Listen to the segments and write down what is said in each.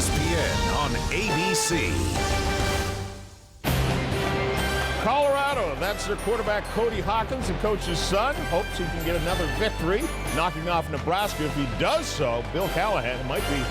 ESPN on ABC. Colorado, that's their quarterback Cody Hawkins, the coach's son. Hopes he can get another victory, knocking off Nebraska. If he does so, Bill Callahan, it might be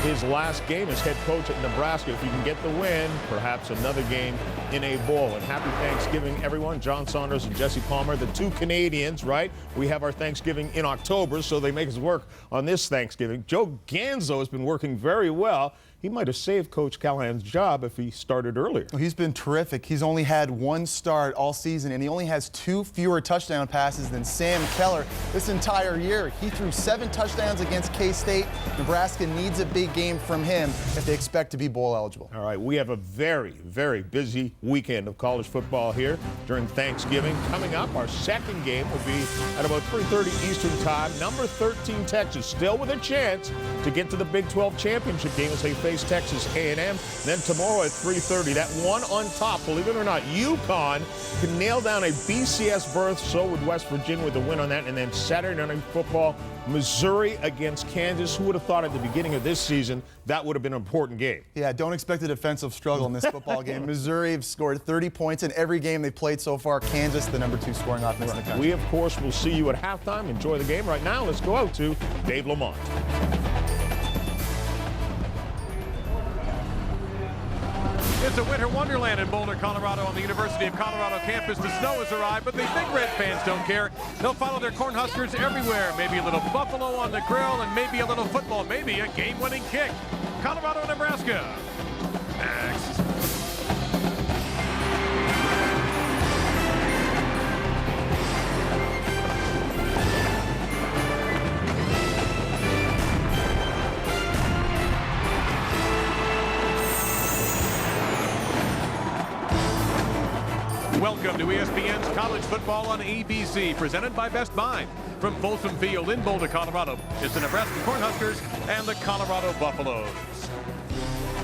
his last game as head coach at Nebraska. If he can get the win, perhaps another game in a bowl. And happy Thanksgiving, everyone. John Saunders and Jesse Palmer, the two Canadians, right? We have our Thanksgiving in October, so they make us work on this Thanksgiving. Joe Ganzo has been working very well. He might have saved Coach Callahan's job if he started earlier. Well, he's been terrific. He's only had one start all season, and he only has 2 fewer touchdown passes than Sam Keller this entire year. He threw 7 touchdowns against K-State. Nebraska needs a big game from him if they expect to be bowl eligible. All right, we have a very, very busy weekend of college football here during Thanksgiving. Coming up, our second game will be at about 3:30 Eastern Time. Number 13 Texas still with a chance to get to the Big 12 championship game as they face Texas A&M. Then tomorrow at 3:30, that one on top, believe it or not, UConn can nail down a BCS berth. So would West Virginia with a win on that. And then Saturday Night Football, Missouri against Kansas. Who would have thought at the beginning of this season that would have been an important game? Yeah, don't expect a defensive struggle in this football game. Missouri have scored 30 points in every game they've played so far. Kansas, the number 2 scoring offense in the country. We, of course, will see you at halftime. Enjoy the game. Right now, let's go out to Dave Lamont. It's a winter wonderland in Boulder, Colorado on the University of Colorado campus. The snow has arrived, but the Big Red fans don't care. They'll follow their Cornhuskers everywhere. Maybe a little buffalo on the grill and maybe a little football, maybe a game-winning kick. Colorado, Nebraska. Next. Welcome to ESPN's College Football on ABC, presented by Best Buy. From Folsom Field in Boulder, Colorado, it's the Nebraska Cornhuskers and the Colorado Buffaloes.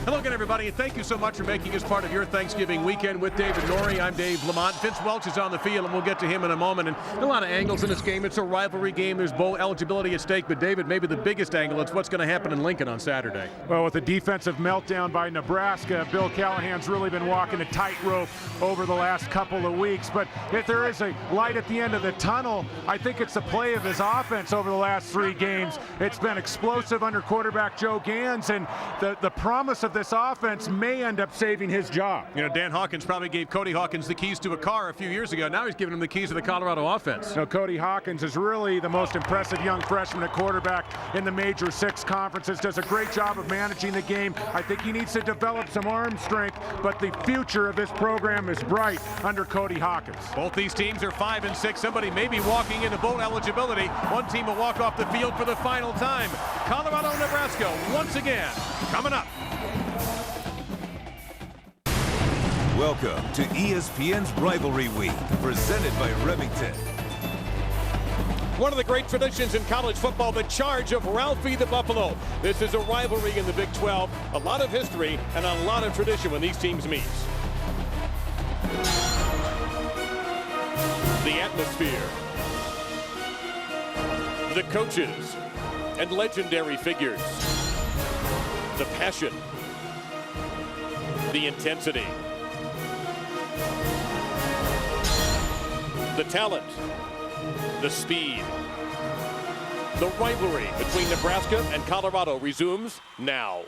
Hello again, everybody, and thank you so much for making us part of your Thanksgiving weekend with David Norrie. I'm Dave Lamont. Vince Welch is on the field, and we'll get to him in a moment. And a lot of angles in this game. It's a rivalry game. There's bowl eligibility at stake. But, David, maybe the biggest angle is what's going to happen in Lincoln on Saturday. Well, with a defensive meltdown by Nebraska, Bill Callahan's really been walking a tightrope over the last couple of weeks. But if there is a light at the end of the tunnel, I think it's the play of his offense over the last 3 games. It's been explosive under quarterback Joe Gans, and the promise of this offense may end up saving his job. You know, Dan Hawkins probably gave Cody Hawkins the keys to a car a few years ago. Now he's giving him the keys to the Colorado offense. Now, Cody Hawkins is really the most impressive young freshman at quarterback in the Major 6 conferences. Does a great job of managing the game. I think he needs to develop some arm strength, but the future of this program is bright under Cody Hawkins. Both these teams are 5 and 6. Somebody may be walking into bowl eligibility. One team will walk off the field for the final time. Colorado, Nebraska, once again, coming up. Welcome to ESPN's Rivalry Week, presented by Remington. One of the great traditions in college football, the charge of Ralphie the Buffalo. This is a rivalry in the Big 12. A lot of history and a lot of tradition when these teams meet. The atmosphere. The coaches and legendary figures. The passion. The intensity. The talent, the speed. The rivalry between Nebraska and Colorado resumes now.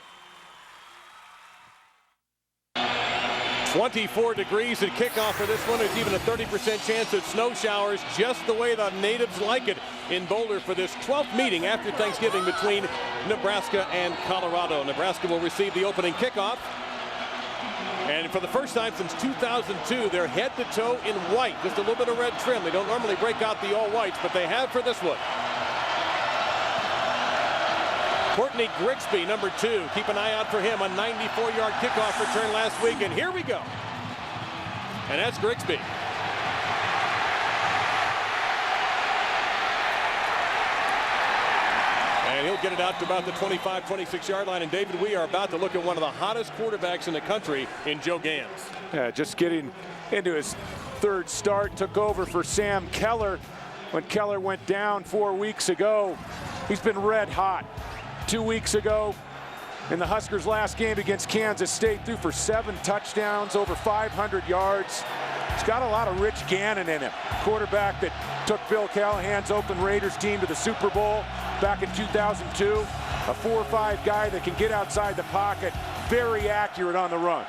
24 degrees at kickoff for this one. There's even a 30% chance of snow showers, just the way the natives like it in Boulder for this 12th meeting after Thanksgiving between Nebraska and Colorado. Nebraska will receive the opening kickoff. And for the first time since 2002, they're head to toe in white. Just a little bit of red trim. They don't normally break out the all whites, but they have for this one. Courtney Grigsby, number 2. Keep an eye out for him. A 94-yard kickoff return last week, and here we go. And that's Grigsby. And he'll get it out to about the 25, 26-yard line. And, David, we are about to look at one of the hottest quarterbacks in the country in Joe Gans. Yeah, just getting into his 3rd start. Took over for Sam Keller when Keller went down 4 weeks ago. He's been red hot. 2 weeks ago, in the Huskers' last game against Kansas State. Threw for 7 touchdowns, over 500 yards. He's got a lot of Rich Gannon in him. Quarterback that took Bill Callahan's Oakland Raiders team to the Super Bowl back in 2002. A 4-5 guy that can get outside the pocket, very accurate on the run.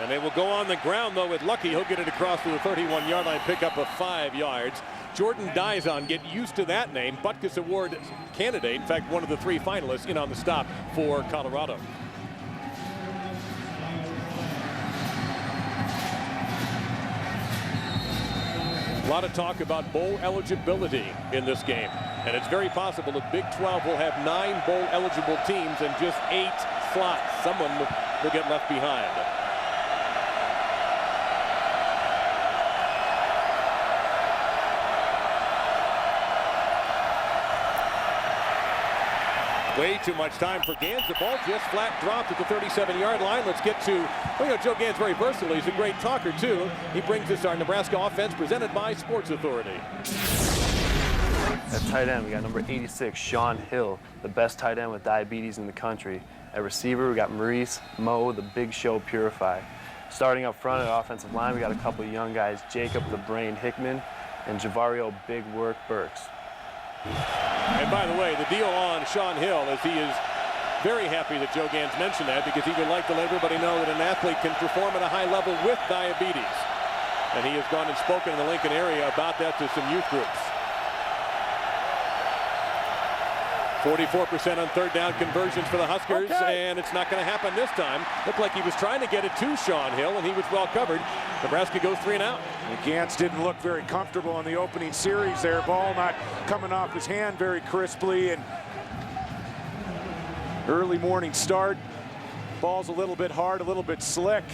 And they will go on the ground, though, with Lucky. He'll get it across to the 31-yard line, pick up of 5 yards. Jordan Dizon, get used to that name. Butkus Award candidate, in fact, one of the 3 finalists in on the stop for Colorado. A lot of talk about bowl eligibility in this game. And it's very possible the Big 12 will have 9 bowl eligible teams and just 8 slots. Someone will get left behind. Way too much time for Gans. The ball just flat dropped at the 37-yard line. Let's get to, Joe Gans very versatile. He's a great talker, too. He brings us our Nebraska offense presented by Sports Authority. At tight end, we got number 86, Sean Hill, the best tight end with diabetes in the country. At receiver, we got Maurice Moe, the Big Show Purify. Starting up front at offensive line, we got a couple of young guys, Jacob the Brain Hickman and Javario Big Work Burks. And by the way, the deal on Sean Hill is he is very happy that Joe Gans mentioned that, because he would like to let everybody know that an athlete can perform at a high level with diabetes. And he has gone and spoken in the Lincoln area about that to some youth groups. 44% on third down conversions for the Huskers, and it's not going to happen this time. Looked like he was trying to get it to Sean Hill, and he was well covered. Nebraska goes 3 and out. And Gans didn't look very comfortable on the opening series there. Ball not coming off his hand very crisply, and early morning start. Ball's a little bit hard, a little bit slick.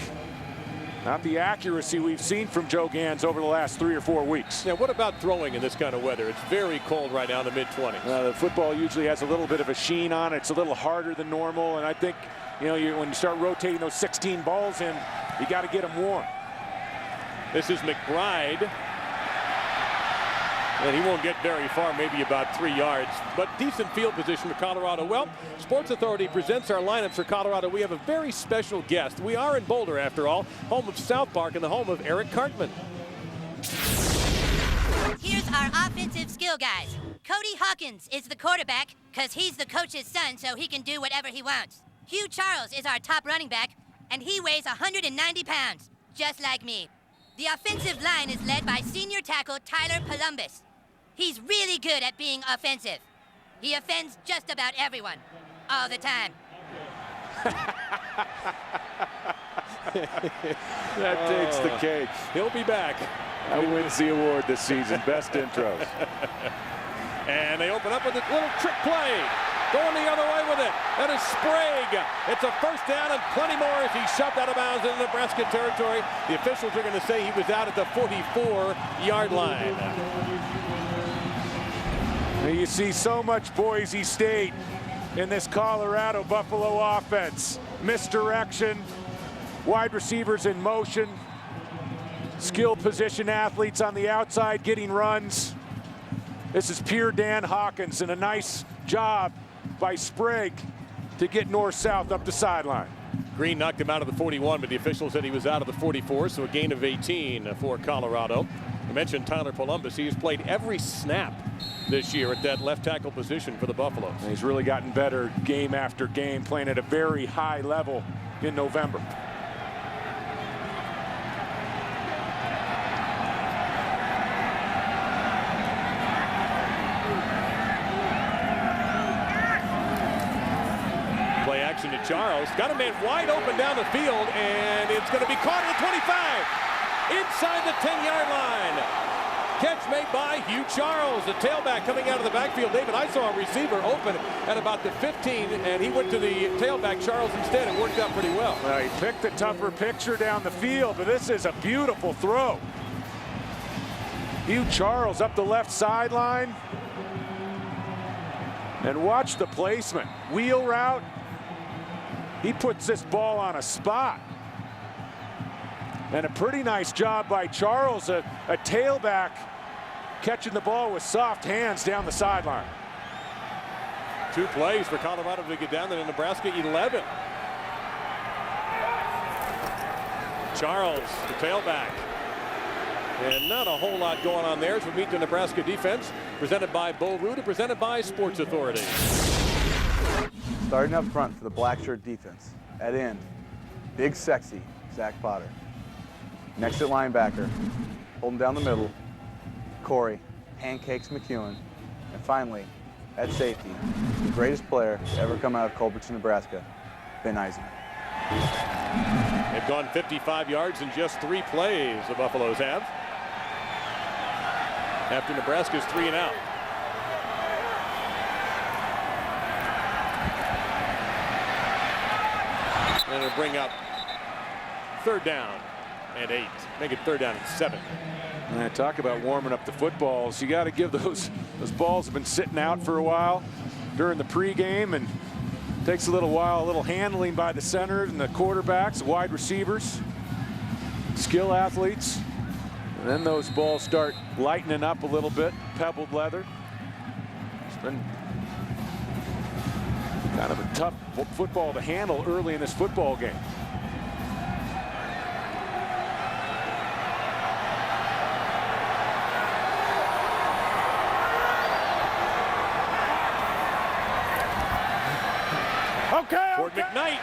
Not the accuracy we've seen from Joe Gans over the last 3 or 4 weeks. Now, what about throwing in this kind of weather? It's very cold right now in the mid-20s. The football usually has a little bit of a sheen on it. It's a little harder than normal, and I think, when you start rotating those 16 balls in, you got to get them warm. This is McBride. And he won't get very far, maybe about 3 yards, but decent field position for Colorado. Well, Sports Authority presents our lineups for Colorado. We have a very special guest. We are in Boulder, after all, home of South Park and the home of Eric Cartman. Here's our offensive skill guys. Cody Hawkins is the quarterback because he's the coach's son, so he can do whatever he wants. Hugh Charles is our top running back, and he weighs 190 pounds, just like me. The offensive line is led by senior tackle Tyler Columbus. He's really good at being offensive. He offends just about everyone, all the time. That takes the cake. He'll be back. That wins the award this season. Best intros. And they open up with a little trick play. Going the other way with it. That is Sprague. It's a first down and plenty more as he shoved out of bounds in Nebraska territory. The officials are going to say he was out at the 44-yard line. You see so much Boise State in this Colorado Buffalo offense. Misdirection, wide receivers in motion, skill position athletes on the outside getting runs. This is pure Dan Hawkins, and a nice job by Sprague to get north-south up the sideline. Green knocked him out of the 41, but the official said he was out of the 44, so a gain of 18 for Colorado. I mentioned Tyler Columbus. He has played every snap this year at that left tackle position for the Buffaloes. And he's really gotten better game after game, playing at a very high level in November. Play action to Charles. Got a man wide open down the field, and it's going to be caught at the 25. Inside the 10-yard line. Catch made by Hugh Charles, the tailback coming out of the backfield. David, I saw a receiver open at about the 15, and he went to the tailback, Charles, instead. It worked out pretty well. He picked the tougher picture down the field, but this is a beautiful throw. Hugh Charles up the left sideline. And watch the placement. Wheel route. He puts this ball on a spot. And a pretty nice job by Charles, a tailback catching the ball with soft hands down the sideline. 2 plays for Colorado to get down to Nebraska 11. Charles, the tailback. And not a whole lot going on there as we meet the Nebraska defense. Presented by Bo Root and presented by Sports Authority. Starting up front for the black shirt defense. At end, big sexy Zach Potter. Next at linebacker, holding down the middle, Corey Pancakes McEwen. And finally, at safety, the greatest player to ever come out of Culbertson, Nebraska, Ben Eisen. They've gone 55 yards in just 3 plays, the Buffaloes have. After Nebraska's 3 and out. And it'll bring up 3rd down and 8. Make it 3rd down and 7. And I talk about warming up the footballs. You got to give those balls have been sitting out for a while during the pregame, and it takes a little while, a little handling by the centers and the quarterbacks, the wide receivers, skill athletes. And then those balls start lightening up a little bit, pebbled leather. It's been kind of a tough football to handle early in this football game. Fort McKnight,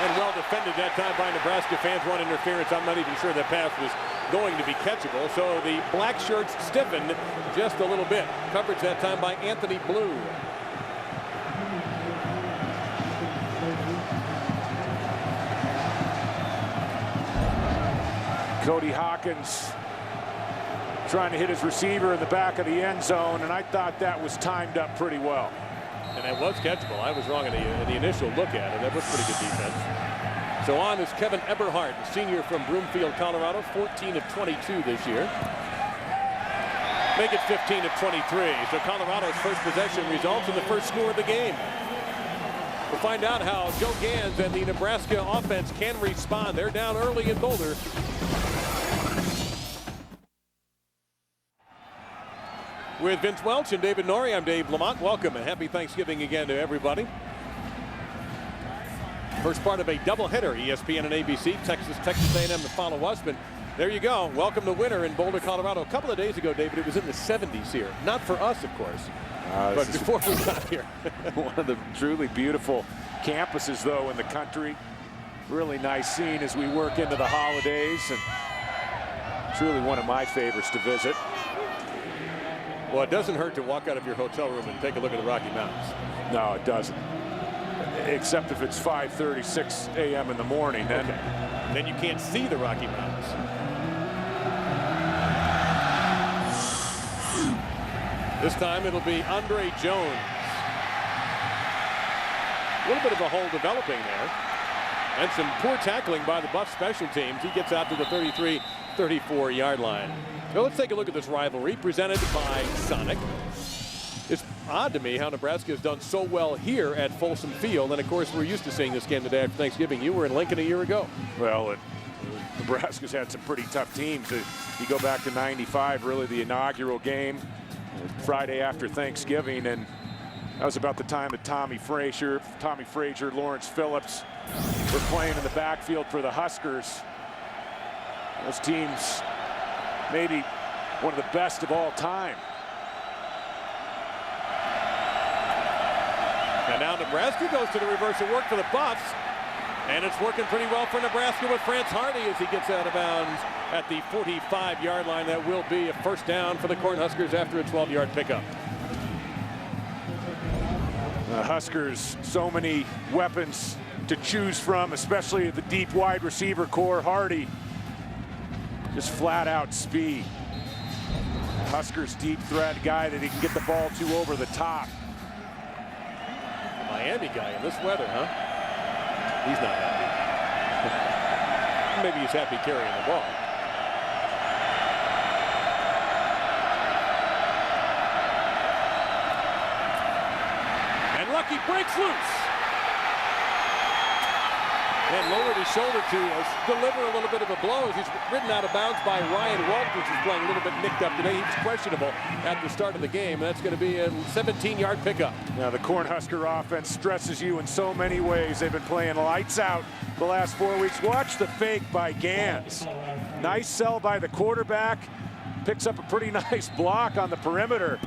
and well defended that time by Nebraska fans. 1 interference. I'm not even sure that pass was going to be catchable. So the black shirts stiffened just a little bit. Coverage that time by Anthony Blue. Cody Hawkins trying to hit his receiver in the back of the end zone, and I thought that was timed up pretty well. And that was catchable. I was wrong in the initial look at it. That was pretty good defense. So on is Kevin Eberhardt, senior from Broomfield, Colorado, 14 of 22 this year. Make it 15 of 23. So Colorado's first possession results in the first score of the game. We'll find out how Joe Gans and the Nebraska offense can respond. They're down early in Boulder. With Vince Welch and David Norrie, I'm Dave Lamont. Welcome and happy Thanksgiving again to everybody. First part of a doubleheader, ESPN and ABC, Texas A&M to follow us. But there you go. Welcome to winter in Boulder, Colorado. A couple of days ago, David, it was in the 70s here. Not for us, of course, but before we got here. One of the truly beautiful campuses, though, in the country. Really nice scene as we work into the holidays, and truly one of my favorites to visit. Well, it doesn't hurt to walk out of your hotel room and take a look at the Rocky Mountains. No, it doesn't. Except if it's 5:36 a.m. in the morning. Then, then you can't see the Rocky Mountains. This time it'll be Andre Jones. A little bit of a hole developing there. And some poor tackling by the Buff special teams. He gets out to the 33-34 yard line. Now let's take a look at this rivalry presented by Sonic. It's odd to me how Nebraska has done so well here at Folsom Field. And of course, we're used to seeing this game the day after Thanksgiving. You were in Lincoln a year ago. Well, Nebraska's had some pretty tough teams. You go back to '95, really the inaugural game, Friday after Thanksgiving, and that was about the time that Tommy Frazier, Lawrence Phillips were playing in the backfield for the Huskers. Those teams, maybe one of the best of all time. And now Nebraska goes to the reversal work for the Buffs. And it's working pretty well for Nebraska with France Hardy as he gets out of bounds at the 45-yard line. That will be a first down for the Cornhuskers after a 12-yard pickup. The Huskers, so many weapons to choose from, especially the deep wide receiver core. Hardy, just flat out speed. Huskers deep threat guy that he can get the ball to over the top. Miami guy in this weather, huh? He's not happy. Maybe he's happy carrying the ball. And Lucky breaks loose. and lowered his shoulder to deliver a little bit of a blow. He's ridden out of bounds by Ryan Walters, who's playing a little bit nicked up today. He was questionable at the start of the game. That's going to be a 17-yard pickup. Now the Cornhusker offense stresses you in so many ways. They've been playing lights out the last 4 weeks. Watch the fake by Gans. Nice sell by the quarterback. Picks up a pretty nice block on the perimeter.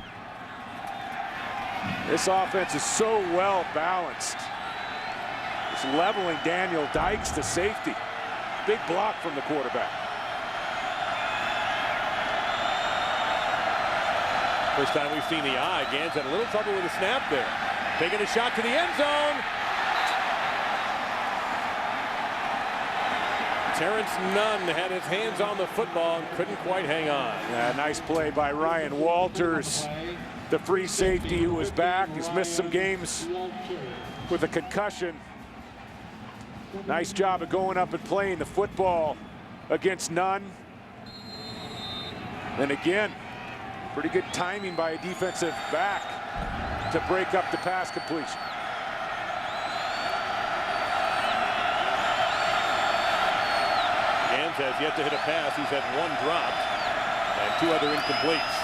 This offense is so well balanced. It's leveling Daniel Dykes to safety. Big block from the quarterback. First time we've seen the eye. Gans had a little trouble with the snap there. Taking a shot to the end zone. Terrence Nunn had his hands on the football and couldn't quite hang on. Yeah, nice play by Ryan Walters, the free safety who was back. He's missed some games with a concussion. Nice job of going up and playing the football against Nunn. And again, pretty good timing by a defensive back to break up the pass completion. Gans has yet to hit a pass. He's had one dropped and two other incompletes.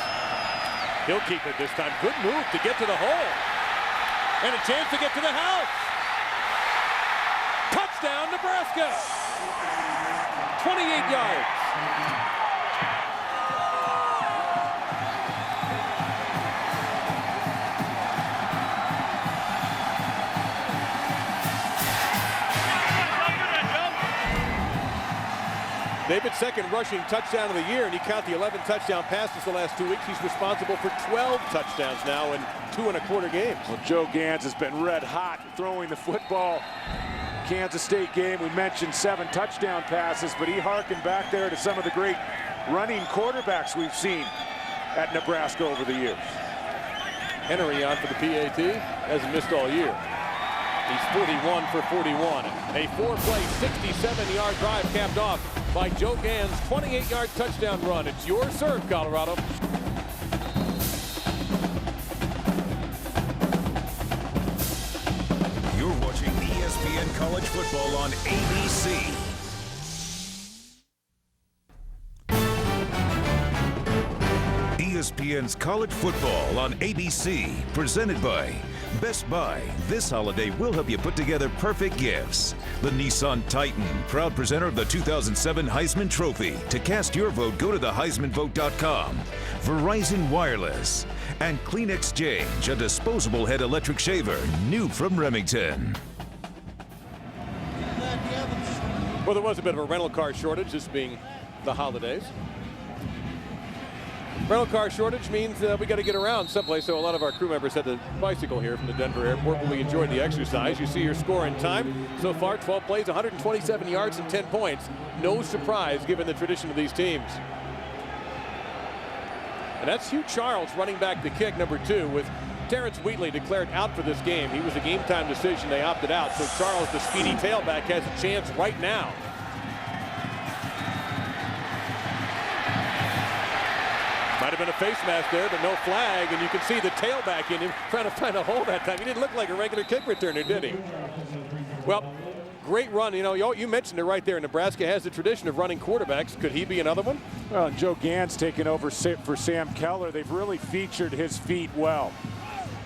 He'll keep it this time. Good move to get to the hole. And a chance to get to the house. Touchdown, Nebraska. 28 yards. David's second rushing touchdown of the year, and you count the 11 touchdown passes the last 2 weeks. He's responsible for 12 touchdowns now in 2¼ games. Well, Joe Gans has been red hot throwing the football. Kansas State game, we mentioned 7 touchdown passes, but he harkened back there to some of the great running quarterbacks we've seen at Nebraska over the years. Henry on for the PAT, hasn't missed all year. He's 41 for 41. A 4-play, 67-yard drive capped off by Joe Gans' 28-yard touchdown run. It's your serve, Colorado. You're watching ESPN College Football on ABC. ESPN's College Football on ABC, presented by Best Buy. This holiday, we'll help you put together perfect gifts. The Nissan Titan, proud presenter of the 2007 Heisman Trophy. To cast your vote, go to theheismanvote.com. Verizon Wireless. And Clean Exchange, a disposable head electric shaver, new from Remington. Well, there was a bit of a rental car shortage, this being the holidays. Rental car shortage means we got to get around someplace, so a lot of our crew members had to bicycle here from the Denver airport, but we enjoyed the exercise. You see your score in time. So far, 12 plays, 127 yards and 10 points. No surprise given the tradition of these teams. And that's Hugh Charles running back the kick, number 2, with Terrence Wheatley declared out for this game. He was a game-time decision. They opted out, so Charles, the speedy tailback, has a chance right now. Might have been a face mask there, but no flag, and you can see the tailback in him trying to find a hole that time. He didn't look like a regular kick returner, did he? Well, great run. You know, you mentioned it right there. Nebraska has the tradition of running quarterbacks. Could he be another one? Well, Joe Gans taking over for Sam Keller. They've really featured his feet well.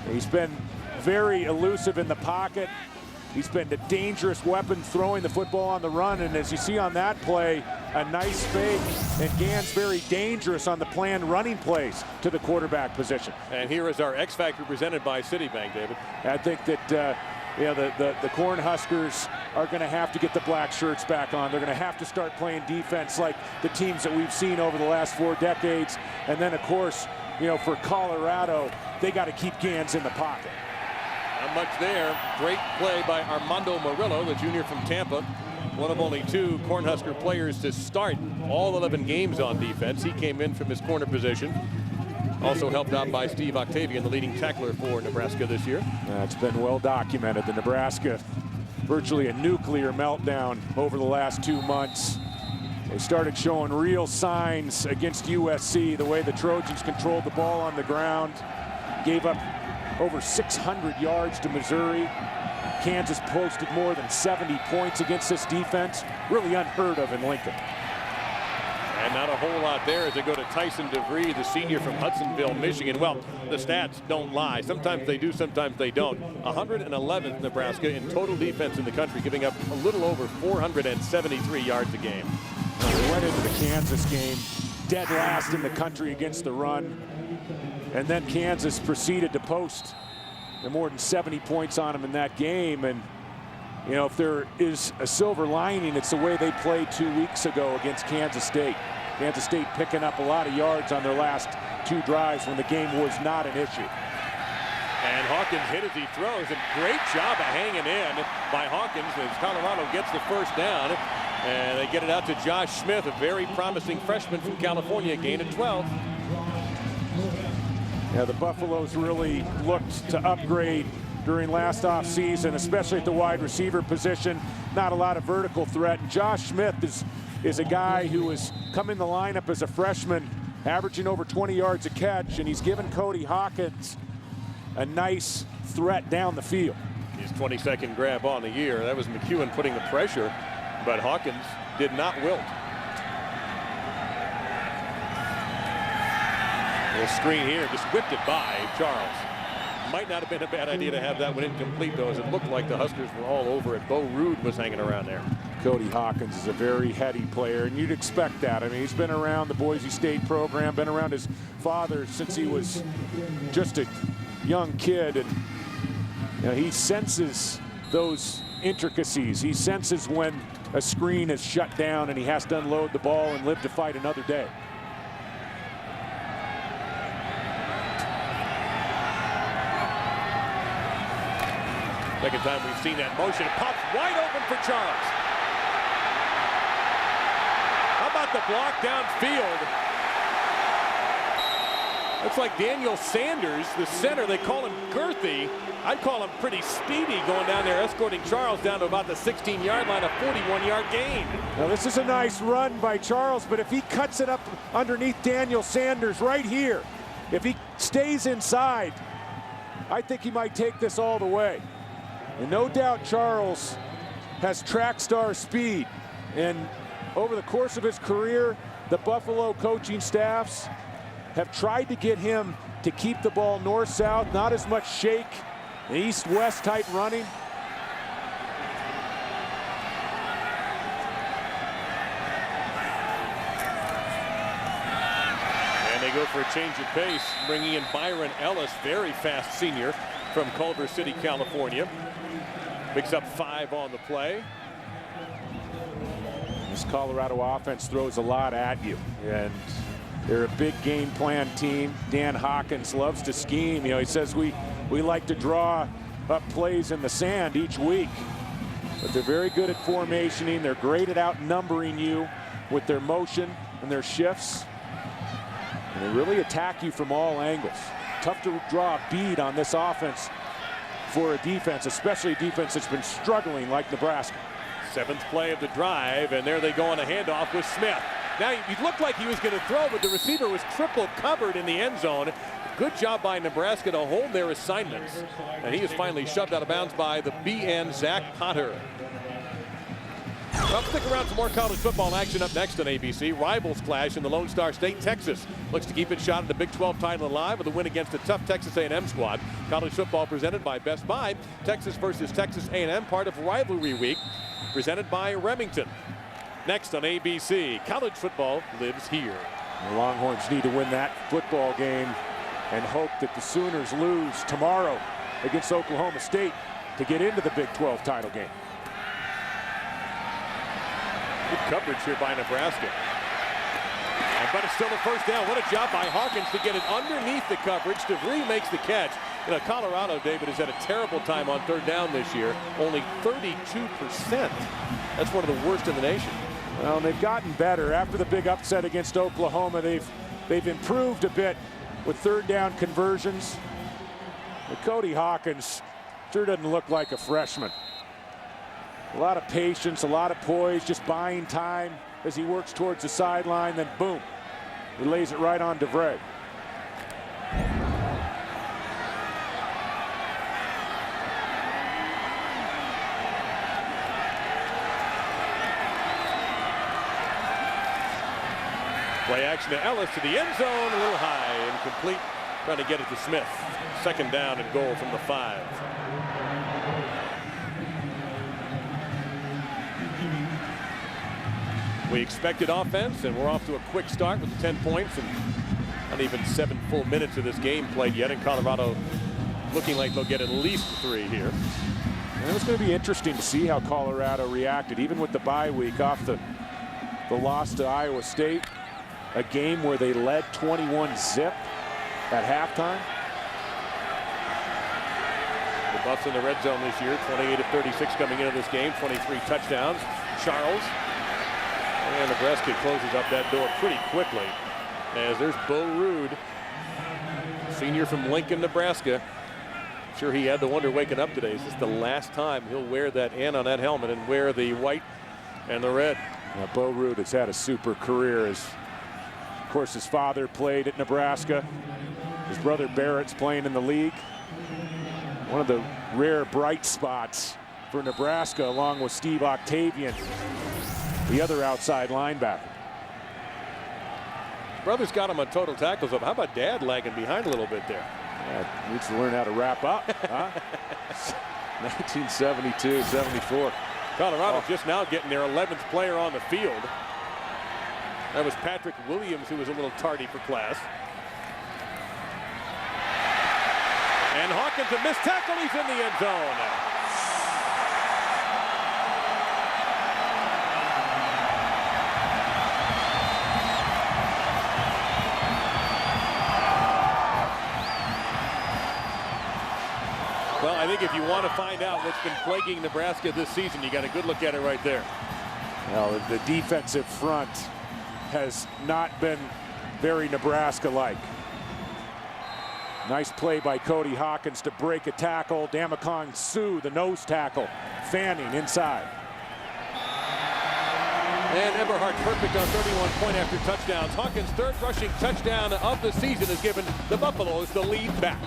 He's been very elusive in the pocket. He's been a dangerous weapon throwing the football on the run, and as you see on that play, a nice fake, and Gans very dangerous on the planned running plays to the quarterback position. And here is our X Factor presented by Citibank, David. I think that you know, the Cornhuskers are going to have to get the black shirts back on. They're going to have to start playing defense like the teams that we've seen over the last 4 decades. And then, of course, you know, for Colorado, they got to keep Gans in the pocket. Not much there. Great play by Armando Murillo, the junior from Tampa. One of only 2 Cornhusker players to start all 11 games on defense. He came in from his corner position. Also helped out by Steve Octavian, the leading tackler for Nebraska this year. It's been well documented. The Nebraska, virtually a nuclear meltdown over the last 2 months. They started showing real signs against USC, the way the Trojans controlled the ball on the ground, gave up over 600 yards to Missouri. Kansas posted more than 70 points against this defense. Really unheard of in Lincoln. And not a whole lot there as they go to Tyson DeVries, the senior from Hudsonville, Michigan. Well, the stats don't lie. Sometimes they do, sometimes they don't. 111th Nebraska in total defense in the country, giving up a little over 473 yards a game. They went into the Kansas game dead last in the country against the run. And then Kansas proceeded to post more than 70 points on them in that game. And you know, if there is a silver lining, it's the way they played 2 weeks ago against Kansas State. Kansas State picking up a lot of yards on their last 2 drives when the game was not an issue. And Hawkins hit as he throws, and great job of hanging in by Hawkins as Colorado gets the first down. And they get it out to Josh Smith, a very promising freshman from California, gain of 12. Yeah, the Buffaloes really looked to upgrade during last offseason, especially at the wide receiver position. Not a lot of vertical threat. Josh Smith is a guy who has come in the lineup as a freshman, averaging over 20 yards a catch, and he's given Cody Hawkins a nice threat down the field. His 22nd grab on the year. That was McEwen putting the pressure, but Hawkins did not wilt. Little screen here, just whipped it by Charles. Might not have been a bad idea to have that one incomplete, though, as it looked like the Huskers were all over it. Bo Rude was hanging around there. Cody Hawkins is a very heady player, and you'd expect that. I mean, he's been around the Boise State program, been around his father since he was just a young kid, and you know, he senses those intricacies. He senses when a screen is shut down and he has to unload the ball and live to fight another day. Second time we've seen that motion. It pops wide open for Charles. How about the block downfield? Looks like Daniel Sanders, the center. They call him girthy. I'd call him pretty speedy going down there, escorting Charles down to about the 16-yard line, a 41-yard gain. Now this is a nice run by Charles, but if he cuts it up underneath Daniel Sanders right here, if he stays inside, I think he might take this all the way. And no doubt Charles has track star speed. And over the course of his career, the Buffalo coaching staffs have tried to get him to keep the ball north-south, not as much shake, east-west type running. And they go for a change of pace, bringing in Byron Ellis, very fast senior from Culver City, California. Picks up 5 on the play. This Colorado offense throws a lot at you, and they're a big game plan team. Dan Hawkins loves to scheme. You know, he says we like to draw up plays in the sand each week, but they're very good at formationing. They're great at outnumbering you with their motion and their shifts, and they really attack you from all angles. Tough to draw a bead on this offense for a defense, especially a defense that's been struggling like Nebraska. 7th play of the drive, and there they go on a handoff with Smith. Now, he looked like he was going to throw, but the receiver was triple covered in the end zone. Good job by Nebraska to hold their assignments. And he is finally shoved out of bounds by the BN Zach Potter. Well, stick around for more college football action up next on ABC. Rivals clash in the Lone Star State. Texas looks to keep its shot at the Big 12 title alive with a win against a tough Texas A&M squad. College football presented by Best Buy. Texas versus Texas A&M, part of Rivalry Week, presented by Remington. Next on ABC, college football lives here. The Longhorns need to win that football game and hope that the Sooners lose tomorrow against Oklahoma State to get into the Big 12 title game. Good coverage here by Nebraska. But it's still a first down. What a job by Hawkins to get it underneath the coverage. DeVries makes the catch. You know, Colorado, David, has had a terrible time on 3rd down this year. Only 32%. That's one of the worst in the nation. Well, they've gotten better. After the big upset against Oklahoma, they've improved a bit with 3rd down conversions. But Cody Hawkins sure doesn't look like a freshman. A lot of patience, a lot of poise, just buying time as he works towards the sideline, then boom, he lays it right on DeVries. Play action to Ellis to the end zone, a little high, incomplete. Trying to get it to Smith. Second down and goal from the 5. We expected offense, and we're off to a quick start with 10 points and not even 7 full minutes of this game played yet. In Colorado, looking like they'll get at least 3 here. And it's going to be interesting to see how Colorado reacted, even with the bye week off the loss to Iowa State, a game where they led 21-0 at halftime. The Buffs in the red zone this year, 28 of 36 coming into this game, 23 touchdowns. Charles. And Nebraska closes up that door pretty quickly, as there's Bo Rude, senior from Lincoln, Nebraska. I'm sure he had to wonder waking up today, is this the last time he'll wear that N on that helmet and wear the white and the red? Bo Rude has had a super career. Of course, his father played at Nebraska. His brother Barrett's playing in the league. One of the rare bright spots for Nebraska, along with Steve Octavian, the other outside linebacker. Brother's got him on total tackles up. How about Dad lagging behind a little bit there? Yeah, needs to learn how to wrap up. Huh? 1972, 74. Colorado just now getting their 11th player on the field. That was Patrick Williams, who was a little tardy for class. And Hawkins, a missed tackle. He's in the end zone. Well, I think if you want to find out what's been plaguing Nebraska this season, you got a good look at it right there. Well, the defensive front has not been very Nebraska-like. Nice play by Cody Hawkins to break a tackle. Damakon Sue, the nose tackle, fanning inside. And Eberhardt perfect on 31-point after touchdowns. Hawkins' third rushing touchdown of the season has given the Buffaloes the lead back.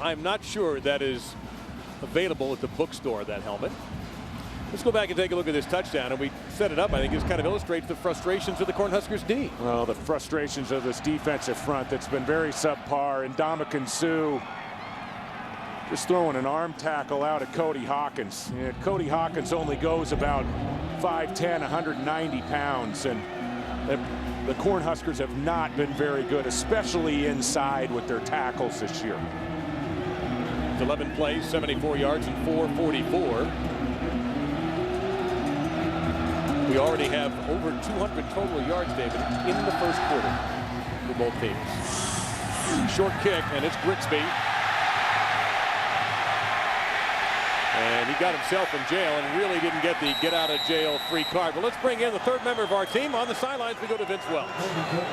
I'm not sure that is available at the bookstore, that helmet. Let's go back and take a look at this touchdown, and we set it up. I think this kind of illustrates the frustrations of the Cornhuskers D. Well, the frustrations of this defensive front that's been very subpar, and Damakon Sue just throwing an arm tackle out at Cody Hawkins. Yeah, Cody Hawkins only goes about 5'10", 190 pounds, and the Cornhuskers have not been very good, especially inside with their tackles this year. 11 plays, 74 yards, and 444. We already have over 200 total yards, David, in the first quarter for both teams. Short kick, and it's Grigsby. And he got himself in jail and really didn't get the get-out-of-jail-free card. But let's bring in the third member of our team. On the sidelines, we go to Vince Welch.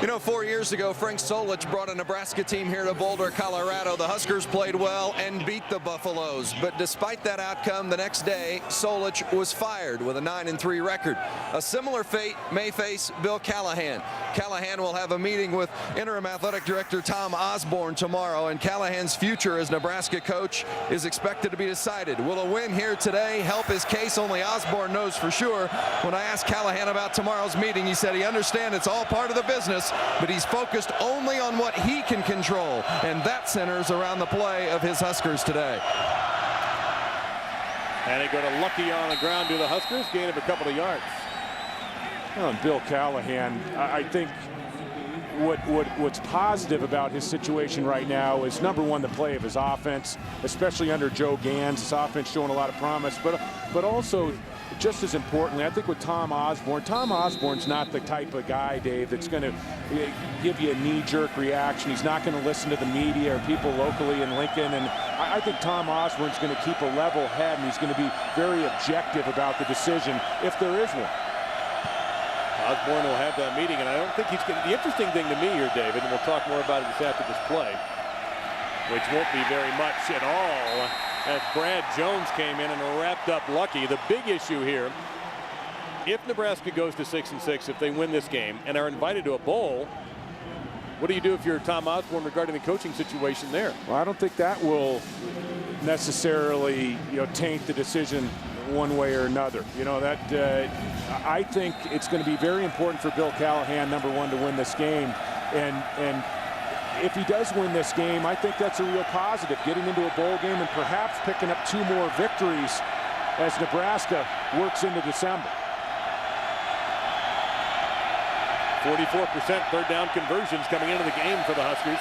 You know, 4 years ago, Frank Solich brought a Nebraska team here to Boulder, Colorado. The Huskers played well and beat the Buffaloes. But despite that outcome, the next day, Solich was fired with a 9-3 record. A similar fate may face Bill Callahan. Callahan will have a meeting with interim athletic director Tom Osborne tomorrow, and Callahan's future as Nebraska coach is expected to be decided. Will a win here today help his case? Only Osborne knows for sure. When I asked Callahan about tomorrow's meeting, he said he understands it's all part of the business, but he's focused only on what he can control, and that centers around the play of his Huskers today. And they go to Lucky on the ground to the Huskers, gain of a couple of yards. Well, and Bill Callahan, I think what's positive about his situation right now is, number one, the play of his offense, especially under Joe Gans. His offense showing a lot of promise, but also, just as importantly, I think with Tom Osborne's not the type of guy, Dave, that's going to give you a knee-jerk reaction. He's not going to listen to the media or people locally in Lincoln, and I think Tom Osborne's going to keep a level head, and he's going to be very objective about the decision if there is one. Osborne will have that meeting, and I don't think he's going to. The interesting thing to me here, David, and we'll talk more about it after this play, which won't be very much at all, as Brad Jones came in and wrapped up Lucky. The big issue here, if Nebraska goes to 6-6, if they win this game and are invited to a bowl, what do you do if you're Tom Osborne regarding the coaching situation there? Well, I don't think that will necessarily, taint the decision one way or another. You know, that I think it's going to be very important for Bill Callahan, number one, to win this game. And if he does win this game, I think that's a real positive, getting into a bowl game and perhaps picking up 2 more victories as Nebraska works into December. 44% third down conversions coming into the game for the Huskers.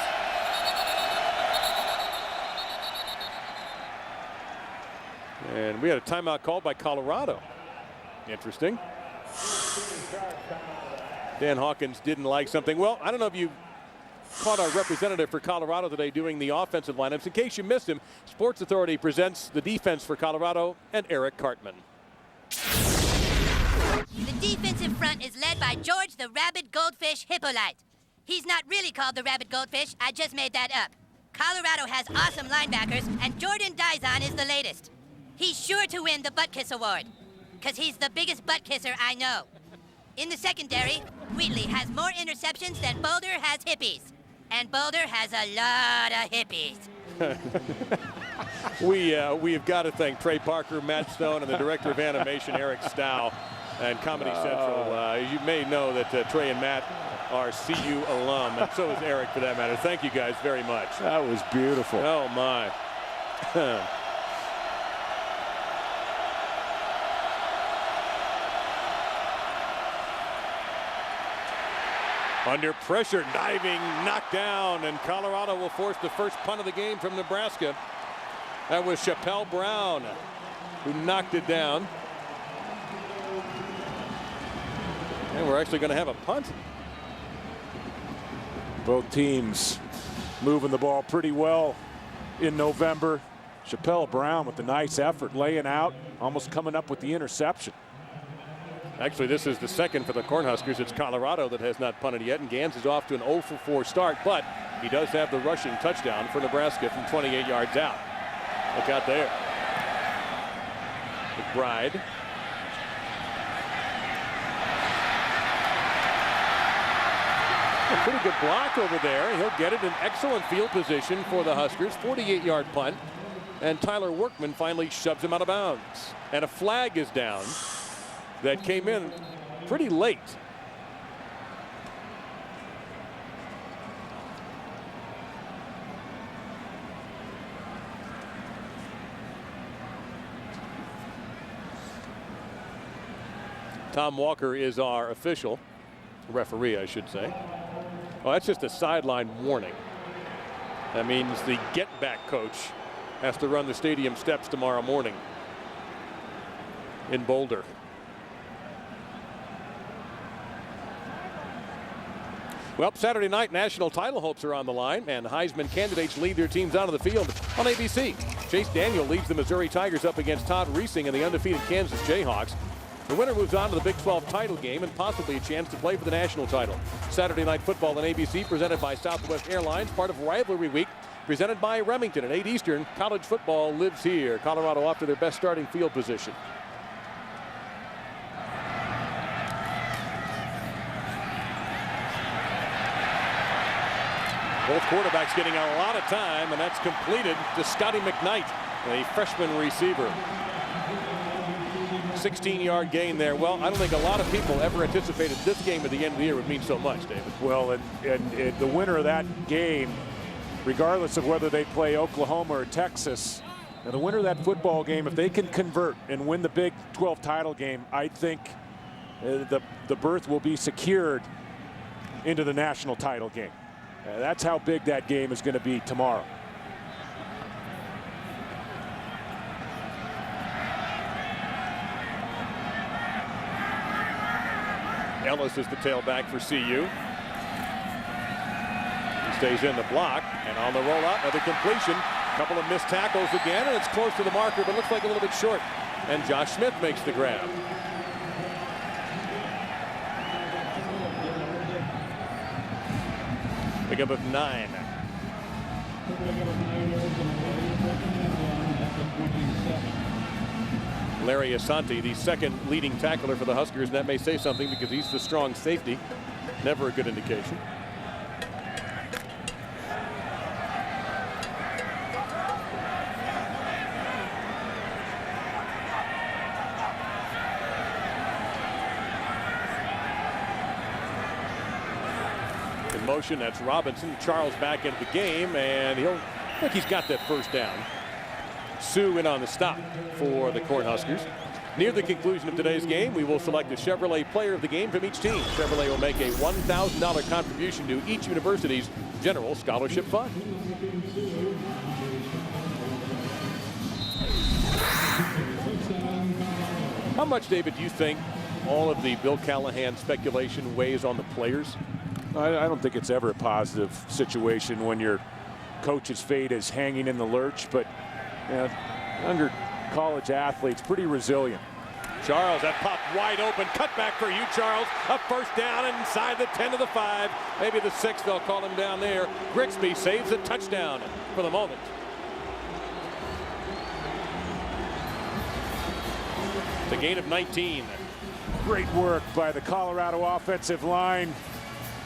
And we had a timeout called by Colorado. Interesting. Dan Hawkins didn't like something. Well, I don't know if you caught our representative for Colorado today doing the offensive lineups. In case you missed him, Sports Authority presents the defense for Colorado and Eric Cartman. The defensive front is led by George the Rabid Goldfish Hippolyte. He's not really called the Rabid Goldfish, I just made that up. Colorado has awesome linebackers, and Jordan Dizon is the latest. He's sure to win the Butt Kiss Award, because he's the biggest butt kisser I know. In the secondary, Wheatley has more interceptions than Boulder has hippies. And Boulder has a lot of hippies. We've got to thank Trey Parker, Matt Stone, and the director of animation, Eric Stow, and Comedy Central. You may know that Trey and Matt are CU alum, and so is Eric for that matter. Thank you guys very much. That was beautiful. Oh, my. Under pressure, diving, knocked down, and Colorado will force the first punt of the game from Nebraska. That was Chappelle Brown who knocked it down. And we're actually going to have a punt. Both teams moving the ball pretty well in November. Chappelle Brown with a nice effort, laying out, almost coming up with the interception. Actually, this is the second for the Cornhuskers. It's Colorado that has not punted yet, and Gans is off to an 0-for-4 start, but he does have the rushing touchdown for Nebraska from 28 yards out. Look out there. McBride. A pretty good block over there. He'll get it in excellent field position for the Huskers. 48-yard punt, and Tyler Workman finally shoves him out of bounds. And a flag is down. That came in pretty late. Tom Walker is our official referee, I should say. Well, that's just a sideline warning. That means the get-back coach has to run the stadium steps tomorrow morning in Boulder. Well, Saturday night national title hopes are on the line, and Heisman candidates lead their teams out of the field on ABC. Chase Daniel leads the Missouri Tigers up against Todd Reesing and the undefeated Kansas Jayhawks. The winner moves on to the Big 12 title game and possibly a chance to play for the national title. Saturday night football on ABC presented by Southwest Airlines, part of Rivalry Week, presented by Remington at 8 Eastern. College football lives here. Colorado off to their best starting field position. Both quarterbacks getting a lot of time, and that's completed to Scotty McKnight, a freshman receiver. 16-yard gain there. Well, I don't think a lot of people ever anticipated this game at the end of the year would mean so much, David. Well, and the winner of that game, regardless of whether they play Oklahoma or Texas, and the winner of that football game, if they can convert and win the Big 12 title game, I think the berth will be secured into the national title game. That's how big that game is going to be tomorrow. Ellis is the tailback for CU. He stays in the block, and on the rollout, another completion. A couple of missed tackles again, and it's close to the marker, but looks like a little bit short. And Josh Smith makes the grab. Pickup of 9. Larry Asante, the second leading tackler for the Huskers, and that may say something because he's the strong safety. Never a good indication. motion. That's Robinson. Charles back into the game, and I think he's got that first down. Sue in on the stop for the Cornhuskers. Near the conclusion of today's game, we will select a Chevrolet player of the game from each team. Chevrolet will make a $1,000 contribution to each university's general scholarship fund. How much, David, do you think all of the Bill Callahan speculation weighs on the players? I don't think it's ever a positive situation when your coach's fate is hanging in the lurch, but younger college athletes, pretty resilient. Charles, that pop wide open, cut back for you, Charles. A first down inside the 10 to the 5, maybe the 6. They'll call him down there. Grigsby saves a touchdown for the moment. It's a gain of 19. Great work by the Colorado offensive line.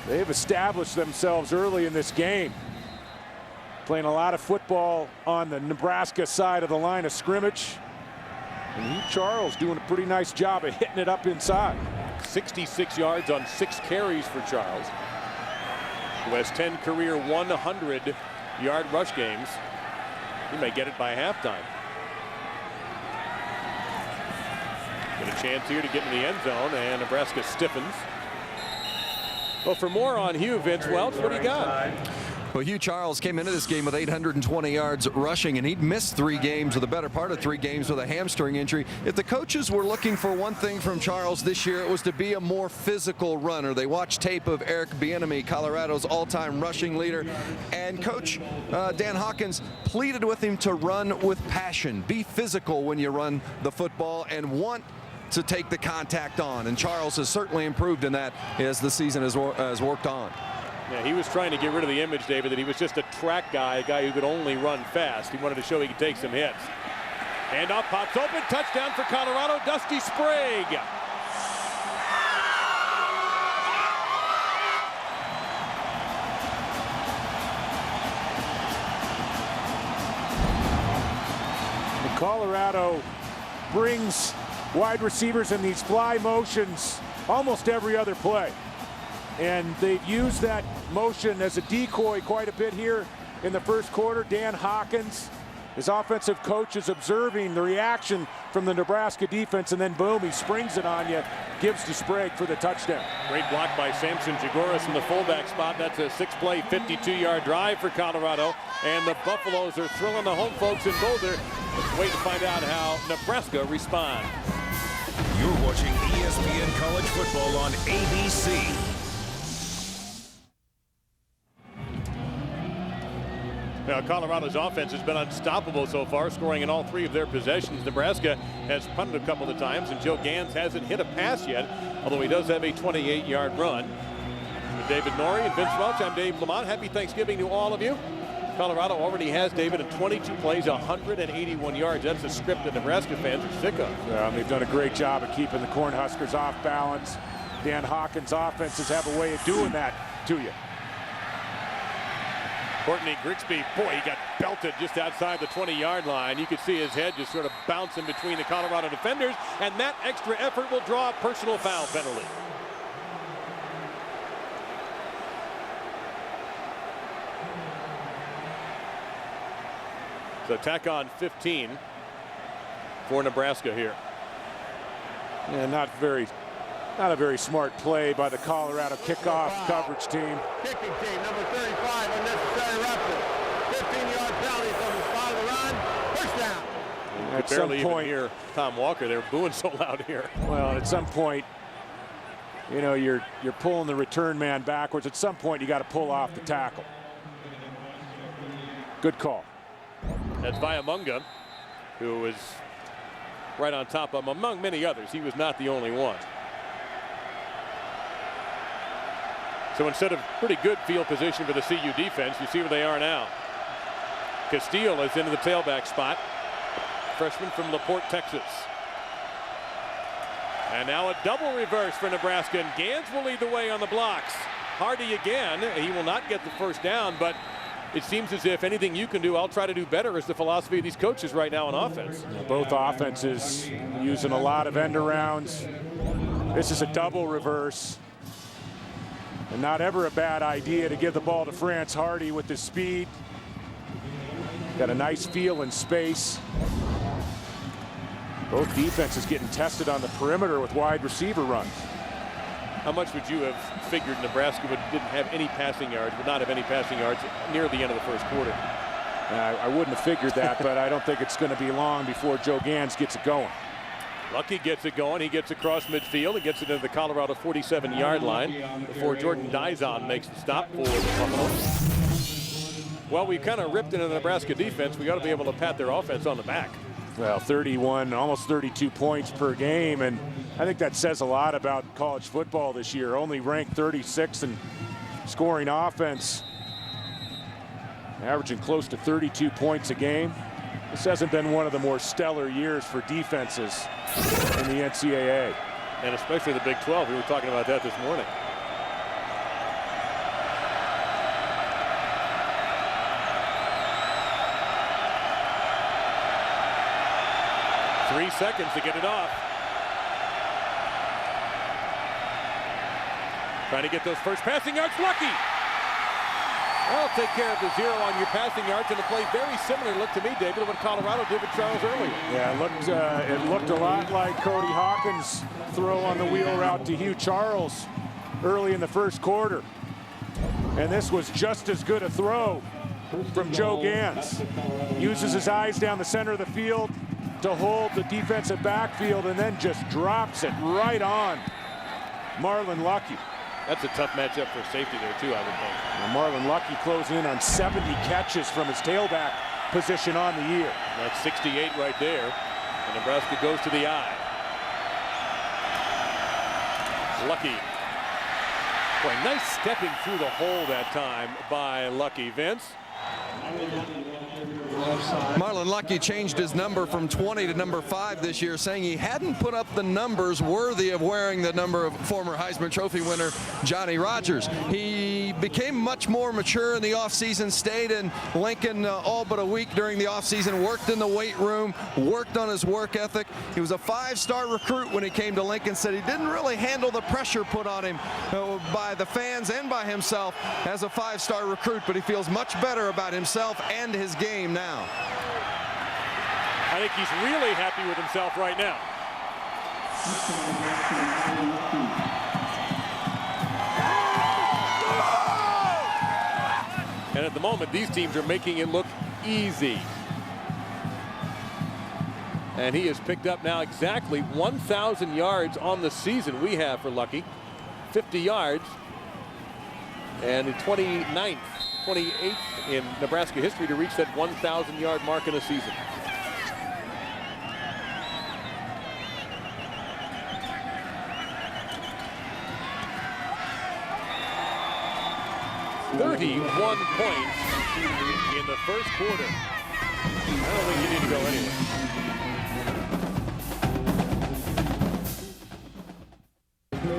They've established themselves early in this game. Playing a lot of football on the Nebraska side of the line of scrimmage. And Charles doing a pretty nice job of hitting it up inside. 66 yards on 6 carries for Charles, who has 10 career 100-yard rush games. He may get it by halftime. Get a chance here to get in the end zone, and Nebraska stiffens. Well, for more on Hugh, Vince Welch, what do you got? Well, Hugh Charles came into this game with 820 yards rushing, and he'd missed 3 games, or the better part of 3 games, with a hamstring injury. If the coaches were looking for one thing from Charles this year, it was to be a more physical runner. They watched tape of Eric Bieniemy, Colorado's all-time rushing leader, and Coach Dan Hawkins pleaded with him to run with passion. Be physical when you run the football and want to take the contact on, and Charles has certainly improved in that as the season has worked on. Yeah, he was trying to get rid of the image, David, that he was just a track guy, a guy who could only run fast. He wanted to show he could take some hits. Handoff pops open, touchdown for Colorado, Dusty Sprague. And Colorado brings wide receivers in these fly motions almost every other play. And they've used that motion as a decoy quite a bit here in the first quarter. Dan Hawkins, his offensive coach, is observing the reaction from the Nebraska defense, and then boom, he springs it on you, gives to Sprague for the touchdown. Great block by Samson Jaguaras in the fullback spot. That's a 6-play, 52-yard drive for Colorado. And the Buffaloes are thrilling the home folks in Boulder. Let's wait to find out how Nebraska responds. You're watching ESPN College Football on ABC. Now, Colorado's offense has been unstoppable so far, scoring in all 3 of their possessions. Nebraska has punted a couple of times, and Joe Gans hasn't hit a pass yet, although he does have a 28-yard run. With David Norrie and Vince Welch, I'm Dave Lamont. Happy Thanksgiving to all of you. Colorado already has, David, in 22 plays, 181 yards. That's a script that Nebraska fans are sick of. Yeah, they've done a great job of keeping the Cornhuskers off balance. Dan Hawkins' offenses have a way of doing that to you. Courtney Grigsby, boy, he got belted just outside the 20-yard line. You could see his head just sort of bouncing between the Colorado defenders, and that extra effort will draw a personal foul penalty. So tack on 15 for Nebraska here. Yeah, not a very smart play by the Colorado kickoff coverage team. Kicking team, number 35, unnecessary roughness. 15-yard penalty from the spot of the run. First down. At some point, even hear Tom Walker. They're booing so loud here. Well, at some point, you know, you're pulling the return man backwards. At some point, you got to pull off the tackle. Good call. That's Viamunga, who was right on top of him, among many others. He was not the only one. So instead of pretty good field position for the CU defense, you see where they are now. Castile is into the tailback spot. Freshman from LaPorte, Texas. And now a double reverse for Nebraska, and Gans will lead the way on the blocks. Hardy again. He will not get the first down, but it seems as if anything you can do, I'll try to do better, is the philosophy of these coaches right now on offense. Both offenses using a lot of end arounds. This is a double reverse. And not ever a bad idea to give the ball to France Hardy with the speed. Got a nice feel in space. Both defenses getting tested on the perimeter with wide receiver runs. How much would you have figured Nebraska didn't have any passing yards, would not have any passing yards near the end of the first quarter? I wouldn't have figured that, but I don't think it's going to be long before Joe Gans gets it going. Lucky gets it going. He gets across midfield and gets it into the Colorado 47-yard line before Jordan Dizon makes the stop for the Buffaloes. Well, we kind of ripped into the Nebraska defense. We got to be able to pat their offense on the back. Well, 31, almost 32 points per game, and I think that says a lot about college football this year. Only ranked 36 in scoring offense, averaging close to 32 points a game. This hasn't been one of the more stellar years for defenses in the NCAA. And especially the Big 12. We were talking about that this morning. Three seconds to get it off. Trying to get those first passing yards. Lucky. Well, take care of the 0 on your passing yards, and it played very similar, looked to me, David, to what Colorado did with Charles earlier. Yeah, it looked a lot like Cody Hawkins' throw on the wheel route to Hugh Charles early in the first quarter. And this was just as good a throw from Joe Gans. Uses his eyes down the center of the field to hold the defensive backfield and then just drops it right on Marlon Lucky. That's a tough matchup for safety there, too, I would think. Now Marlon Lucky closing in on 70 catches from his tailback position on the year. That's 68 right there. And Nebraska goes to the eye. Lucky. Boy, nice stepping through the hole that time by Lucky. Vince? Marlon Lucky changed his number from 20 to number 5 this year, saying he hadn't put up the numbers worthy of wearing the number of former Heisman Trophy winner Johnny Rodgers. He became much more mature in the offseason, stayed in Lincoln all but a week during the offseason, worked in the weight room, worked on his work ethic. He was a 5-star recruit when he came to Lincoln, said he didn't really handle the pressure put on him by the fans and by himself as a 5-star recruit, but he feels much better about himself and his game now. I think he's really happy with himself right now. And at the moment, these teams are making it look easy. And he has picked up now exactly 1,000 yards on the season we have for Lucky. 50 yards. And the 28th in Nebraska history to reach that 1,000-yard mark in a season. "31 points in the first quarter." I don't think you need to go anywhere.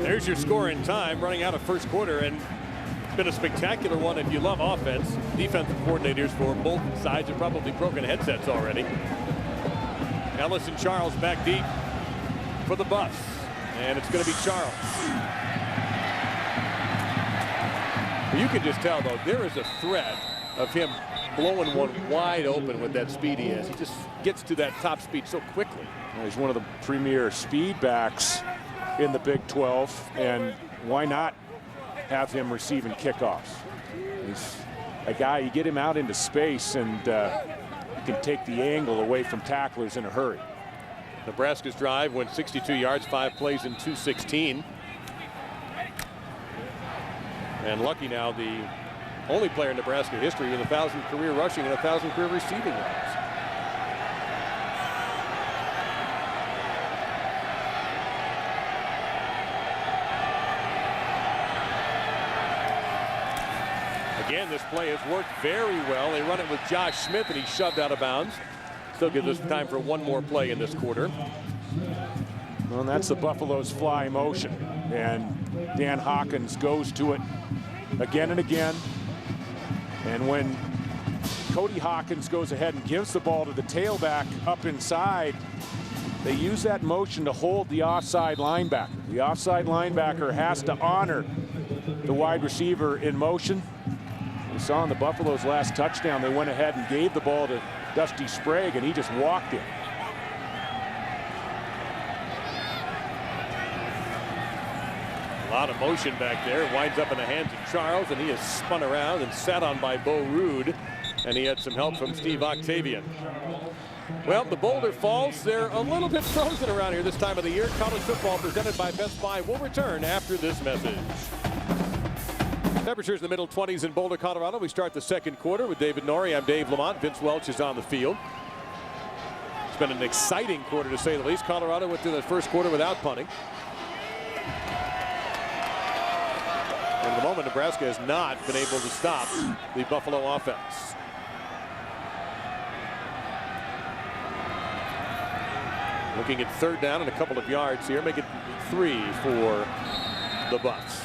There's your scoring time running out of first quarter, and been a spectacular one if you love offense. Defensive coordinators for both sides have probably broken headsets already. Ellis and Charles back deep for the Buffs, and it's going to be Charles. You can just tell, though, there is a threat of him blowing one wide open with that speed he has. He just gets to that top speed so quickly. He's one of the premier speed backs in the Big 12, and why not have him receiving kickoffs? He's a guy, you get him out into space, and you can take the angle away from tacklers in a hurry. Nebraska's drive went 62 yards, 5 plays in 2:16. And Lucky now the only player in Nebraska history with 1,000 career rushing and 1,000 career receiving yards. Again, this play has worked very well. They run it with Josh Smith, and he's shoved out of bounds. Still gives us time for one more play in this quarter. Well, and that's the Buffaloes fly motion, and Dan Hawkins goes to it again and again. And when Cody Hawkins goes ahead and gives the ball to the tailback up inside, they use that motion to hold the offside linebacker. The offside linebacker has to honor the wide receiver in motion. We saw in the Buffaloes' last touchdown, they went ahead and gave the ball to Dusty Sprague, and he just walked it. A lot of motion back there. Winds up in the hands of Charles, and he is spun around and sat on by Bo Rude, and he had some help from Steve Octavian. Well, the Boulder Falls, they're a little bit frozen around here this time of the year. College football presented by Best Buy will return after this message. Temperatures in the middle 20s in Boulder, Colorado. We start the second quarter with David Norrie. I'm Dave Lamont. Vince Welch is on the field. It's been an exciting quarter, to say the least. Colorado went through the first quarter without punting. And at the moment, Nebraska has not been able to stop the Buffalo offense. Looking at third down and a couple of yards here. Make it 3 for the Buffs.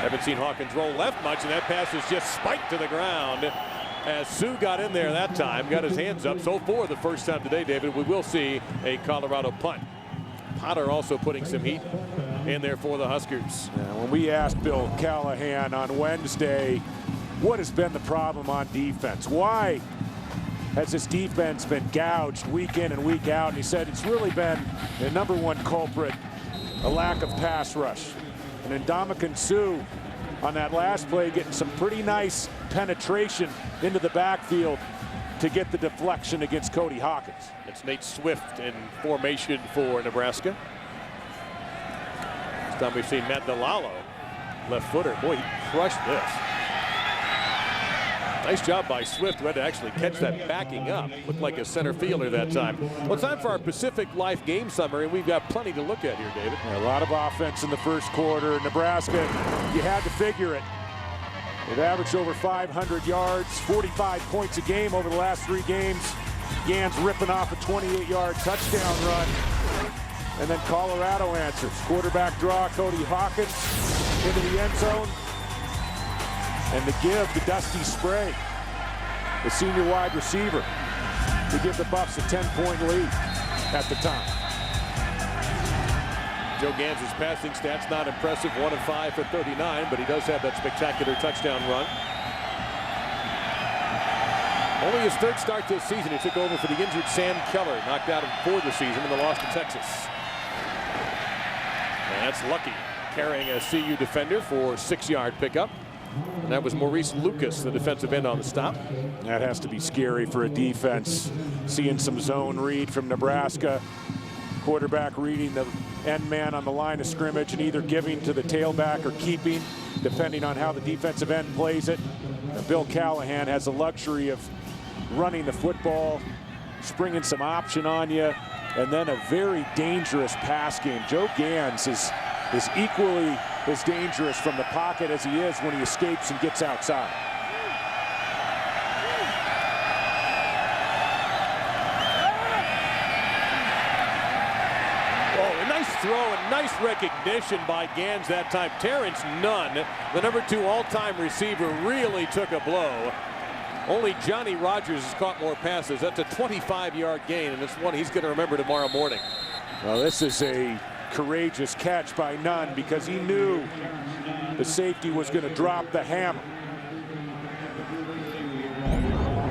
Haven't seen Hawkins roll left much, and that pass is just spiked to the ground as Sue got in there that time, got his hands up. So for the first time today, David, we will see a Colorado punt. Potter also putting some heat in there for the Huskers. Yeah, when we asked Bill Callahan on Wednesday, what has been the problem on defense? Why has this defense been gouged week in and week out? And he said it's really been the #1 culprit, a lack of pass rush. And Ndamukong Suh on that last play getting some pretty nice penetration into the backfield to get the deflection against Cody Hawkins. It's Nate Swift in formation for Nebraska. This time we've seen Matt DeLallo, left footer. Boy, he crushed this. Nice job by Swift, who had to actually catch that backing up. Looked like a center fielder that time. Well, it's time for our Pacific Life game summary, and we've got plenty to look at here, David. Yeah, a lot of offense in the first quarter. Nebraska, you had to figure it. They've averaged over 500 yards, 45 points a game over the last 3 games. Gans ripping off a 28-yard touchdown run. And then Colorado answers. Quarterback draw, Cody Hawkins into the end zone. And the give to Dusty Sprague, the senior wide receiver, to give the Buffs a 10-point lead at the time. Joe Gans' passing stats not impressive, 1 of 5 for 39, but he does have that spectacular touchdown run. Only his 3rd start this season. He took over for the injured Sam Keller, knocked out for the season in the loss to Texas. And that's Lucky carrying a CU defender for 6-yard pickup. And that was Maurice Lucas, the defensive end, on the stop. That has to be scary for a defense. Seeing some zone read from Nebraska. Quarterback reading the end man on the line of scrimmage and either giving to the tailback or keeping, depending on how the defensive end plays it. Bill Callahan has the luxury of running the football, springing some option on you, and then a very dangerous pass game. Joe Gans is equally as dangerous from the pocket as he is when he escapes and gets outside. Oh, a nice throw and nice recognition by Gans that time. Terrence Nunn, the #2 all-time receiver, really took a blow. Only Johnny Rogers has caught more passes. That's a 25-yard gain, and it's one he's going to remember tomorrow morning. Well, this is a courageous catch by Nunn because he knew the safety was going to drop the hammer.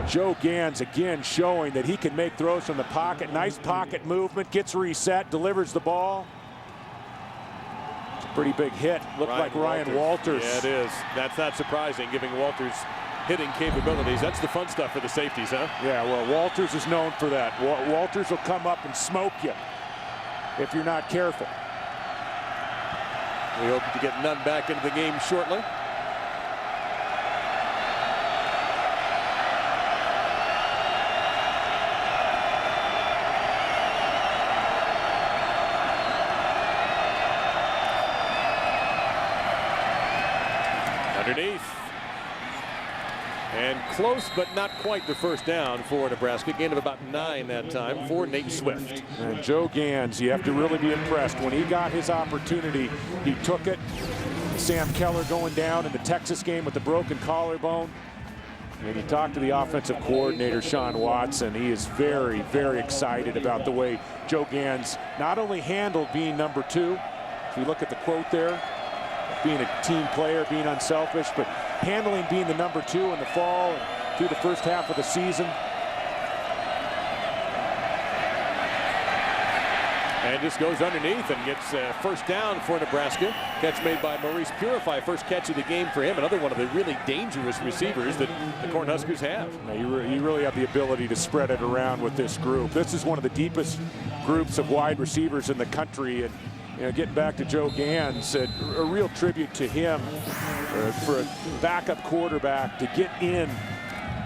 Joe Gans again showing that he can make throws from the pocket. Nice pocket movement, gets reset, delivers the ball. It's a pretty big hit. Looked like Ryan Walters. Yeah, it is. That's not surprising, giving Walters hitting capabilities. That's the fun stuff for the safeties, huh? Yeah, well, Walters is known for that. Walters will come up and smoke you if you're not careful. We hope to get Nunn back into the game shortly. Underneath. And close, but not quite the first down for Nebraska. Gain of about 9 that time for Nate Swift. And Joe Gans, you have to really be impressed. When he got his opportunity, he took it. Sam Keller going down in the Texas game with the broken collarbone. And you talk to the offensive coordinator, Sean Watson, he is very, very excited about the way Joe Gans not only handled being number 2, if you look at the quote there, being a team player, being unselfish, but handling being the number 2 in the fall and through the first half of the season. And just goes underneath and gets first down for Nebraska. Catch made by Maurice Purify. First catch of the game for him. Another one of the really dangerous receivers that the Cornhuskers have. Now you really have the ability to spread it around with this group. This is one of the deepest groups of wide receivers in the country. And getting back to Joe Gans, a real tribute to him for a backup quarterback to get in.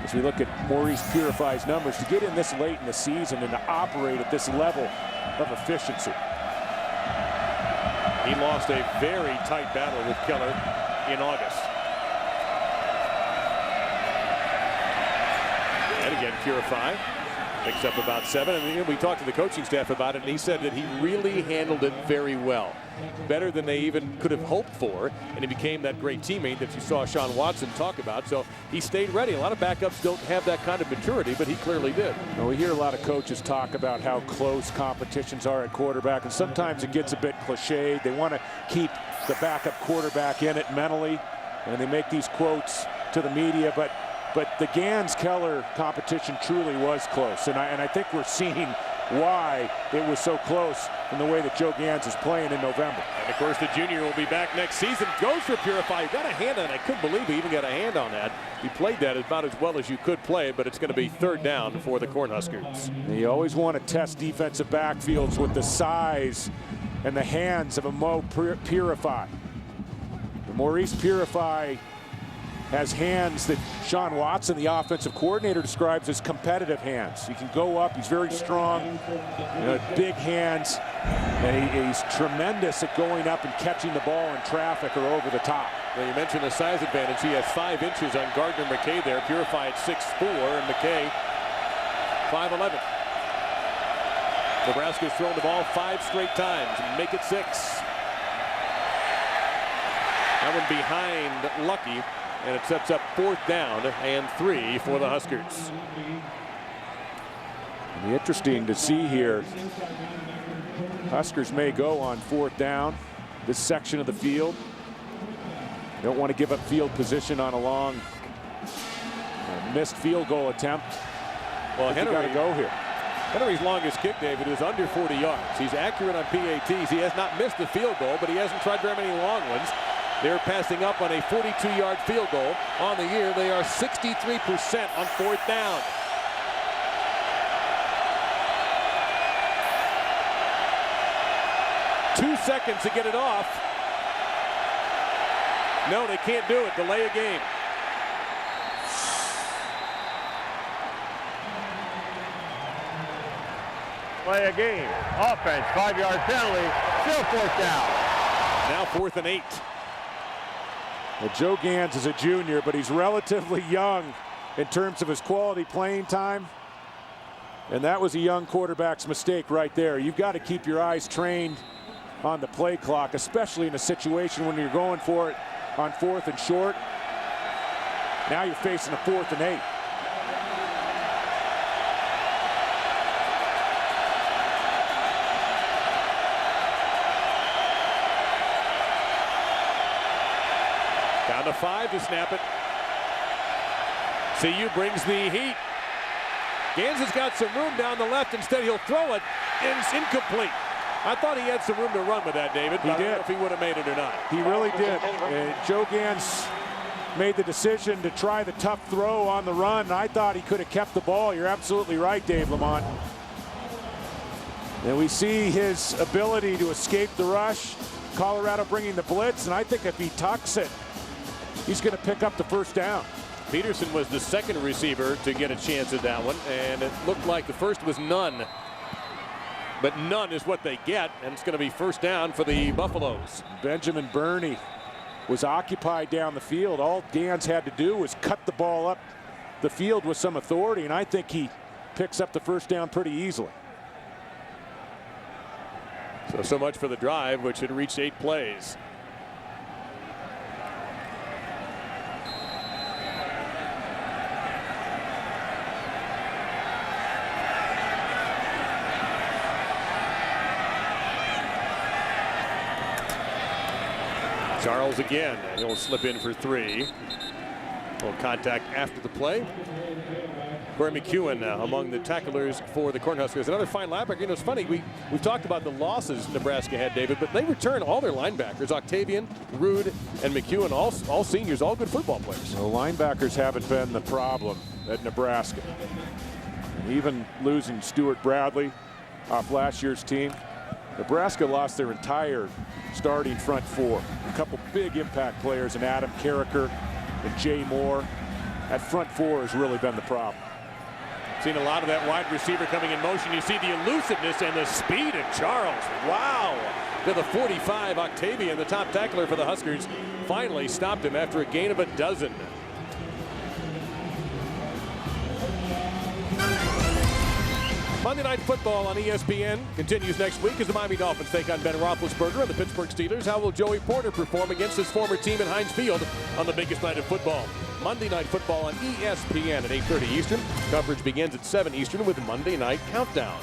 As we look at Maurice Purify's numbers, to get in this late in the season and to operate at this level of efficiency. He lost a very tight battle with Keller in August. And again, Purify picks up about 7. And we talked to the coaching staff about it, and he said that he really handled it very well. Better than they even could have hoped for, and he became that great teammate that you saw Sean Watson talk about. So he stayed ready. A lot of backups don't have that kind of maturity, but he clearly did. Well, we hear a lot of coaches talk about how close competitions are at quarterback, and sometimes it gets a bit cliched. They want to keep the backup quarterback in it mentally, and they make these quotes to the media, but the Gans-Keller competition truly was close, and I think we're seeing why it was so close in the way that Joe Gans is playing in November. And of course the junior will be back next season. Goes for Purify. Got a hand on it. I couldn't believe he even got a hand on that. He played that about as well as you could play, but it's going to be third down for the Cornhuskers. You always want to test defensive backfields with the size and the hands of a Mo Purify. Maurice Purify has hands that Sean Watson, the offensive coordinator, describes as competitive hands. He can go up, he's very strong, big hands, and he's tremendous at going up and catching the ball in traffic or over the top. Well, you mentioned the size advantage. He has 5 inches on Gardner McKay there. Purify at 6'4", and McKay 5'11". Nebraska's thrown the ball 5 straight times and make it 6. That one behind Lucky. And it sets up 4th down and 3 for the Huskers. It'll be interesting to see here. Huskers may go on 4th down, this section of the field. You don't want to give up field position on a long missed field goal attempt. Well, Henry got to go here. Henry's longest kick, David, is under 40 yards. He's accurate on PATs. He has not missed the field goal, but he hasn't tried very many long ones. They're passing up on a 42-yard field goal on the year. They are 63% on 4th down. Two seconds to get it off. No, they can't do it. Delay a game. Play a game. Offense, 5-yard penalty. Still 4th down. Now 4th and 8. Well, Joe Gans is a junior, but he's relatively young in terms of his quality playing time. And that was a young quarterback's mistake right there. You've got to keep your eyes trained on the play clock, especially in a situation when you're going for it on 4th and short. Now you're facing a 4th and 8. Down to 5 to snap it. CU brings the heat. Gans has got some room down the left. Instead, he'll throw it. It's incomplete. I thought he had some room to run with that, David. But I don't know if he would have made it or not. He really did. Joe Gans made the decision to try the tough throw on the run. I thought he could have kept the ball. You're absolutely right, Dave Lamont. And we see his ability to escape the rush. Colorado bringing the blitz, and I think if he tucks it, he's going to pick up the 1st down. Peterson was the second receiver to get a chance at that one, and it looked like the first was none. But none is what they get, and it's going to be 1st down for the Buffaloes. Benjamin Burney was occupied down the field. All Gans had to do was cut the ball up the field with some authority, and I think he picks up the 1st down pretty easily. So much for the drive, which had reached 8 plays. Charles again. He'll slip in for 3. Little contact after the play. Corey McEwen among the tacklers for the Cornhuskers. Another fine linebacker. You know, it's funny, we've talked about the losses Nebraska had, David, but they return all their linebackers. Octavian, Rude, and McEwen, all seniors, all good football players. The linebackers haven't been the problem at Nebraska. And even losing Stuart Bradley off last year's team, Nebraska lost their entire starting front 4. A couple big impact players in Adam Carricker and Jay Moore. That front 4 has really been the problem. Seen a lot of that wide receiver coming in motion. You see the elusiveness and the speed of Charles. Wow. To the 45, Octavian, the top tackler for the Huskers, finally stopped him after a gain of a dozen. Monday Night Football on ESPN continues next week as the Miami Dolphins take on Ben Roethlisberger and the Pittsburgh Steelers. How will Joey Porter perform against his former team at Heinz Field on the biggest night of football? Monday Night Football on ESPN at 8:30 Eastern. Coverage begins at 7 Eastern with Monday Night Countdown.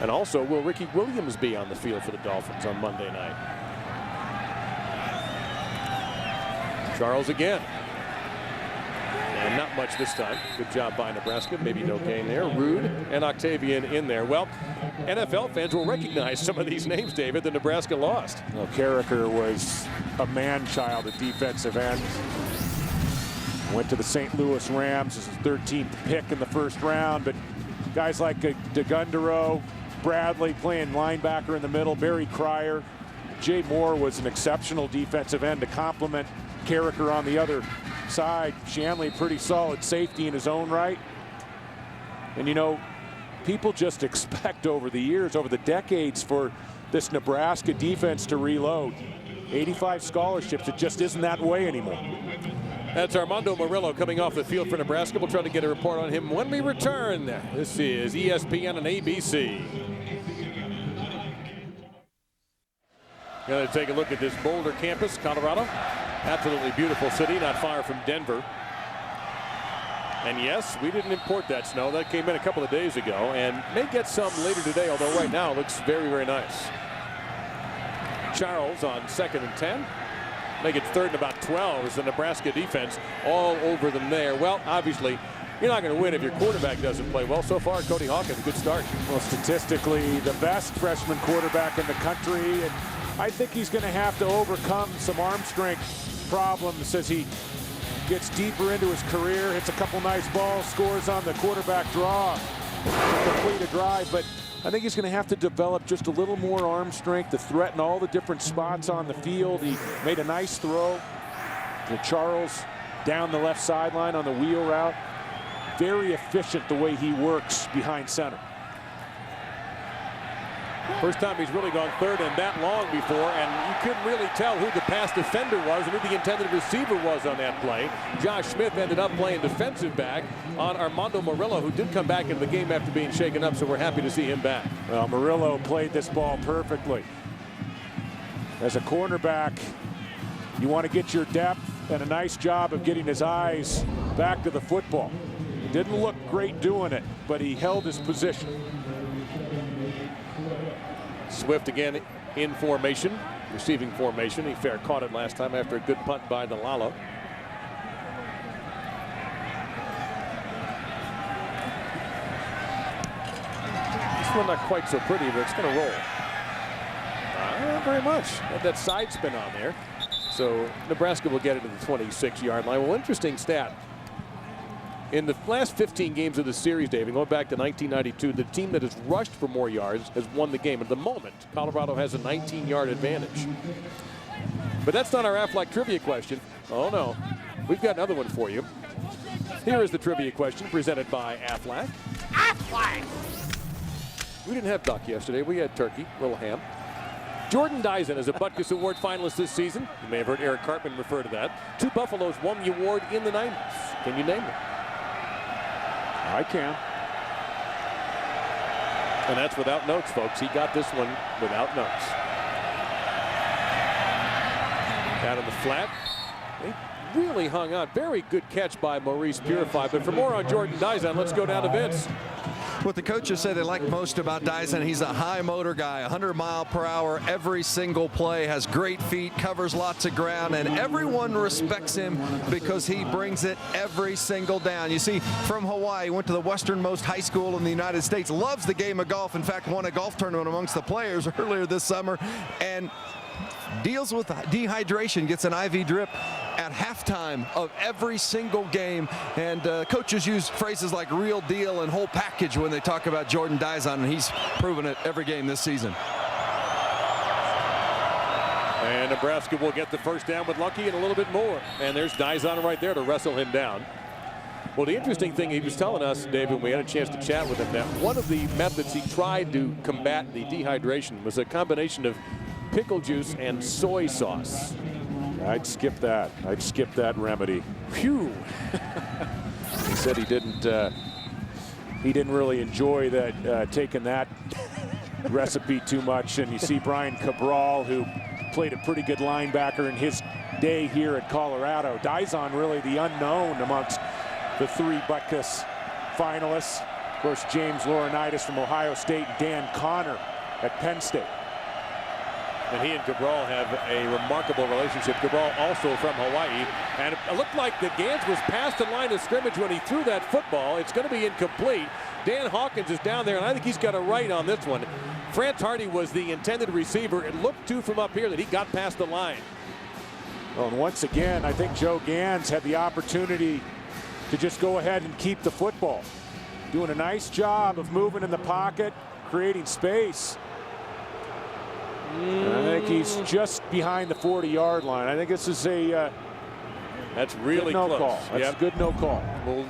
And also, will Ricky Williams be on the field for the Dolphins on Monday night? Charles again. And not much this time. Good job by Nebraska. Maybe no gain there. Rude and Octavian in there. Well, NFL fans will recognize some of these names, David, that Nebraska lost. Well, Carricker was a man-child at defensive end. Went to the St. Louis Rams as his 13th pick in the first round. But guys like DeGundero, Bradley playing linebacker in the middle, Barry Cryer. Jay Moore was an exceptional defensive end to complement Carricker on the other side. Shanley, pretty solid safety in his own right. And you know, people just expect over the years, over the decades, for this Nebraska defense to reload. 85 scholarships, it just isn't that way anymore. That's Armando Murillo coming off the field for Nebraska. We'll try to get a report on him when we return. This is ESPN and ABC. Going to take a look at this Boulder campus, Colorado. Absolutely beautiful city, not far from Denver. And yes, we didn't import that snow. That came in a couple of days ago and may get some later today, although right now it looks very, very nice. Charles on 2nd and 10. Make it 3rd and about 12 as the Nebraska defense all over them there. Well, obviously, you're not going to win if your quarterback doesn't play well. So far, Cody Hawkins, good start. Well, statistically, the best freshman quarterback in the country. And I think he's going to have to overcome some arm strength problems as he gets deeper into his career, hits a couple nice balls, scores on the quarterback draw to complete a drive. But I think he's going to have to develop just a little more arm strength to threaten all the different spots on the field. He made a nice throw to Charles down the left sideline on the wheel route. Very efficient the way he works behind center. First time he's really gone 3rd and that long before, and you couldn't really tell who the pass defender was and who the intended receiver was on that play. Josh Smith ended up playing defensive back on Armando Murillo, who did come back into the game after being shaken up, so we're happy to see him back. Well, Murillo played this ball perfectly. As a cornerback, you want to get your depth and a nice job of getting his eyes back to the football. He didn't look great doing it, but he held his position. Swift again in formation, receiving formation. He fair caught it last time after a good punt by Nalalo. This one not quite so pretty, but it's going to roll. Not very much. Had that side spin on there. So Nebraska will get it to the 26-yard line. Well, interesting stat. In the last 15 games of the series, David, going back to 1992, the team that has rushed for more yards has won the game. At the moment, Colorado has a 19-yard advantage. But that's not our Aflac trivia question. Oh, no. We've got another one for you. Here is the trivia question presented by Aflac. Aflac! We didn't have duck yesterday. We had turkey, little ham. Jordan Dyson is a Butkus Award finalist this season. You may have heard Eric Cartman refer to that. 2 Buffaloes won the award in the 90s. Can you name them? I can. And that's without notes, folks. He got this one without notes. Down in the flat. He really hung on. Very good catch by Maurice Purify. But for more on Jordan Dyson, let's go down to Vince. what the coaches say they like most about Dyson. He's a high motor guy, 100 mile per hour every single play, has great feet, covers lots of ground, and everyone respects him because he brings it every single down. You see, from Hawaii, went to the westernmost high school in the United States, loves the game of golf. In fact, won a golf tournament amongst the players earlier this summer, and deals with dehydration, gets an IV drip at halftime of every single game. And coaches use phrases like real deal and whole package when they talk about Jordan Dyson, and he's proven it every game this season. And Nebraska will get the first down with Lucky and a little bit more. And there's Dyson right there to wrestle him down. Well, the interesting thing he was telling us, David, when we had a chance to chat with him, that one of the methods he tried to combat the dehydration was a combination of pickle juice and soy sauce. I'd skip that. I'd skip that remedy. Phew. He said he didn't really enjoy that, taking that recipe too much. And you see Brian Cabral, who played a pretty good linebacker in his day here at Colorado. Dyson really the unknown amongst the three Butkus finalists. Of course, James Laurinaitis from Ohio State, Dan Connor at Penn State. And he and Cabral have a remarkable relationship. Cabral also from Hawaii. And it looked like the Gans was past the line of scrimmage when he threw that football. It's going to be incomplete. Dan Hawkins is down there, and I think he's got a right on this one. France Hardy was the intended receiver. It looked to from up here that he got past the line. Well, and once again, I think Joe Gans had the opportunity to just go ahead and keep the football. Doing a nice job of moving in the pocket, creating space. And I think he's just behind the 40-yard line. I think this is a that's really no close. Call. That's a good no call. We'll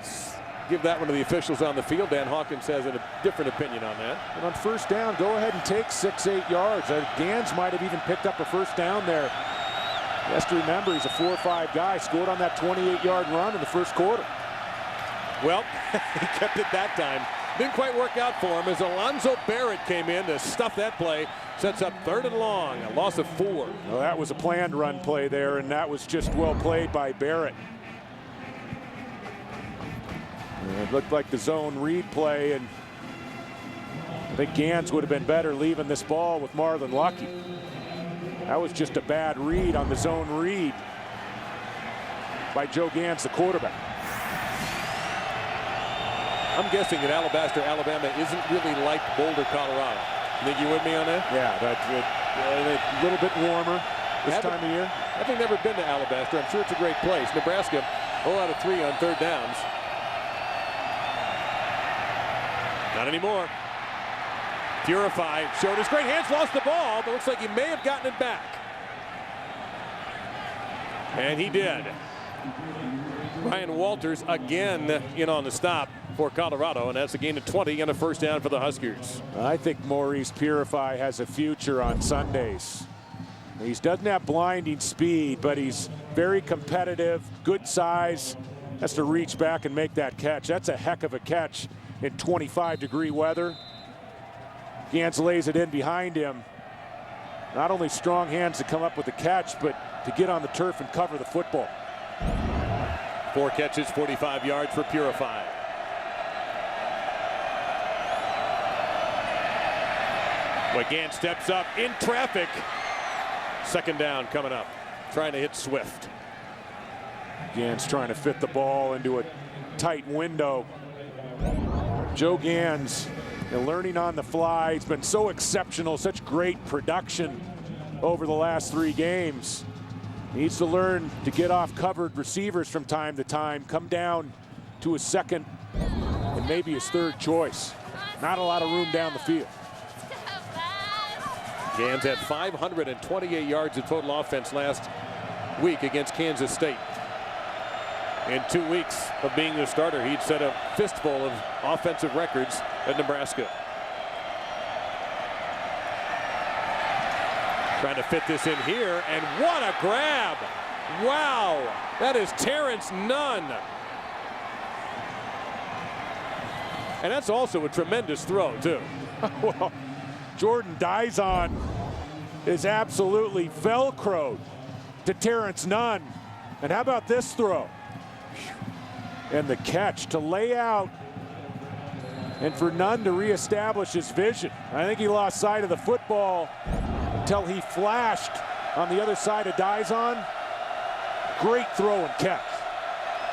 give that one to the officials on the field. Dan Hawkins has a different opinion on that. And on first down, go ahead and take 6-8 yards. Gans might have even picked up a first down there. He has to remember he's a 4-5 guy. Scored on that 28-yard run in the first quarter. Well, he kept it that time. Didn't quite work out for him as Alonzo Barrett came in to stuff that play. Sets up 3rd and long, a loss of 4. Well, that was a planned run play there, and that was just well played by Barrett. And it looked like the zone read play, and I think Gans would have been better leaving this ball with Marlon Lucky. That was just a bad read on the zone read by Joe Gans, the quarterback. I'm guessing that Alabaster, Alabama isn't really like Boulder, Colorado. You think you with me on that? Yeah, that's a little bit warmer this time of year. Having never been to Alabaster, I'm sure it's a great place. Nebraska 0 out of 3 on 3rd downs. Not anymore. Purify showed his great hands, lost the ball, but looks like he may have gotten it back. And he did. Ryan Walters again in on the stop for Colorado, and that's a gain of 20 and a first down for the Huskers. I think Maurice Purify has a future on Sundays. He doesn't have blinding speed, but he's very competitive, good size, has to reach back and make that catch. That's a heck of a catch in 25-degree weather. Gans lays it in behind him. Not only strong hands to come up with the catch, but to get on the turf and cover the football. 4 catches, 45 yards for Purify. Gans steps up in traffic. 2nd down coming up. Trying to hit Swift. Gans trying to fit the ball into a tight window. Joe Gans, learning on the fly. He's been so exceptional, such great production over the last 3 games. Needs to learn to get off covered receivers from time to time, come down to his 2nd and maybe his 3rd choice. Not a lot of room down the field. Gans had 528 yards of total offense last week against Kansas State. In 2 weeks of being the starter, he'd set a fistful of offensive records at Nebraska. Trying to fit this in here, and what a grab! Wow, that is Terrence Nunn. And that's also a tremendous throw, too. Well, Jordan Dyson is absolutely velcroed to Terrence Nunn. And how about this throw? And the catch to lay out and for Nunn to reestablish his vision. I think he lost sight of the football until he flashed on the other side of Dizon. Great throw and catch.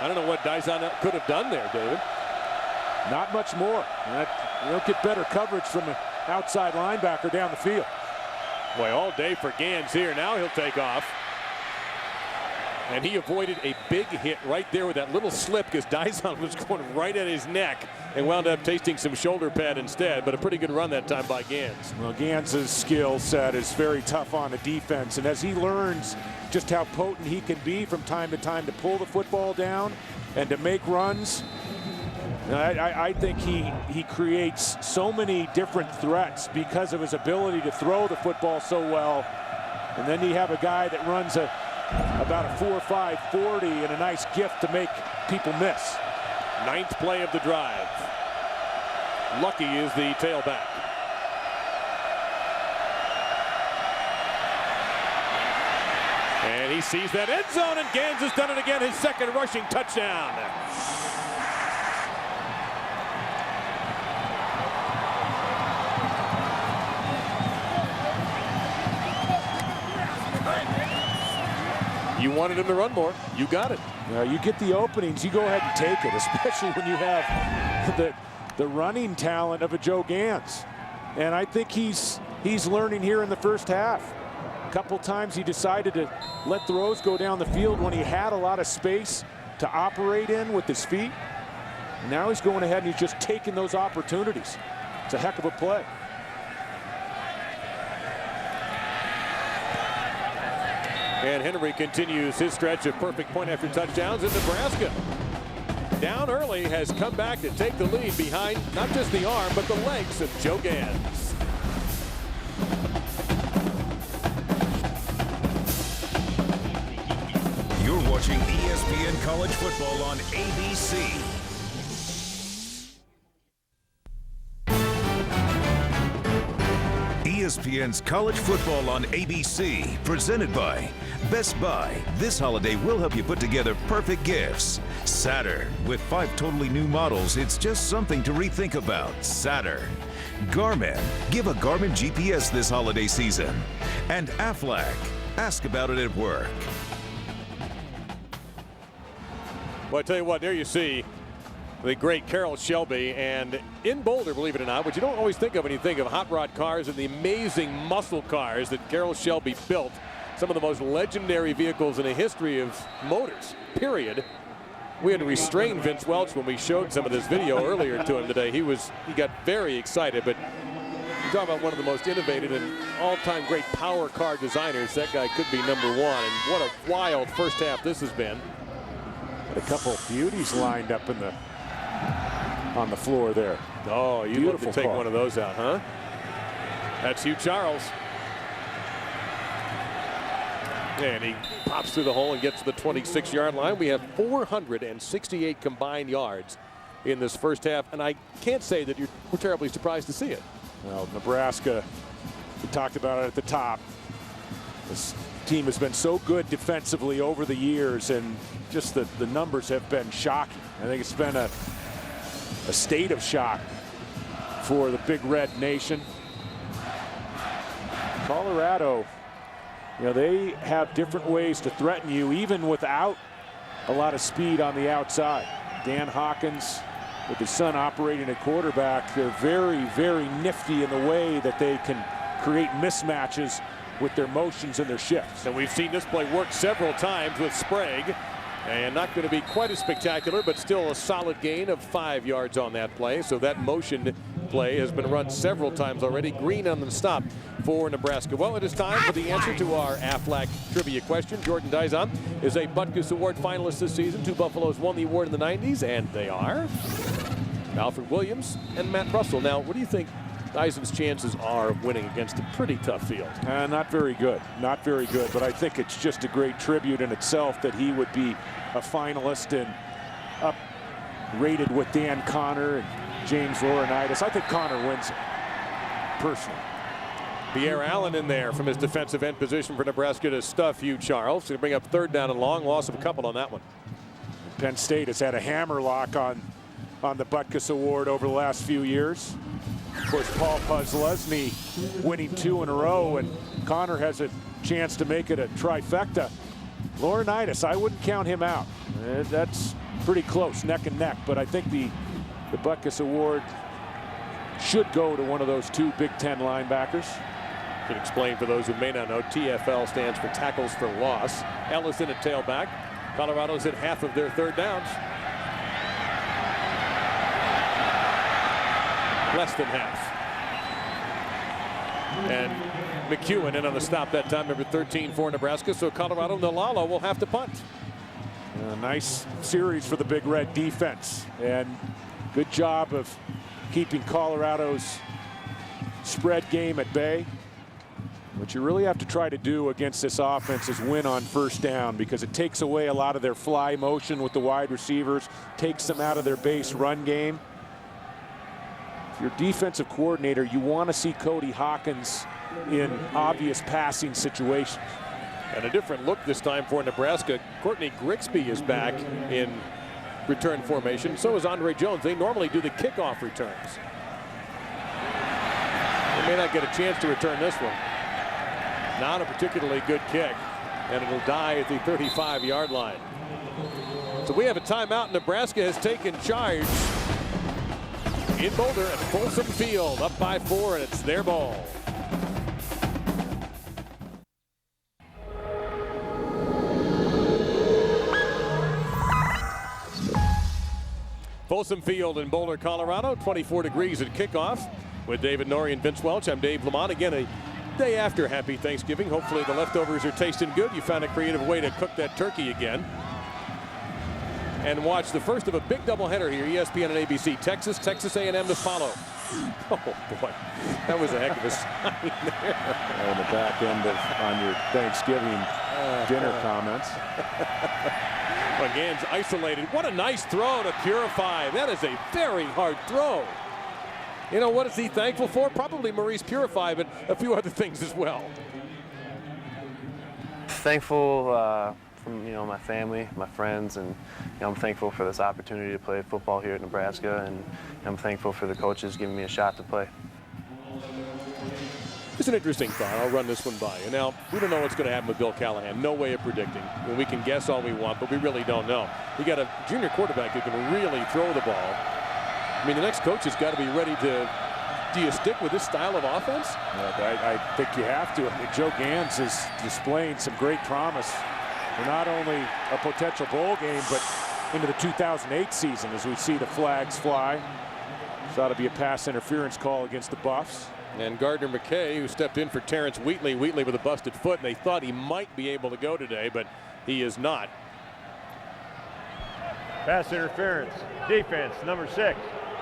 I don't know what Dizon could have done there, David. Not much more. You don't get better coverage from an outside linebacker down the field. Boy, all day for Gans here. Now he'll take off. And he avoided a big hit right there with that little slip because Dizon was going right at his neck and wound up tasting some shoulder pad instead. But a pretty good run that time by Gans. Well, Gans's skill set is very tough on the defense. And as he learns just how potent he can be from time to time to pull the football down and to make runs, I think he creates so many different threats because of his ability to throw the football so well. And then you have a guy that runs about a 4.5 40 and a nice gift to make people miss. 9th play of the drive. Lucky is the tailback. And he sees that end zone, and Gans has done it again, his second rushing touchdown. You wanted him to run more. You got it. You get the openings, you go ahead and take it, especially when you have the running talent of a Joe Gans. And I think he's learning here in the first half. A couple times he decided to let throws go down the field when he had a lot of space to operate in with his feet. And now he's going ahead and he's just taking those opportunities. It's a heck of a play. And Henry continues his stretch of perfect point after touchdowns in Nebraska. Down early, has come back to take the lead behind not just the arm, but the legs of Joe Gans. You're watching ESPN College Football on ABC. ESPN's College Football on ABC, presented by Best Buy. This holiday will help you put together perfect gifts. Saturn, with 5 totally new models, it's just something to rethink about. Saturn. Garmin, give a Garmin GPS this holiday season. And Aflac, ask about it at work. Well, I tell you what, there you see the great Carroll Shelby, and in Boulder, believe it or not, which you don't always think of when you think of hot rod cars and the amazing muscle cars that Carroll Shelby built. Some of the most legendary vehicles in the history of motors, period. We had to restrain Vince Welch when we showed some of this video earlier to him today. He got very excited, but you talk about one of the most innovative and all-time great power car designers. That guy could be number 1, and what a wild first half this has been. A couple beauties lined up on the floor there. Oh, you'd love to take one of those out, huh? That's Hugh Charles. And he pops through the hole and gets to the 26-yard line. We have 468 combined yards in this first half, and I can't say that we're terribly surprised to see it. Well, Nebraska, we talked about it at the top. This team has been so good defensively over the years, and just the numbers have been shocking. I think it's been a state of shock for the Big Red Nation. Colorado, they have different ways to threaten you even without a lot of speed on the outside. Dan Hawkins, with his son operating at quarterback, they're very, very nifty in the way that they can create mismatches with their motions and their shifts. And we've seen this play work several times with Sprague. And not going to be quite as spectacular, but still a solid gain of 5 yards on that play. So that motion play has been run several times already. Green on the stop for Nebraska. Well, it is time for the answer to our Aflac trivia question. Jordan Dizon is a Butkus Award finalist this season. 2 Buffaloes won the award in the 90s, and they are Alfred Williams and Matt Russell. Now, what do you think Dizon's chances are of winning against a pretty tough field? Not very good. Not very good, but I think it's just a great tribute in itself that he would be a finalist and up rated with Dan Connor and James Laurinaitis. I think Connor wins it, personally. Pierre Allen in there from his defensive end position for Nebraska to stuff Hugh Charles. To bring up 3rd down and long. Loss of a couple on that one. Penn State has had a hammer lock on on the Butkus Award over the last few years. Of course, Paul Puslesny winning 2 in a row, and Connor has a chance to make it a trifecta. Laurinaitis, I wouldn't count him out. That's pretty close, neck and neck, but I think the Butkus Award should go to one of those 2 Big Ten linebackers. Should explain for those who may not know, TFL stands for tackles for loss. Ellison at tailback. Colorado's at half of their third downs. Less than half. And McEwen in on the stop that time, number 13 for Nebraska. So Colorado Nalala will have to punt. A nice series for the Big Red defense, and good job of keeping Colorado's spread game at bay. What you really have to try to do against this offense is win on first down, because it takes away a lot of their fly motion with the wide receivers, takes them out of their base run game. If you're defensive coordinator, you want to see Cody Hawkins in obvious passing situations. And a different look this time for Nebraska. Courtney Grigsby is back in return formation. So is Andre Jones. They normally do the kickoff returns. They may not get a chance to return this one. Not a particularly good kick, and it'll die at the 35-yard line. So we have a timeout. Nebraska has taken charge in Boulder at Folsom Field, up by 4, and it's their ball. Folsom Field in Boulder, Colorado, 24 degrees at kickoff. With David Norrie and Vince Welch, I'm Dave Lamont. Again, a day after Happy Thanksgiving. Hopefully the leftovers are tasting good. You found a creative way to cook that turkey again. And watch the first of a big doubleheader here, ESPN and ABC. Texas A&M to follow. Oh, boy. That was a heck of a sign there. On the back end of on your Thanksgiving dinner comments. Gann's isolated. What a nice throw to Purify. That is a very hard throw. You know, what is he thankful for? Probably Maurice Purify, but a few other things as well. Thankful from my family, my friends, and I'm thankful for this opportunity to play football here at Nebraska, and I'm thankful for the coaches giving me a shot to play. It's an interesting thought. I'll run this one by you. Now, we don't know what's going to happen with Bill Callahan. No way of predicting. I mean, we can guess all we want, but we really don't know. You got a junior quarterback who can really throw the ball. I mean, the next coach has got to be ready to. Do you stick with this style of offense? I think you have to. I mean, Joe Gans is displaying some great promise for not only a potential bowl game, but into the 2008 season as we see the flags fly. This ought to be a pass interference call against the Buffs. And Gardner McKay, who stepped in for Terrence Wheatley. Wheatley with a busted foot, and they thought he might be able to go today, but he is not. Pass interference. Defense, number 6.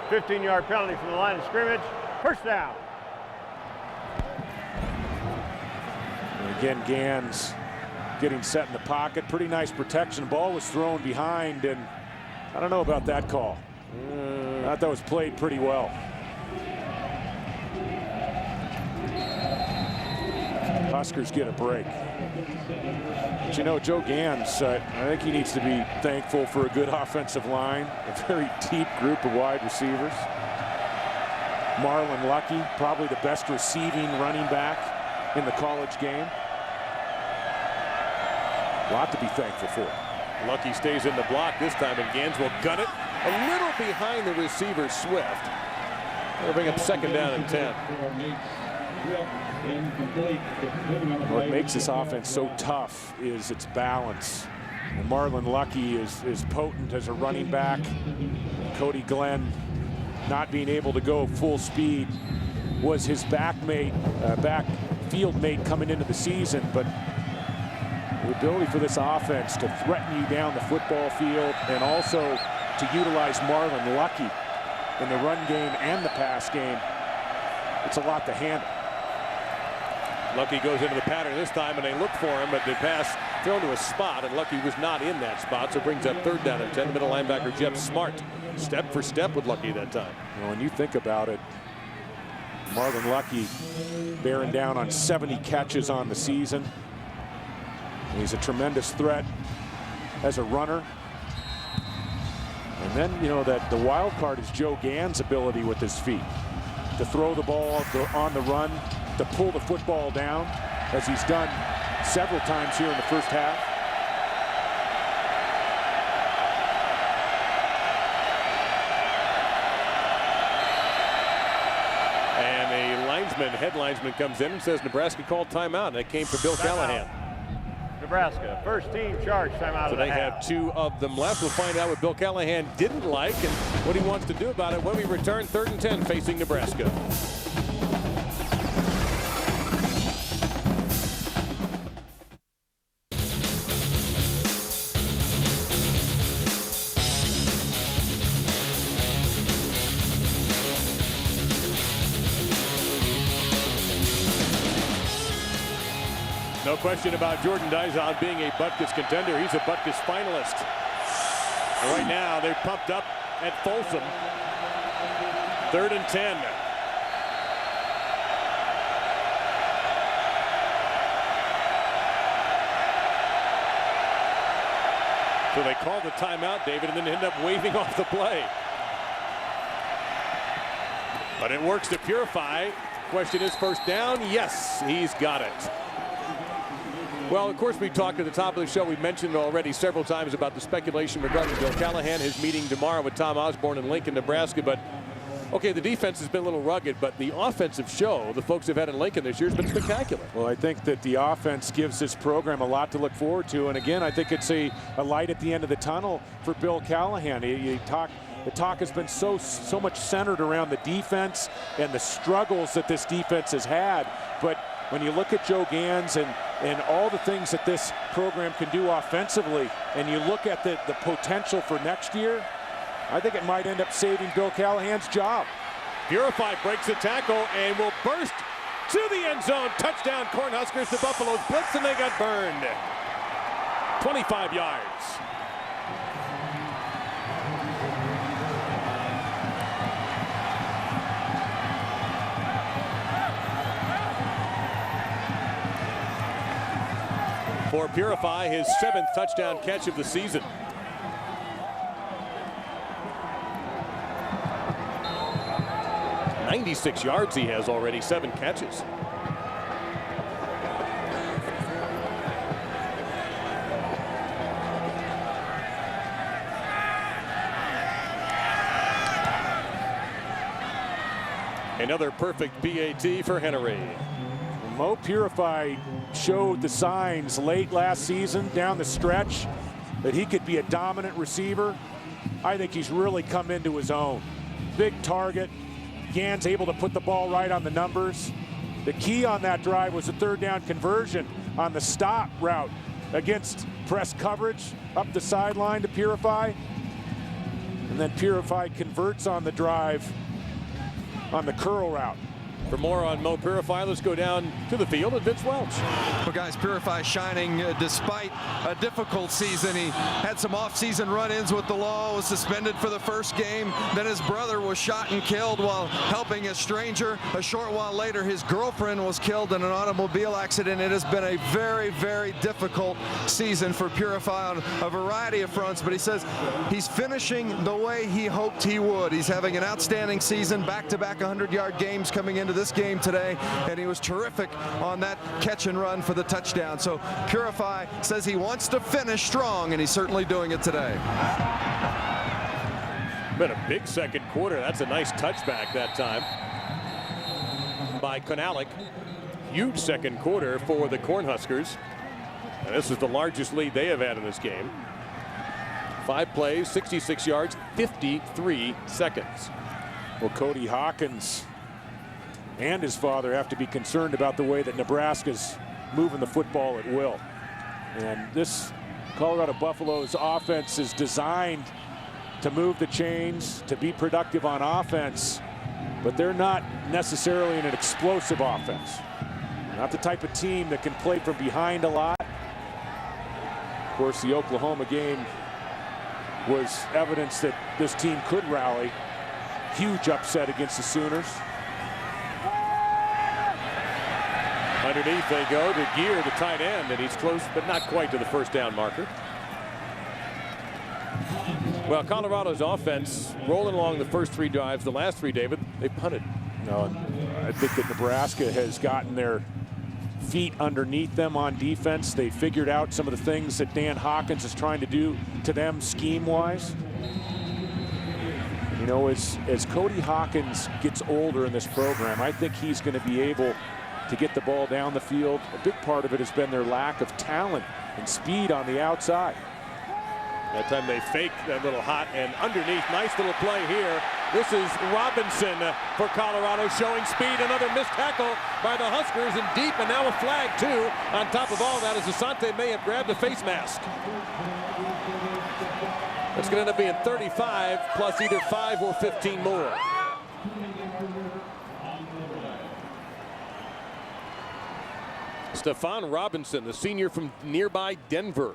15-yard penalty from the line of scrimmage. First down. And again, Gans getting set in the pocket. Pretty nice protection. Ball was thrown behind, and I don't know about that call. I thought that was played pretty well. Huskers get a break. But you know, Joe Gans, I think he needs to be thankful for a good offensive line, a very deep group of wide receivers. Marlon Lucky, probably the best receiving running back in the college game. A lot to be thankful for. Lucky stays in the block this time, and Gans will gun it a little behind the receiver, Swift. They'll bring up second down and 10. What makes this offense so tough is its balance. And Marlon Lucky is potent as a running back. Cody Glenn not being able to go full speed was his backfield mate coming into the season, but the ability for this offense to threaten you down the football field and also to utilize Marlon Lucky in the run game and the pass game, it's a lot to handle. Lucky goes into the pattern this time, and they look for him, but the pass thrown to a spot, and Lucky was not in that spot, so brings up third down and 10. Middle linebacker Jeff Smart, step for step with Lucky that time. You know, when you think about it, Marlon Lucky bearing down on 70 catches on the season. He's a tremendous threat as a runner. And then, you know, that the wild card is Joe Gann's ability with his feet to throw the ball on the run, to pull the football down, as he's done several times here in the first half. And a head linesman comes in and says Nebraska called timeout, and it came for Bill Callahan. Nebraska, first team charge, timeout. So they have 2 of them left. We'll find out what Bill Callahan didn't like and what he wants to do about it when we return. 3rd and 10 facing Nebraska. No question about Jordan Dizon being a Butkus contender. He's a Butkus finalist. And right now, they're pumped up at Folsom. 3rd and 10. So they call the timeout, David, and then end up waving off the play. But it works to Purify. Question is, first down? Yes, he's got it. Well, of course, we talked at the top of the show. We mentioned already several times about the speculation regarding Bill Callahan, his meeting tomorrow with Tom Osborne in Lincoln, Nebraska. But, okay, the defense has been a little rugged, but the offensive show the folks have had in Lincoln this year has been spectacular. Well, I think that the offense gives this program a lot to look forward to. And, again, I think it's a light at the end of the tunnel for Bill Callahan. The talk has been so much centered around the defense and the struggles that this defense has had. But when you look at Joe Gans and all the things that this program can do offensively, and you look at the potential for next year, I think it might end up saving Bill Callahan's job. Purify breaks the tackle and will burst to the end zone. Touchdown, Cornhuskers. The Buffaloes blitz and they got burned. 25 yards. For Purify, his 7th touchdown catch of the season. "96 yards he has already, 7 catches. Another perfect PAT for Henry. Mo Purify showed the signs late last season down the stretch that he could be a dominant receiver. I think he's really come into his own. Big target. Gans able to put the ball right on the numbers. The key on that drive was a 3rd down conversion on the stop route against press coverage up the sideline to Purify. And then Purify converts on the drive on the curl route. For more on Mo Purify, let's go down to the field at Vince Welch. Well, guys, Purify shining despite a difficult season. He had some off-season run-ins with the law, was suspended for the first game. Then his brother was shot and killed while helping a stranger. A short while later, his girlfriend was killed in an automobile accident. It has been a very, very difficult season for Purify on a variety of fronts, but he says he's finishing the way he hoped he would. He's having an outstanding season, back-to-back 100-yard games coming into this game today, and he was terrific on that catch and run for the touchdown. So Purify says he wants to finish strong, and he's certainly doing it today. Been a big second quarter. That's a nice touchback that time by Konalik. Huge second quarter for the Cornhuskers. And this is the largest lead they have had in this game. 5 plays, 66 yards, 53 seconds. Well, Cody Hawkins and his father have to be concerned about the way that Nebraska's moving the football at will. And this Colorado Buffaloes offense is designed to move the chains, to be productive on offense, but they're not necessarily in an explosive offense. Not the type of team that can play from behind a lot. Of course, the Oklahoma game was evidence that this team could rally. Huge upset against the Sooners. Underneath they go to Gear, the tight end, and he's close, but not quite to the first down marker. Well, Colorado's offense rolling along the first 3 drives. The last 3, David, they punted. No, I think that Nebraska has gotten their feet underneath them on defense. They figured out some of the things that Dan Hawkins is trying to do to them scheme-wise. You know, as Cody Hawkins gets older in this program, I think he's going to be able to get the ball down the field. A big part of it has been their lack of talent and speed on the outside. That time they faked that little hot and underneath. Nice little play here. This is Robinson for Colorado, showing speed. Another missed tackle by the Huskers, and deep, and now a flag too. On top of all that, as Asante may have grabbed a face mask. It's going to end up being 35 plus either 5 or 15 more. Stephon Robinson, the senior from nearby Denver.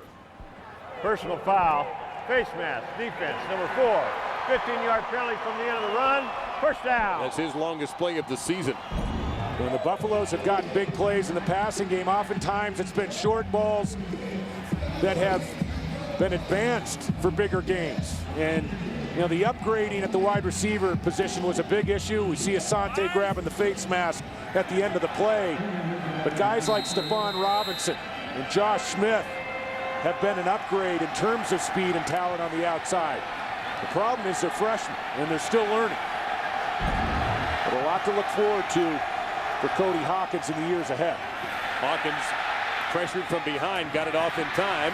Personal foul, face mask, defense, number 4. 15-yard penalty from the end of the run. First down. That's his longest play of the season. When the Buffaloes have gotten big plays in the passing game, oftentimes it's been short balls that have been advanced for bigger gains. And you know, the upgrading at the wide receiver position was a big issue. We see Asante grabbing the face mask at the end of the play. But guys like Stephon Robinson and Josh Smith have been an upgrade in terms of speed and talent on the outside. The problem is they're freshmen and they're still learning. But a lot to look forward to for Cody Hawkins in the years ahead. Hawkins pressured from behind, got it off in time.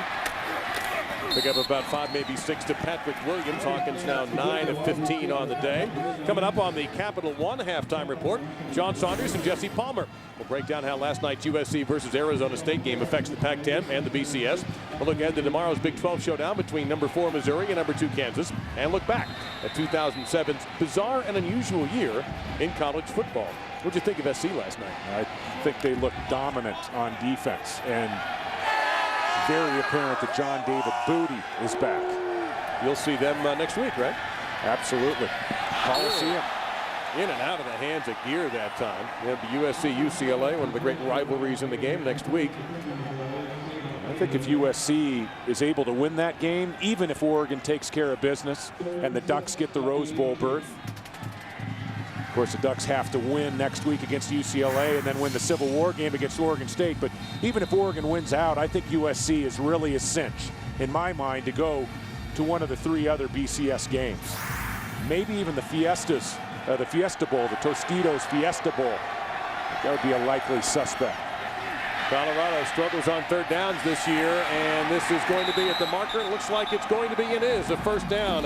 Pick up about 5, maybe 6 to Patrick Williams. Hawkins now 9 of 15 on the day. Coming up on the Capital One halftime report, John Saunders and Jesse Palmer will break down how last night's USC versus Arizona State game affects the Pac-10 and the BCS. We'll look ahead to tomorrow's Big 12 showdown between number 4 Missouri and number 2 Kansas, and look back at 2007's bizarre and unusual year in college football. What'd you think of SC last night? I think they looked dominant on defense, and very apparent that John David Booty is back. You'll see them next week, right? Absolutely. Coliseum. In and out of the hands of gear that time. We have the USC-UCLA, one of the great rivalries in the game next week. I think if USC is able to win that game, even if Oregon takes care of business and the Ducks get the Rose Bowl berth, of course the Ducks have to win next week against UCLA and then win the Civil War game against Oregon State. But even if Oregon wins out, I think USC is really a cinch, in my mind, to go to one of the 3 other BCS games. Maybe even the Fiesta Bowl, the Tostitos Fiesta Bowl. That would be a likely suspect. Colorado struggles on 3rd downs this year, and this is going to be at the marker. It looks like it's going to be, it is, a 1st down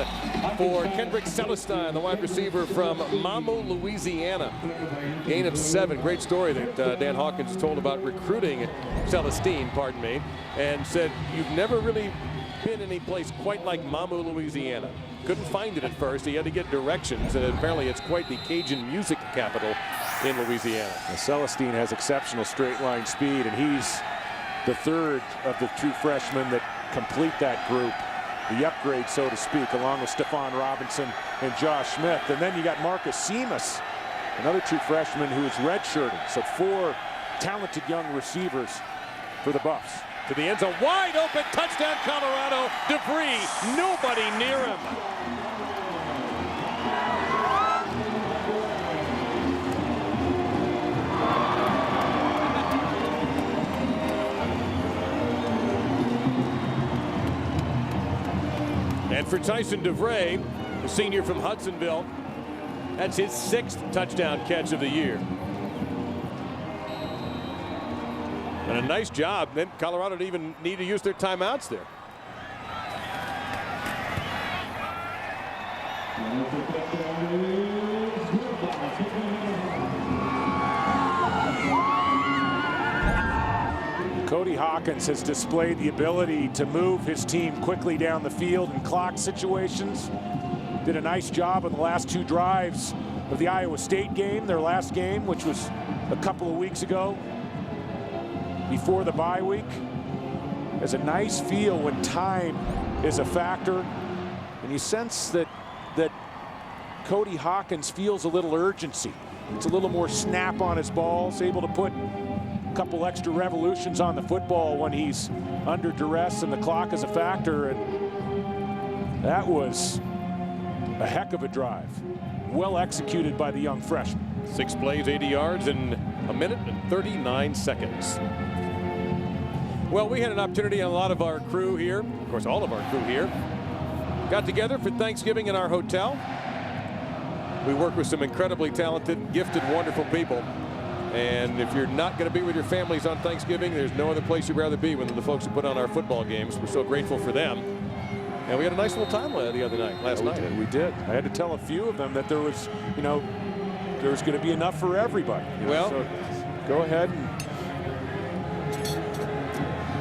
for Kendrick Celestine, the wide receiver from Mamo, Louisiana. Gain of 7. Great story that Dan Hawkins told about recruiting Celestine, pardon me, and said, you've never really been any place quite like Mamo, Louisiana. Couldn't find it at first. He had to get directions, and apparently it's quite the Cajun music capital in Louisiana. Now, Celestine has exceptional straight line speed, and he's the 3rd of the 2 freshmen that complete that group. The upgrade, so to speak, along with Stephon Robinson and Josh Smith. And then you got Marcus Seamus, another 2 freshmen who is redshirting. So 4 talented young receivers for the Buffs. To the end zone, wide open, touchdown Colorado. Debris, nobody near him. And for Tyson DeVray, the senior from Hudsonville, that's his 6th touchdown catch of the year. And a nice job. Then Colorado didn't even need to use their timeouts there. Cody Hawkins has displayed the ability to move his team quickly down the field in clock situations. Did a nice job in the last 2 drives of the Iowa State game, their last game, which was a couple of weeks ago before the bye week. There's a nice feel when time is a factor, and you sense that Cody Hawkins feels a little urgency. It's a little more snap on his balls, able to put a couple extra revolutions on the football when he's under duress and the clock is a factor. And That was a heck of a drive. Well executed by the young freshman. 6 plays, 80 yards in a minute and 39 seconds. Well, we had an opportunity, and a lot of our crew here, of course all of our crew here, got together for Thanksgiving in our hotel. We work with some incredibly talented, gifted, wonderful people. And if you're not going to be with your families on Thanksgiving, there's no other place you'd rather be than the folks who put on our football games. We're so grateful for them. And we had a nice little time the other night, last night. We did. I had to tell a few of them that there was, you know, there was going to be enough for everybody. Well, so go ahead and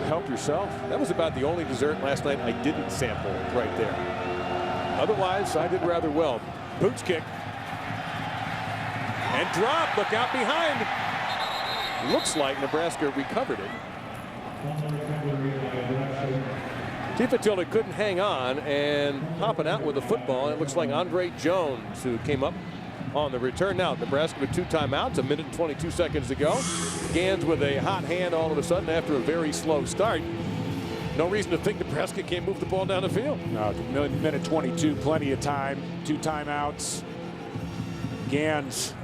help yourself. That was about the only dessert last night I didn't sample right there. Otherwise, I did rather well. Boots kick. And drop. Look out behind. Looks like Nebraska recovered it. Tifatilda couldn't hang on and hopping out with the football. It looks like Andre Jones who came up on the return. Now Nebraska with 2 timeouts, a minute and 22 seconds to go. Gans with a hot hand all of a sudden after a very slow start. No reason to think Nebraska can't move the ball down the field. No, minute 22, plenty of time. 2 timeouts. Gans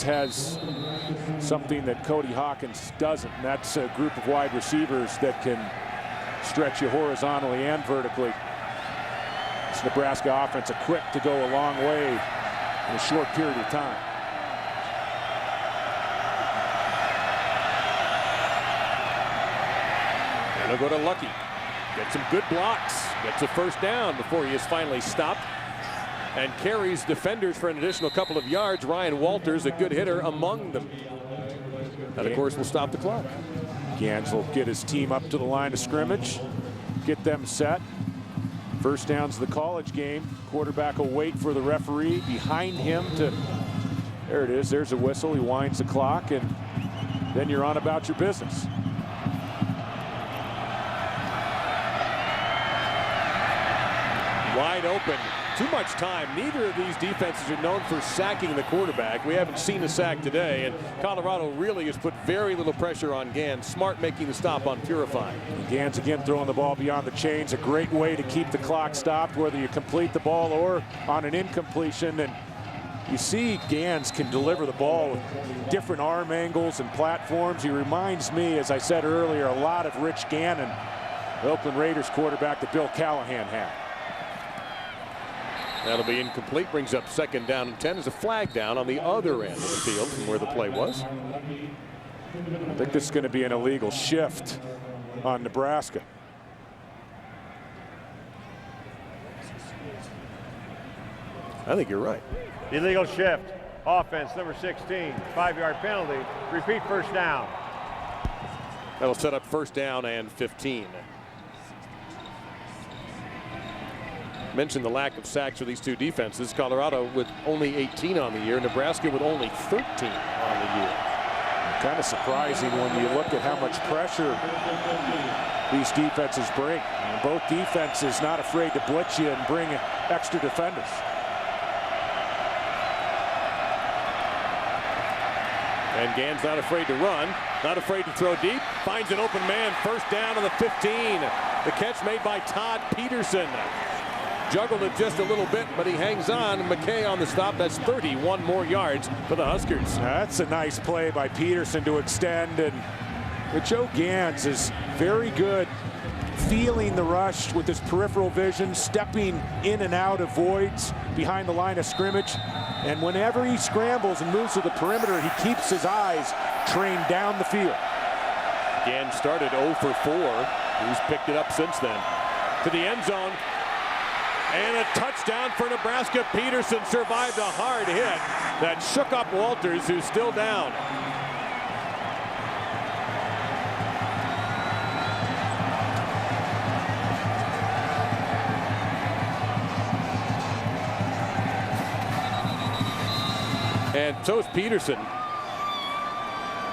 has something that Cody Hawkins doesn't, and that's a group of wide receivers that can stretch you horizontally and vertically. This Nebraska offense equipped to go a long way in a short period of time. And they'll go to Lucky. Gets some good blocks. Gets a first down before he is finally stopped. And carries defenders for an additional couple of yards. Ryan Walters, a good hitter among them. And of course will stop the clock. Gans will get his team up to the line of scrimmage, get them set. First down's the college game. Quarterback will wait for the referee behind him to, there it is, there's a whistle. He winds the clock, and then you're on about your business. Wide open. Too much time. Neither of these defenses are known for sacking the quarterback. We haven't seen a sack today, and Colorado really has put very little pressure on Gans. Smart making the stop on Purify. Gans again throwing the ball beyond the chains. A great way to keep the clock stopped, whether you complete the ball or on an incompletion. And you see Gans can deliver the ball with different arm angles and platforms. He reminds me, as I said earlier, a lot of Rich Gannon, the Oakland Raiders quarterback that Bill Callahan had. That'll be incomplete. Brings up 2nd down and 10. There's a flag down on the other end of the field from where the play was. I think this is going to be an illegal shift on Nebraska. I think you're right. Illegal shift. Offense, number 16. 5-yard penalty. Repeat first down. That'll set up 1st down and 15. Mentioned the lack of sacks for these two defenses. Colorado with only 18 on the year. Nebraska with only 13 on the year. Kind of surprising when you look at how much pressure these defenses bring. And both defenses not afraid to blitz you and bring extra defenders. And Gans not afraid to run, not afraid to throw deep. Finds an open man. 1st down on the 15. The catch made by Todd Peterson. Juggled it just a little bit, but he hangs on. McKay on the stop. That's 31 more yards for the Huskers. That's a nice play by Peterson to extend. But Joe Gans is very good feeling the rush with his peripheral vision, stepping in and out of voids behind the line of scrimmage. And whenever he scrambles and moves to the perimeter, he keeps his eyes trained down the field. Gans started 0 for 4. He's picked it up since then. To the end zone. And a touchdown for Nebraska. Peterson survived a hard hit that shook up Walters, who's still down. And so is Peterson.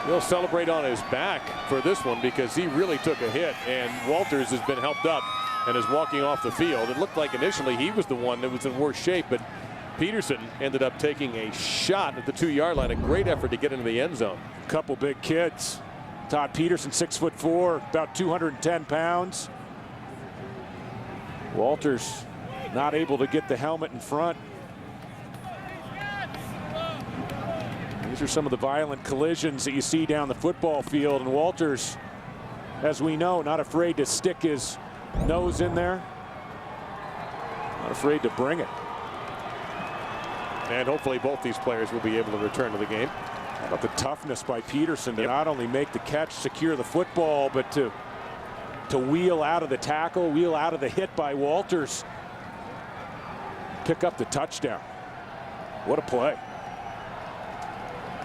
He'll celebrate on his back for this one because he really took a hit, and Walters has been helped up and is walking off the field. It looked like initially he was the one that was in worse shape, but Peterson ended up taking a shot at the 2-yard line. A great effort to get into the end zone. Couple big kids. Todd Peterson, 6'4", about 210 pounds. Walters not able to get the helmet in front. These are some of the violent collisions that you see down the football field, and Walters, as we know, not afraid to stick his nose in there, not afraid to bring it. And hopefully both these players will be able to return to the game. How about the toughness by Peterson to not only make the catch, secure the football, but to wheel out of the tackle, wheel out of the hit by Walters, pick up the touchdown. What a play.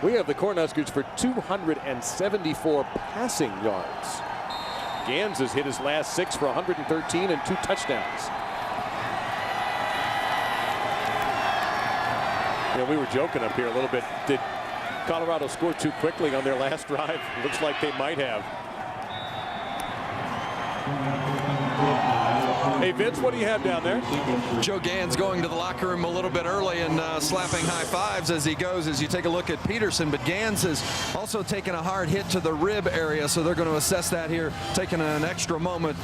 We have the Cornhuskers for 274 passing yards. Gans has hit his last 6 for 113 and 2 touchdowns. You know, we were joking up here a little bit. Did Colorado score too quickly on their last drive? Looks like they might have. Hey, Vince, what do you have down there? Joe Gans going to the locker room a little bit early and slapping high fives as he goes, as you take a look at Peterson. But Gans has also taken a hard hit to the rib area, so they're going to assess that here, taking an extra moment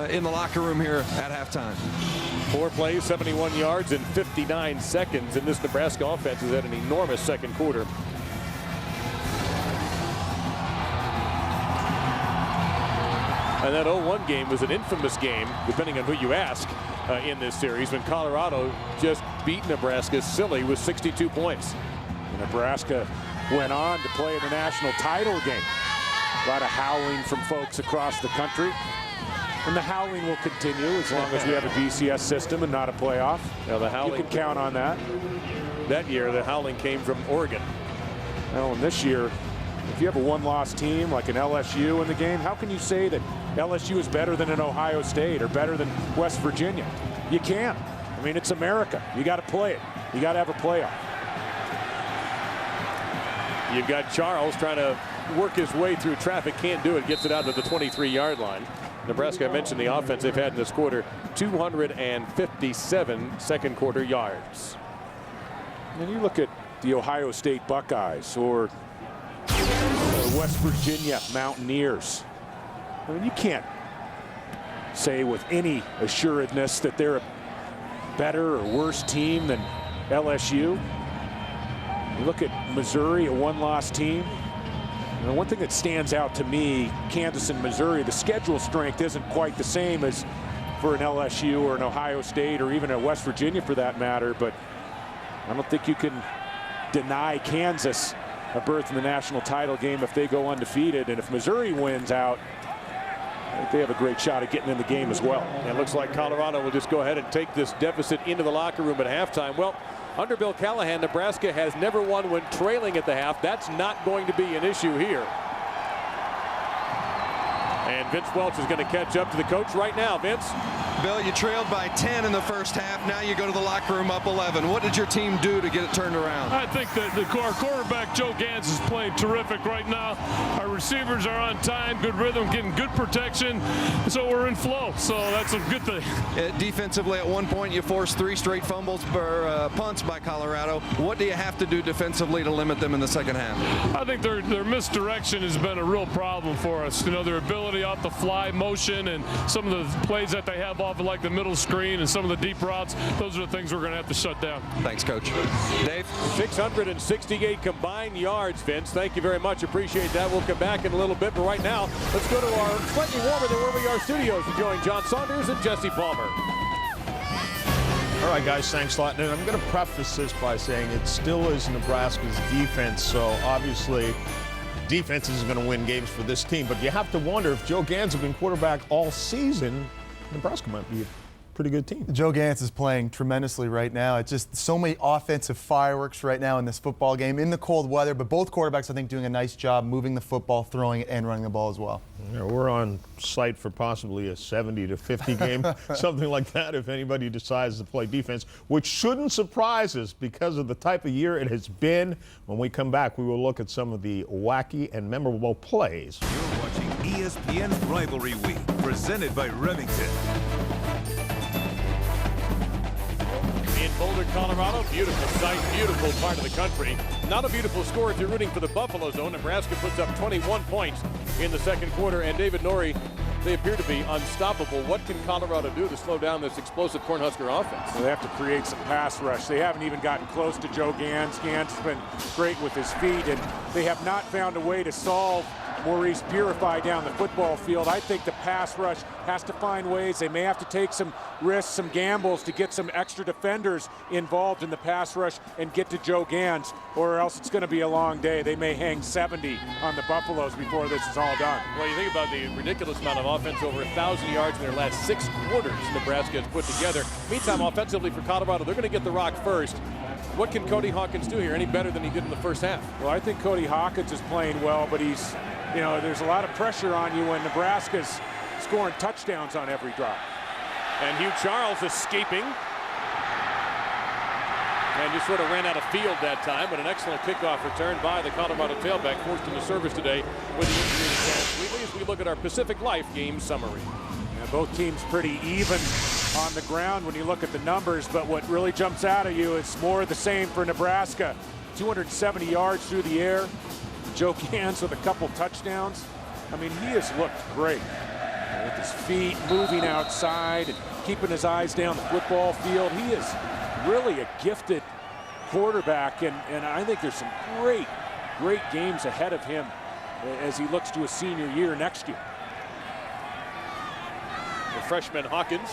in the locker room here at halftime. 4 plays, 71 yards in 59 seconds, and this Nebraska offense has had an enormous second quarter. And that 0-1 game was an infamous game, depending on who you ask, in this series, when Colorado just beat Nebraska silly with 62 points. And Nebraska went on to play in the national title game. A lot of howling from folks across the country. And the howling will continue as long as we have a BCS system and not a playoff. Now the howling, you can count on that. That year, the howling came from Oregon. Well, and this year, if you have a one-loss team like an LSU in the game, how can you say that LSU is better than an Ohio State or better than West Virginia? You can't. I mean, it's America. You got to play it. You got to have a playoff. You've got Charles trying to work his way through traffic. Can't do it. Gets it out to the 23-yard line. Nebraska, I mentioned the offense they've had in this quarter, 257 second quarter yards. And you look at the Ohio State Buckeyes or the West Virginia Mountaineers. I mean, you can't say with any assuredness that they're a better or worse team than LSU. You look at Missouri, a one-loss team. And one thing that stands out to me, Kansas and Missouri, the schedule strength isn't quite the same as for an LSU or an Ohio State or even a West Virginia for that matter, but I don't think you can deny Kansas a berth in the national title game if they go undefeated. And if Missouri wins out, I think they have a great shot at getting in the game as well. And it looks like Colorado will just go ahead and take this deficit into the locker room at halftime. Well, under Bill Callahan, Nebraska has never won when trailing at the half. That's not going to be an issue here. And Vince Welch is going to catch up to the coach right now. Vince? Bill, you trailed by 10 in the first half. Now you go to the locker room up 11. What did your team do to get it turned around? I think that our quarterback, Joe Gans, is playing terrific right now. Our receivers are on time, good rhythm, getting good protection. So we're in flow. So that's a good thing. Defensively, at one point, you forced 3 straight fumbles or punts by Colorado. What do you have to do defensively to limit them in the second half? I think their misdirection has been a real problem for us. You know, their ability off the fly motion and some of the plays that they have off of like the middle screen and some of the deep routes, those are the things we're going to have to shut down. Thanks, Coach. Dave? 668 combined yards, Vince. Thank you very much. Appreciate that. We'll come back in a little bit, but right now, let's go to our slightly warmer than where we are studios to join John Saunders and Jesse Palmer. All right, guys, thanks a lot. And I'm going to preface this by saying it still is Nebraska's defense, so obviously defense isn't going to win games for this team. But you have to wonder, if Joe Gans has been quarterback all season, Nebraska might be a pretty good team. Joe Gans is playing tremendously right now. It's just so many offensive fireworks right now in this football game in the cold weather, but both quarterbacks, I think, doing a nice job moving the football, throwing it, and running the ball as well. Yeah, we're on site for possibly a 70-50 game, something like that, if anybody decides to play defense, which shouldn't surprise us because of the type of year it has been. When we come back, we will look at some of the wacky and memorable plays. You're watching ESPN Rivalry Week, presented by Remington. In Boulder, Colorado, beautiful sight, beautiful part of the country. Not a beautiful score if you're rooting for the Buffalo Zone. Nebraska puts up 21 points in the second quarter, and David Norrie they appear to be unstoppable. What can Colorado do to slow down this explosive Cornhusker offense? Well, they have to create some pass rush. They haven't even gotten close to Joe Gans. Gans has been great with his feet, and they have not found a way to solve Maurice Purify down the football field. I think the pass rush has to find ways. They may have to take some risks, some gambles to get some extra defenders involved in the pass rush and get to Joe Gans, or else it's going to be a long day. They may hang 70 on the Buffaloes before this is all done. Well, you think about the ridiculous amount of offense, over 1,000 yards in their last 6 quarters Nebraska has put together. Meantime, offensively for Colorado, they're going to get the rock first. What can Cody Hawkins do here any better than he did in the first half? Well, I think Cody Hawkins is playing well, but he's, you know, there's a lot of pressure on you when Nebraska's scoring touchdowns on every drop. And Hugh Charles escaping. And just sort of ran out of field that time, but an excellent kickoff return by the Colorado tailback, forced into service today with the injury to Terrence Wheatley, as we look at our Pacific Life game summary. Yeah, both teams pretty even on the ground when you look at the numbers, but what really jumps out at you is more of the same for Nebraska. 270 yards through the air. Joe Gans with a couple touchdowns. I mean, he has looked great with his feet moving outside and keeping his eyes down the football field. He is really a gifted quarterback, and I think there's some great games ahead of him as he looks to his senior year next year. The freshman Hawkins,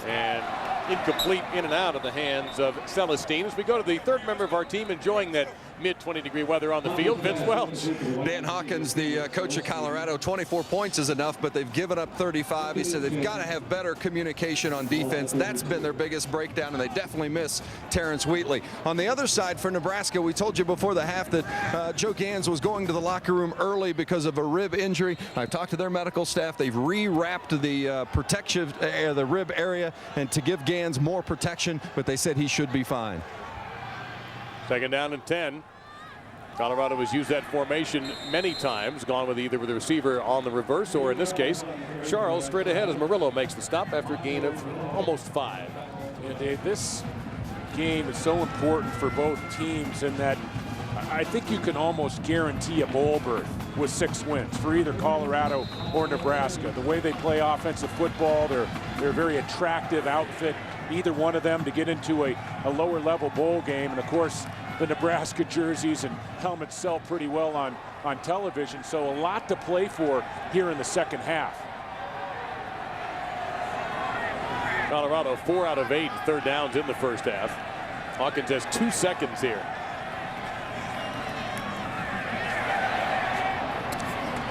and incomplete, in and out of the hands of Celestine. As we go to the third member of our team enjoying that mid-20-degree weather on the field, Vince Welch. Dan Hawkins, the coach of Colorado, 24 points is enough, but they've given up 35. He said they've got to have better communication on defense. That's been their biggest breakdown, and they definitely miss Terrence Wheatley. On the other side for Nebraska, we told you before the half that Joe Gans was going to the locker room early because of a rib injury. I've talked to their medical staff. They've rewrapped the protective the rib area and to give Gans more protection, but they said he should be fine. Second down and 10. Colorado has used that formation many times, gone with either with the receiver on the reverse, or in this case, Charles straight ahead as Murillo makes the stop after a gain of almost 5. And Dave, this game is so important for both teams in that I think you can almost guarantee a bowl berth with 6 wins for either Colorado or Nebraska. The way they play offensive football, they're a very attractive outfit, either one of them, to get into a lower level bowl game. And of course, the Nebraska jerseys and helmets sell pretty well on television, so a lot to play for here in the second half. Colorado 4 out of 8 third downs in the first half. Hawkins has 2 seconds here.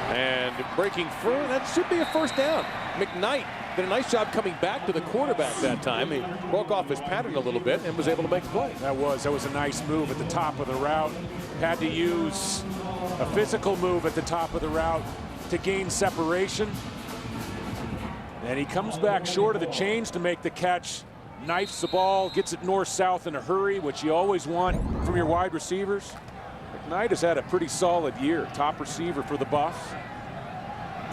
And breaking through, that should be a first down. McKnight did a nice job coming back to the quarterback that time. He broke off his pattern a little bit and was able to make a play. That was a nice move at the top of the route. Had to use a physical move at the top of the route to gain separation. And he comes back short of the chains to make the catch. Knifes the ball, gets it north-south in a hurry, which you always want from your wide receivers. McKnight has had a pretty solid year. Top receiver for the Buffs.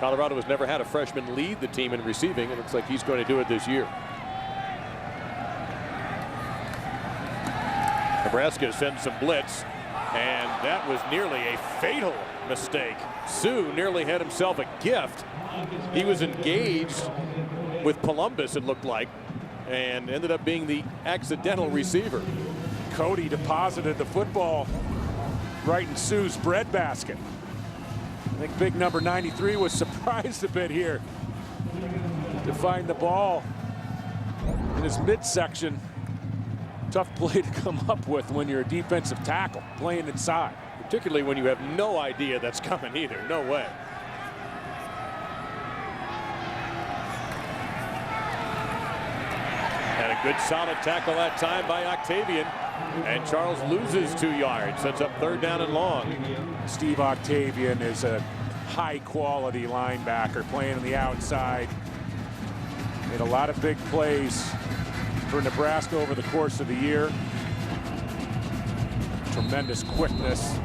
Colorado has never had a freshman lead the team in receiving. It looks like he's going to do it this year. Nebraska sends some blitz, and that was nearly a fatal mistake. Sue nearly had himself a gift. He was engaged with Columbus, it looked like, and ended up being the accidental receiver. Cody deposited the football right in Sue's breadbasket. I think big number 93 was surprised a bit here to find the ball in his midsection. Tough play to come up with when you're a defensive tackle playing inside. Particularly when you have no idea that's coming either. No way. And a good solid tackle that time by Octavian. And Charles loses 2 yards, sets up third down and long. Steve Octavian is a high-quality linebacker playing on the outside. Made a lot of big plays for Nebraska over the course of the year. Tremendous quickness,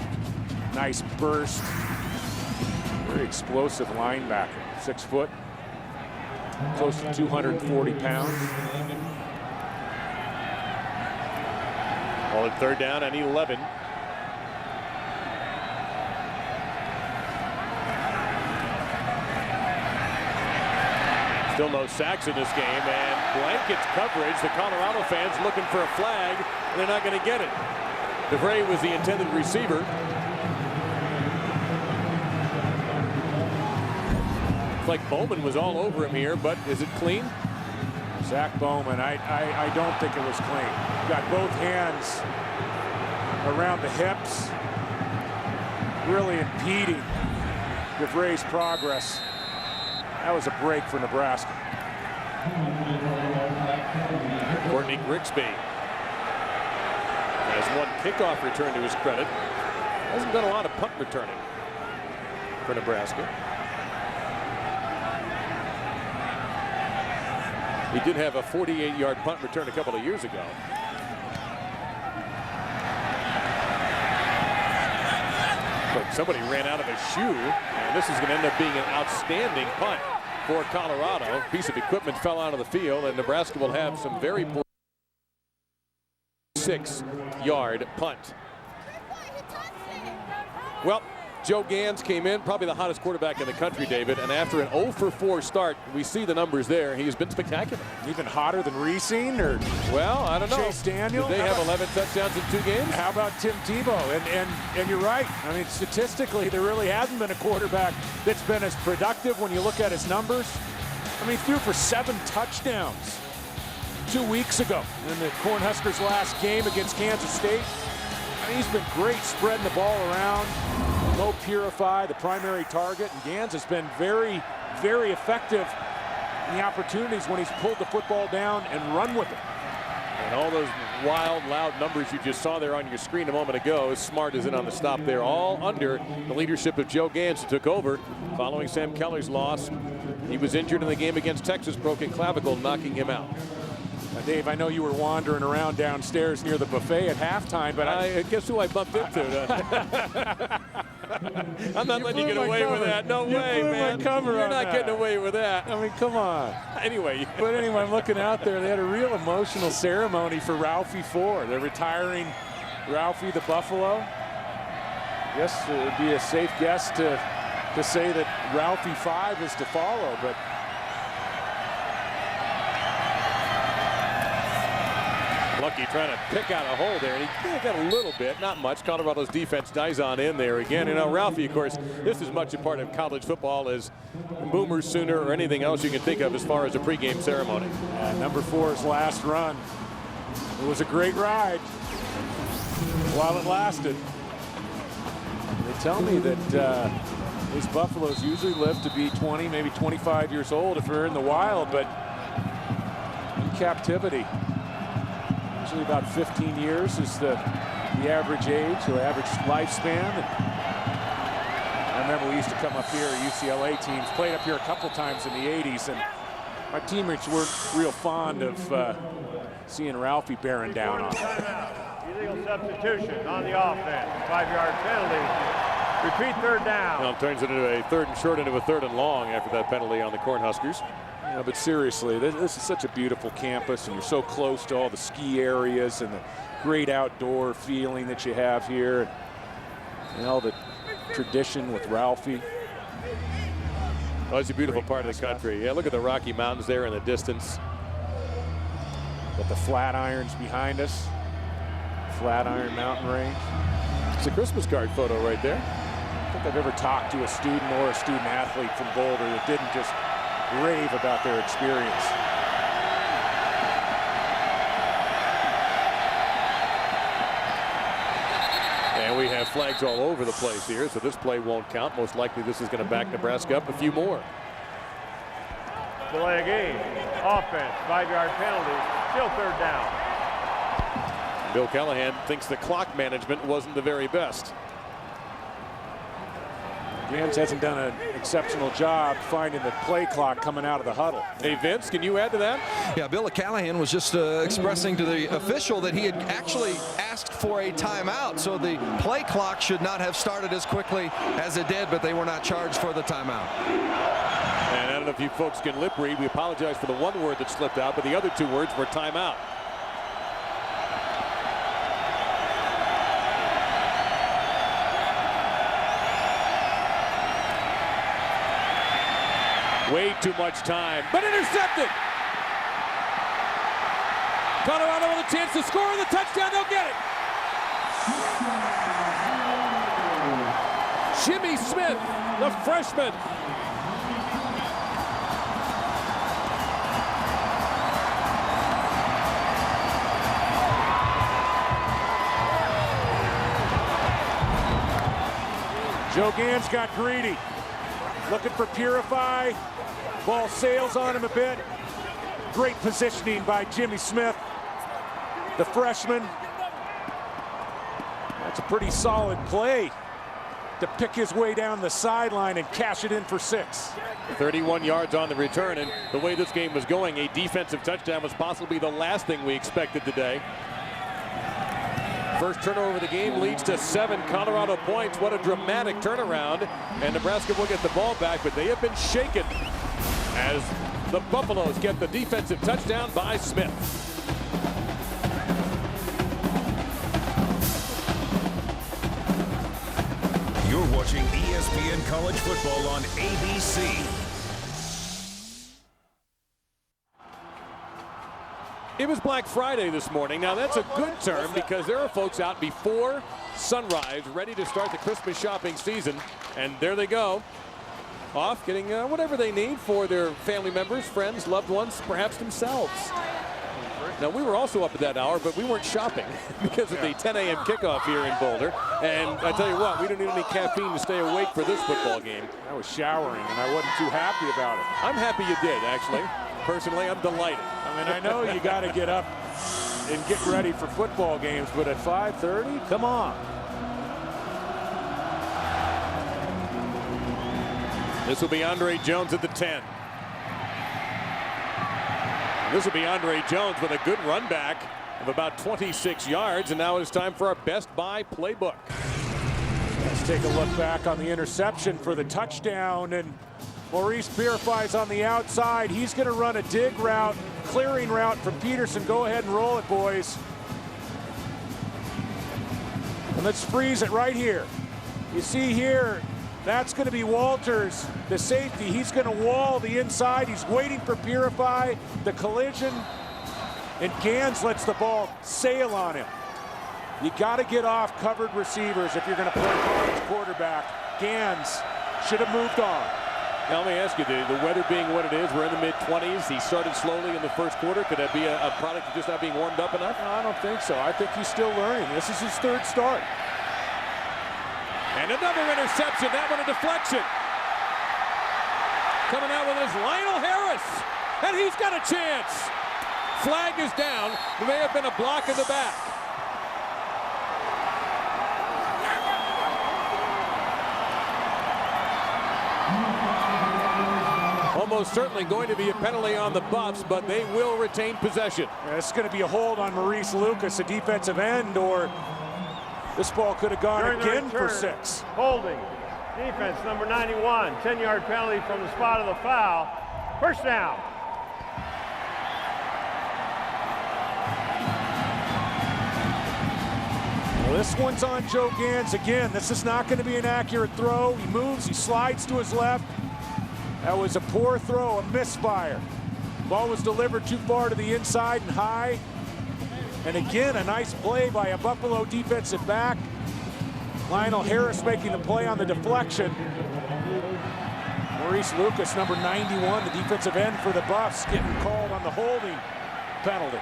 nice burst. Very explosive linebacker, 6 foot, close to 240 pounds. All in third down and 11. Still no sacks in this game, and blankets coverage. The Colorado fans looking for a flag, and they're not going to get it. DeVray was the intended receiver. It's like Bowman was all over him here, but is it clean? Zach Bowman, I don't think it was clean. Got both hands around the hips, really impeding DeVray's progress. That was a break for Nebraska. Courtney Grigsby has one kickoff return to his credit. Hasn't done a lot of punt returning for Nebraska. He did have a 48-yard punt return a couple of years ago. But somebody ran out of a shoe, and this is going to end up being an outstanding punt for Colorado. A piece of equipment fell out of the field, and Nebraska will have some very poor 6-yard punt. Well, Joe Gans came in, probably the hottest quarterback in the country, David, and after an 0-for-4 start, we see the numbers there. He has been spectacular. Even hotter than Reesing or well, I don't know. Chase Daniel? Did they have 11 touchdowns in 2 games? How about Tim Tebow? And you're right. I mean, statistically, there really hasn't been a quarterback that's been as productive when you look at his numbers. I mean, he threw for 7 touchdowns 2 weeks ago in the Cornhuskers' last game against Kansas State. I mean, he's been great spreading the ball around. Mo Purify, the primary target, and Gans has been very, very effective in the opportunities when he's pulled the football down and run with it. And all those wild, loud numbers you just saw there on your screen a moment ago, Smart is in on the stop there, all under the leadership of Joe Gans, who took over following Sam Keller's loss. He was injured in the game against Texas, broken clavicle, knocking him out. Dave, I know you were wandering around downstairs near the buffet at halftime, but I guess who I bumped into? I'm not letting you get away with that. No way, man. You're not getting away with that. I mean, come on. Anyway. But anyway, I'm looking out there. They had a real emotional ceremony for Ralphie 4. They're retiring Ralphie the Buffalo. Yes, it would be a safe guess to say that Ralphie 5 is to follow, but Lucky trying to pick out a hole there, and he got a little bit, not much. Colorado's defense dies on in there again. You know, Ralphie, of course, this is much a part of college football as Boomer, Sooner, or anything else you can think of as far as a pregame ceremony. Number 4's last run. It was a great ride while it lasted. They tell me that these buffaloes usually live to be 20, maybe 25 years old if they're in the wild, but in captivity, usually about 15 years is the average age or average lifespan. And I remember we used to come up here, UCLA teams played up here a couple times in the 80s, and my teammates weren't real fond of seeing Ralphie bearing down on them. Illegal substitution on the offense. 5-yard penalty. Repeat third down. Well, it turns it into a 3rd and short into a 3rd and long after that penalty on the Cornhuskers. Yeah, but seriously, this is such a beautiful campus, and you're so close to all the ski areas and the great outdoor feeling that you have here. And all the tradition with Ralphie. Oh, it's a beautiful part of the country. Yeah, look at the Rocky Mountains there in the distance. Got the Flatirons behind us. Flatiron Mountain Range. It's a Christmas card photo right there. I don't think I've ever talked to a student or a student athlete from Boulder that didn't just rave about their experience. And we have flags all over the place here, so this play won't count. Most likely this is going to back Nebraska up a few more. Delay of game. Offense, 5-yard penalty. Still 3rd down. Bill Callahan thinks the clock management wasn't the very best. Gans hasn't done an exceptional job finding the play clock coming out of the huddle. Hey, Vince, can you add to that? Yeah, Bill Callahan was just expressing to the official that he had actually asked for a timeout, so the play clock should not have started as quickly as it did, but they were not charged for the timeout. And I don't know if you folks can lip read. We apologize for the one word that slipped out, but the other 2 words were timeout. Way too much time, but intercepted. Colorado with a chance to score the touchdown. They'll get it. Jimmy Smith, the freshman. Joe Gans got greedy. Looking for Purify. Ball sails on him a bit. Great positioning by Jimmy Smith, the freshman. That's a pretty solid play to pick his way down the sideline and cash it in for 6. 31 yards on the return, and the way this game was going, a defensive touchdown was possibly the last thing we expected today. First turnover of the game leads to 7 Colorado points. What a dramatic turnaround. And Nebraska will get the ball back, but they have been shaken as the Buffaloes get the defensive touchdown by Smith. You're watching ESPN College Football on ABC. It was Black Friday this morning. Now that's a good term because there are folks out before sunrise ready to start the Christmas shopping season. And there they go, off getting whatever they need for their family members, friends, loved ones, perhaps themselves. Now we were also up at that hour, but we weren't shopping because of the 10 a.m. kickoff here in Boulder. And I tell you what, we don't need any caffeine to stay awake for this football game. I was showering and I wasn't too happy about it. I'm happy you did, actually. Personally, I'm delighted. I mean, I know you got to get up and get ready for football games, but at 5:30, come on. This will be Andre Jones at the 10. This will be Andre Jones with a good run back of about 26 yards, and now it's time for our Best Buy playbook. Let's take a look back on the interception for the touchdown, and Maurice Purify's on the outside. He's going to run a dig route, clearing route from Peterson. Go ahead and roll it, boys. And let's freeze it right here. You see here, that's going to be Walters, the safety. He's going to wall the inside. He's waiting for Purify, the collision, and Gans lets the ball sail on him. You got to get off covered receivers if you're going to play college quarterback. Gans should have moved on. Now, let me ask you, the weather being what it is, we're in the mid-20s. He started slowly in the first quarter. Could that be a product of just not being warmed up enough? No, I don't think so. I think he's still learning. This is his 3rd start. And another interception. That one a deflection. Coming out with his Lionel Harris. And he's got a chance. Flag is down. There may have been a block in the back. Almost certainly going to be a penalty on the Buffs, but they will retain possession. Yeah, it's going to be a hold on Maurice Lucas, a defensive end, or this ball could have gone again for 6. Holding. Defense number 91. 10-yard penalty from the spot of the foul. First down. Well, this one's on Joe Gans again. This is not going to be an accurate throw. He moves, he slides to his left. That was a poor throw, a misfire. Ball was delivered too far to the inside and high. And again, a nice play by a Buffalo defensive back. Lionel Harris making the play on the deflection. Maurice Lucas, number 91, the defensive end for the Buffs, getting called on the holding penalty.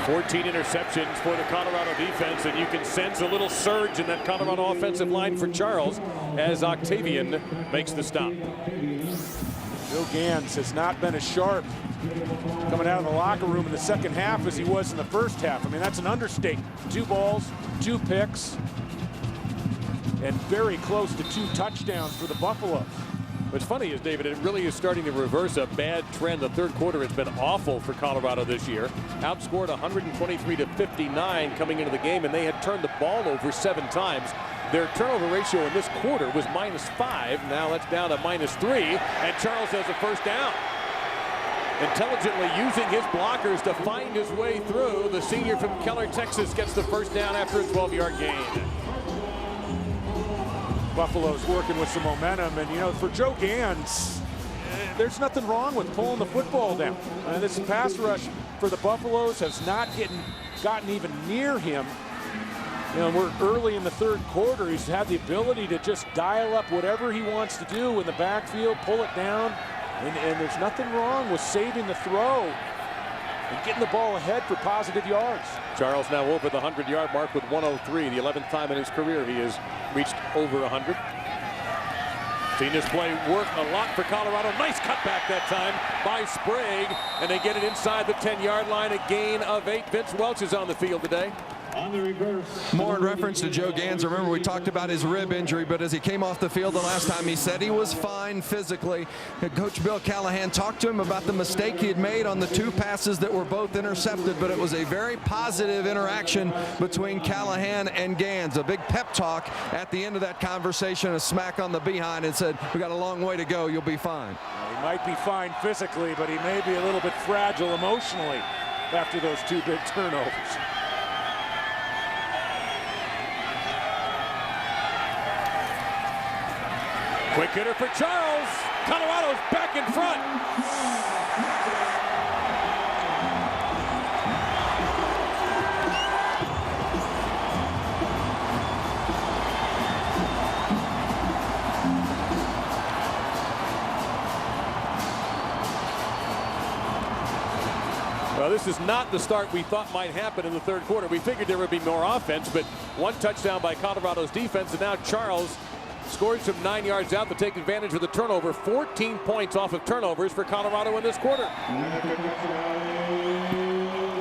14 interceptions for the Colorado defense, and you can sense a little surge in that Colorado offensive line for Charles as Octavian makes the stop. Joe Gans has not been as sharp coming out of the locker room in the second half as he was in the first half. I mean, that's an understatement. 2 balls, 2 picks, and very close to 2 touchdowns for the Buffaloes. What's funny is, David, it really is starting to reverse a bad trend. The third quarter has been awful for Colorado this year. Outscored 123-59 coming into the game, and they had turned the ball over 7 times. Their turnover ratio in this quarter was -5. Now that's down to -3, and Charles has a first down. Intelligently using his blockers to find his way through, the senior from Keller, Texas, gets the first down after a 12-yard gain. Buffalo's working with some momentum, and you know, for Joe Gans, there's nothing wrong with pulling the football down. This pass rush for the Buffaloes has not gotten even near him. You know, we're early in the third quarter. He's had the ability to just dial up whatever he wants to do in the backfield, pull it down, and there's nothing wrong with saving the throw and getting the ball ahead for positive yards. Charles now over the 100-yard mark with 103, the 11th time in his career he has reached over 100. Seen this play work a lot for Colorado. Nice cutback that time by Sprague, and they get it inside the 10-yard line. A gain of 8. Vince Welch is on the field today. More in reference to Joe Gans. Remember, we talked about his rib injury, but as he came off the field the last time, he said he was fine physically. Coach Bill Callahan talked to him about the mistake he had made on the 2 passes that were both intercepted, but it was a very positive interaction between Callahan and Gans. A big pep talk at the end of that conversation, a smack on the behind, and said, we got a long way to go, you'll be fine. He might be fine physically, but he may be a little bit fragile emotionally after those 2 big turnovers. Quick hitter for Charles. Colorado's back in front. Well, this is not the start we thought might happen in the third quarter. We figured there would be more offense, but 1 touchdown by Colorado's defense, and now Charles scored some 9 yards out to take advantage of the turnover. 14 points off of turnovers for Colorado in this quarter.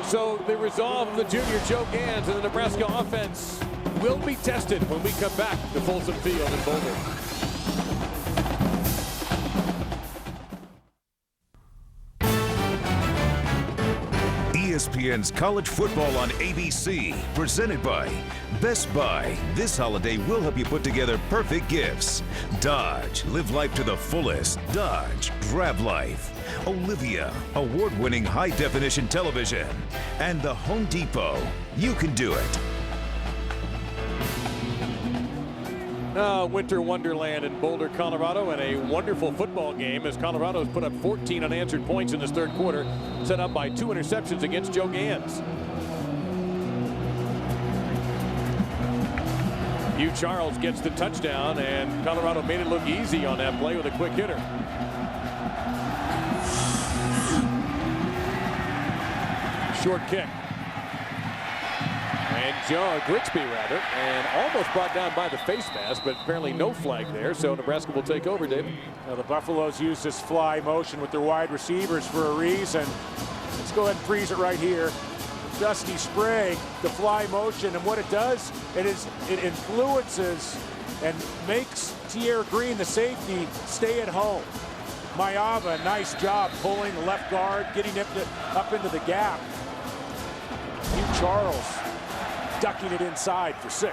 So the resolve of the junior Joe Gans and the Nebraska offense will be tested when we come back to Folsom Field in Boulder. ESPN's College Football on ABC, presented by Best Buy. This holiday will help you put together perfect gifts. Dodge, live life to the fullest. Dodge, grab life. Olivia, award-winning high-definition television. And the Home Depot, you can do it. Winter wonderland in Boulder, Colorado, and a wonderful football game as Colorado's put up 14 unanswered points in this third quarter, set up by 2 interceptions against Joe Gans. Hugh Charles gets the touchdown, and Colorado made it look easy on that play with a quick hitter. Short kick. And Joe Grigsby, rather, and almost brought down by the face mask, but apparently no flag there, so Nebraska will take over, David. Now the Buffaloes use this fly motion with their wide receivers for a reason. Let's go ahead and freeze it right here. Dusty Sprague, the fly motion, and what it does, it influences and makes Tierra Green, the safety, stay at home. Mayava, nice job pulling the left guard, getting up into the gap. Hugh Charles ducking it inside for 6.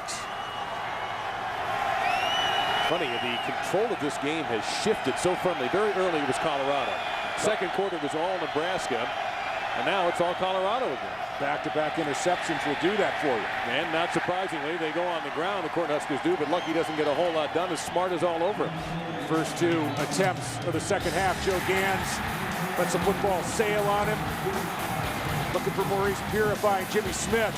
Funny, the control of this game has shifted so firmly. Very early it was Colorado. Second quarter was all Nebraska, and now it's all Colorado again. Back-to-back interceptions will do that for you. And not surprisingly, they go on the ground, the Cornhuskers do, but Lucky doesn't get a whole lot done. As Smart is all over. First 2 attempts of the second half, Joe Gans lets the football sail on him. Looking for Maurice Purify, and Jimmy Smith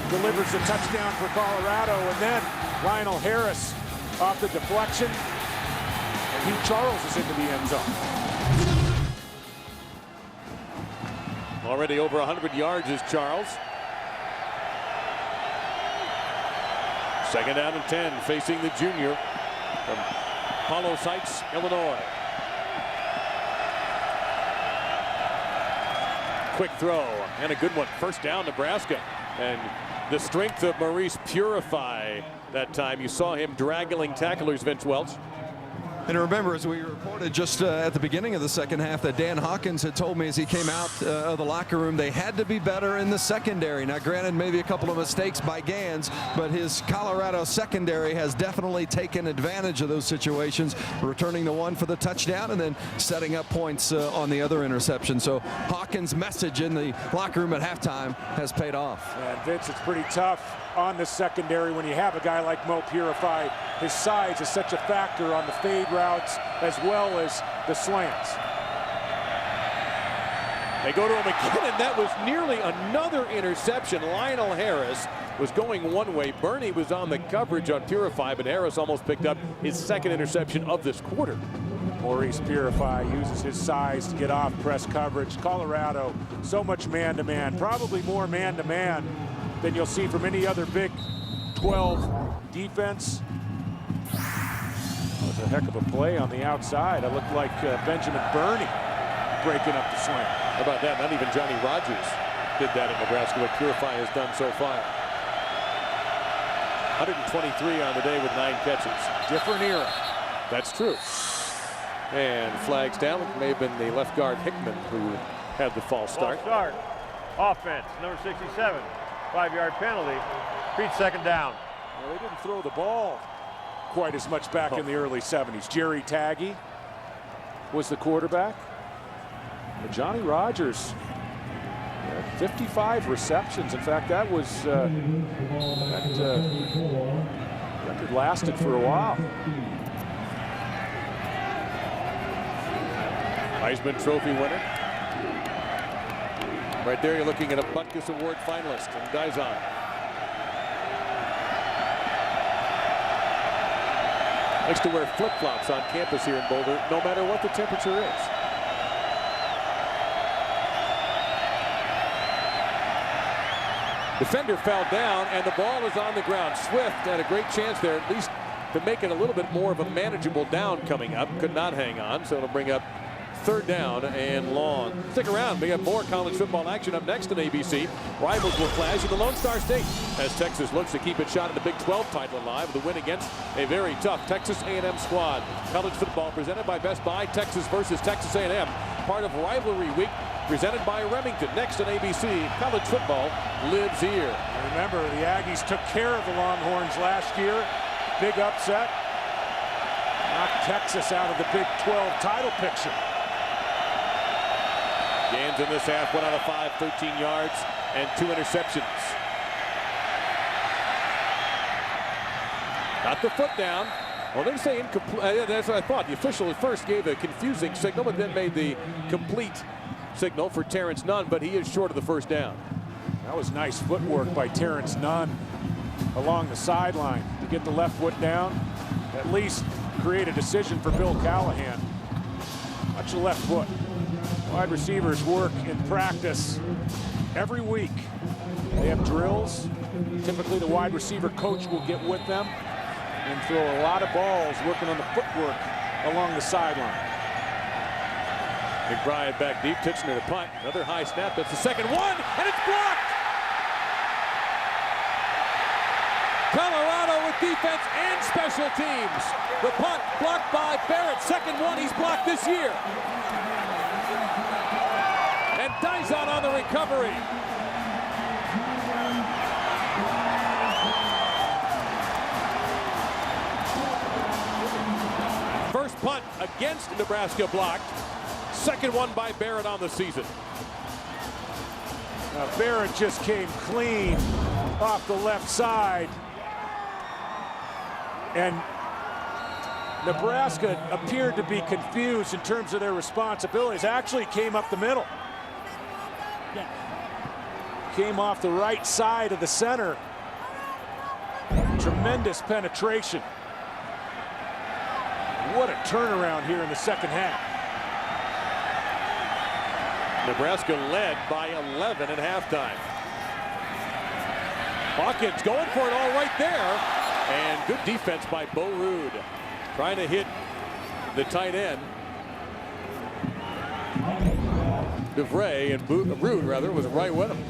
delivers the touchdown for Colorado, and then Lionel Harris off the deflection, and Hugh Charles is into the end zone. Already over 100 yards is Charles. Second down and 10, facing the junior from Palos Heights, Illinois. Quick throw and a good one. First down, Nebraska. And the strength of Maurice Purify that time. You saw him dragging tacklers, Vince Welch. And remember, as we reported just at the beginning of the second half, that Dan Hawkins had told me as he came out of the locker room, they had to be better in the secondary. Now, granted, maybe a couple of mistakes by Gans, but his Colorado secondary has definitely taken advantage of those situations, returning the one for the touchdown and then setting up points on the other interception. So Hawkins' message in the locker room at halftime has paid off. And Vince, it's pretty tough on the secondary when you have a guy like Mo Purify. His size is such a factor on the fade routes as well as the slants. They go to him again, and that was nearly another interception. Lionel Harris was going one way. Burney was on the coverage on Purify, but Harris almost picked up his second interception of this quarter. Maurice Purify uses his size to get off press coverage. Colorado, so much man-to-man, probably more man-to-man than you'll see from any other Big 12 defense. That was a heck of a play on the outside. It looked like Benjamin Burney breaking up the slant. How about that? Not even Johnny Rogers did that in Nebraska, what Purify has done so far. 123 on the day with 9 catches. Different era. That's true. And flags down. It may have been the left guard Hickman who had the false start. False start. Offense, number 67. 5-yard penalty. Repeat second down. Well, they didn't throw the ball quite as much back in the early 70s. Jerry Taggy was the quarterback. But Johnny Rogers, 55 receptions. In fact, that was that record lasted for a while. Heisman Trophy winner. Right there, you're looking at a Butkus Award finalist, and Dizon. Likes to wear flip-flops on campus here in Boulder, no matter what the temperature is. Defender fell down, and the ball is on the ground. Swift had a great chance there, at least to make it a little bit more of a manageable down coming up. Could not hang on, so it'll bring up third down and long. Stick around. We have more college football action up next on ABC. Rivals will clash in the Lone Star State as Texas looks to keep its shot at the Big 12 title alive with a win against a very tough Texas A&M squad. College football presented by Best Buy. Texas versus Texas A&M. Part of Rivalry Week presented by Remington. Next on ABC, college football lives here. Remember, the Aggies took care of the Longhorns last year. Big upset. Knocked Texas out of the Big 12 title picture. Gaines in this half, 1 out of 5, 13 yards and 2 interceptions. Got the foot down. Well, they say incomplete. That's what I thought. The official at first gave a confusing signal, but then made the complete signal for Terrence Nunn, but he is short of the first down. That was nice footwork by Terrence Nunn along the sideline to get the left foot down, at least create a decision for Bill Callahan. Watch the left foot. Wide receivers work in practice every week. They have drills. Typically the wide receiver coach will get with them and throw a lot of balls working on the footwork along the sideline. McBride back deep, Titchener to punt. Another high snap. That's the second one, and it's blocked! Colorado with defense and special teams. The punt blocked by Barrett. Second one he's blocked this year. And Dizon on the recovery. First punt against Nebraska blocked. Second one by Barrett on the season. Now Barrett just came clean off the left side. And Nebraska appeared to be confused in terms of their responsibilities. Actually came up the middle. Came off the right side of the center. Tremendous penetration. What a turnaround here in the second half. Nebraska led by 11 at halftime. Hawkins going for it all right there. And good defense by Bo Rude. Trying to hit the tight end. DeVray and Rude, rather, was right with him.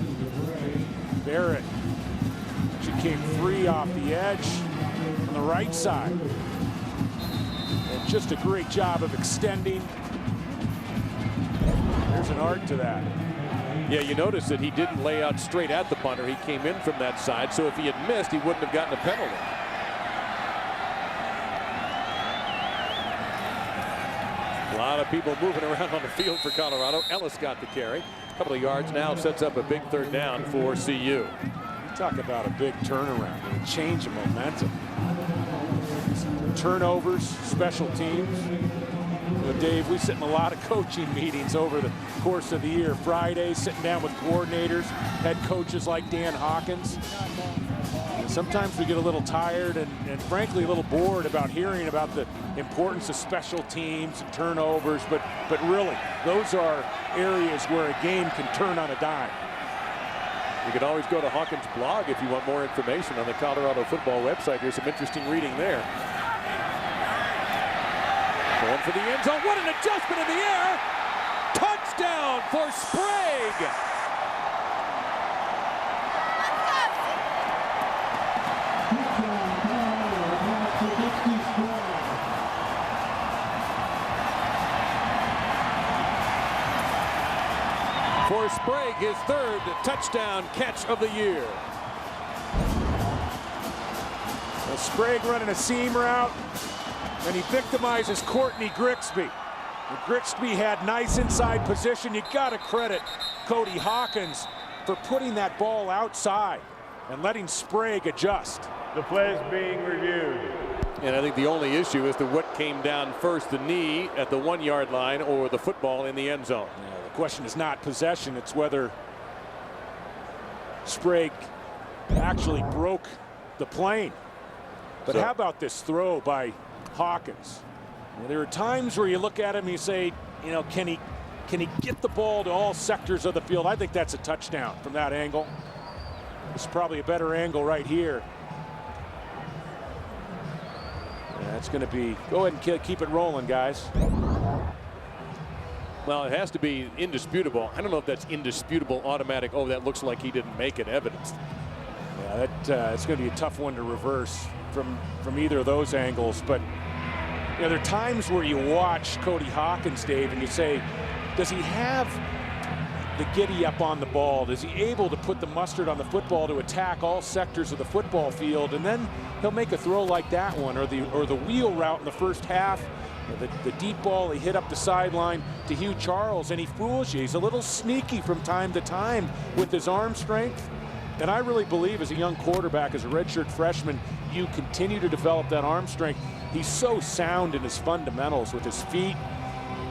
Barrett. She came free off the edge on the right side. And just a great job of extending. There's an art to that. Yeah, you notice that he didn't lay out straight at the punter. He came in from that side, so if he had missed, he wouldn't have gotten a penalty. A lot of people moving around on the field for Colorado. Ellis got the carry. A couple of yards now, sets up a big third down for CU. Talk about a big turnaround and a change of momentum. Turnovers, special teams. You know, Dave, we sit in a lot of coaching meetings over the course of the year. Fridays, sitting down with coordinators, head coaches like Dan Hawkins. And sometimes we get a little tired and frankly a little bored about hearing about the importance of special teams and turnovers, but really, those are areas where a game can turn on a dime. You can always go to Hawkins' blog if you want more information on the Colorado football website. There's some interesting reading there. Going for the end zone. What an adjustment in the air. Touchdown for Sprague. For Sprague, his third touchdown catch of the year. Well, Sprague running a seam route, and he victimizes Courtney Grigsby. And Grigsby had nice inside position. You got to credit Cody Hawkins for putting that ball outside and letting Sprague adjust. The play is being reviewed. And I think the only issue is what came down first, the knee at the 1 yard line or the football in the end zone. Yeah, the question is not possession, it's whether Sprague actually broke the plane. But how about this throw by Hawkins? Well, there are times where you look at him and you say, you know, can he get the ball to all sectors of the field? I think that's a touchdown from that angle. It's probably a better angle right here. That's going to be, go ahead and keep it rolling, guys. Well, it has to be indisputable. I don't know if that's indisputable, automatic, oh, that looks like he didn't make it, evidenced. Yeah, it's going to be a tough one to reverse from either of those angles. But you know, there are times where you watch Cody Hawkins, Dave, and you say, does he have the giddy up on the ball? Is he able to put the mustard on the football to attack all sectors of the football field? And then he'll make a throw like that one, or the wheel route in the first half, you know, the deep ball he hit up the sideline to Hugh Charles, and he fools you. He's a little sneaky from time to time with his arm strength. And I really believe as a young quarterback, as a redshirt freshman, you continue to develop that arm strength. He's so sound in his fundamentals with his feet,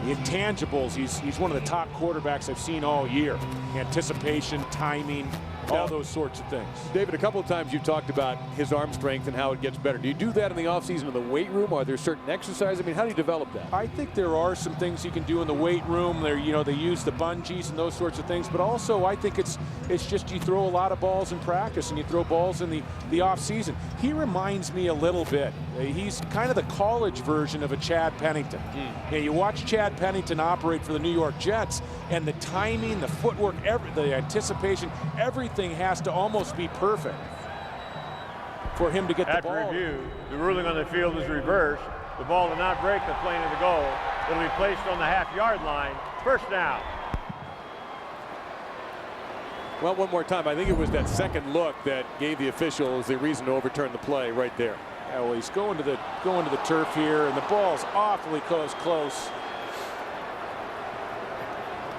the intangibles. He's one of the top quarterbacks I've seen all year. Anticipation, timing, all those sorts of things. David, a couple of times you've talked about his arm strength and how it gets better. Do you do that in the offseason in the weight room? Are there certain exercises? I mean, how do you develop that? I think there are some things you can do in the weight room. There, you know, they use the bungees and those sorts of things. But also, I think it's just you throw a lot of balls in practice and you throw balls in the offseason. He reminds me a little bit. He's kind of the college version of a Chad Pennington. You know, you watch Chad Pennington operate for the New York Jets, and the timing, the footwork, the anticipation, everything has to almost be perfect for him to get the ball. At review, the ruling on the field is reversed. The ball did not break the plane of the goal. It'll be placed on the half-yard line. First down. Well, one more time. I think it was that second look that gave the officials the reason to overturn the play right there. Yeah, well, he's going to the turf here, and the ball's awfully close.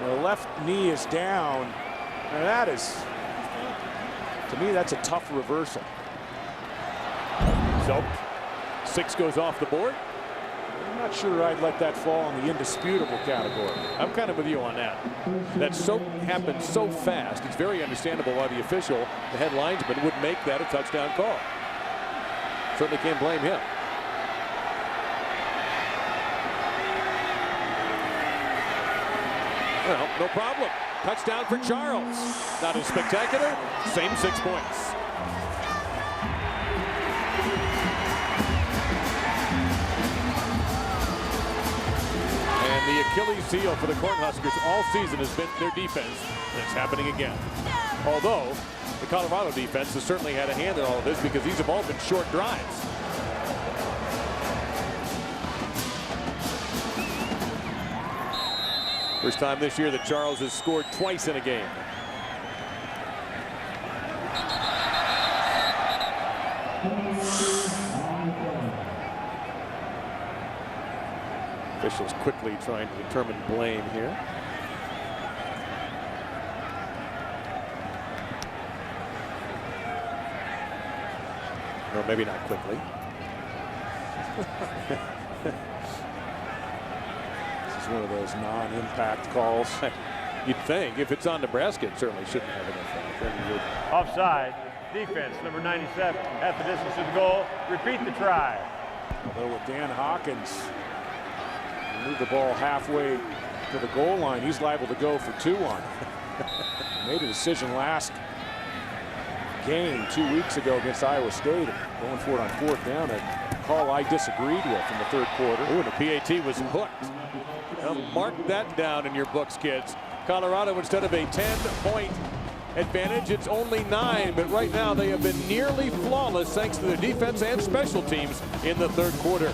The left knee is down. Now that is, to me, that's a tough reversal. So 6 goes off the board. I'm not sure I'd let that fall in the indisputable category. I'm kind of with you on that. That happened so fast. It's very understandable why the official, the head linesman, would make that a touchdown call. Certainly can't blame him. Well, no problem. Touchdown for Charles. Not as spectacular. Same 6 points. And the Achilles heel for the Cornhuskers all season has been their defense. And it's happening again. Although the Colorado defense has certainly had a hand in all of this because these have all been short drives. First time this year that Charles has scored twice in a game. Officials quickly trying to determine blame here. Or maybe not quickly. This is one of those non-impact calls. You'd think if it's on Nebraska, it certainly shouldn't have an effect. Offside. Defense, number 97. At the distance to the goal. Repeat the try. Although with Dan Hawkins, move the ball halfway to the goal line, he's liable to go for 2 on it. Made a decision last game 2 weeks ago against Iowa State, going for it on 4th down, a call I disagreed with in the 3rd quarter. Ooh, and the PAT was hooked. Now mark that down in your books, kids. Colorado, instead of a 10-point advantage, it's only 9, but right now they have been nearly flawless thanks to their defense and special teams in the 3rd quarter.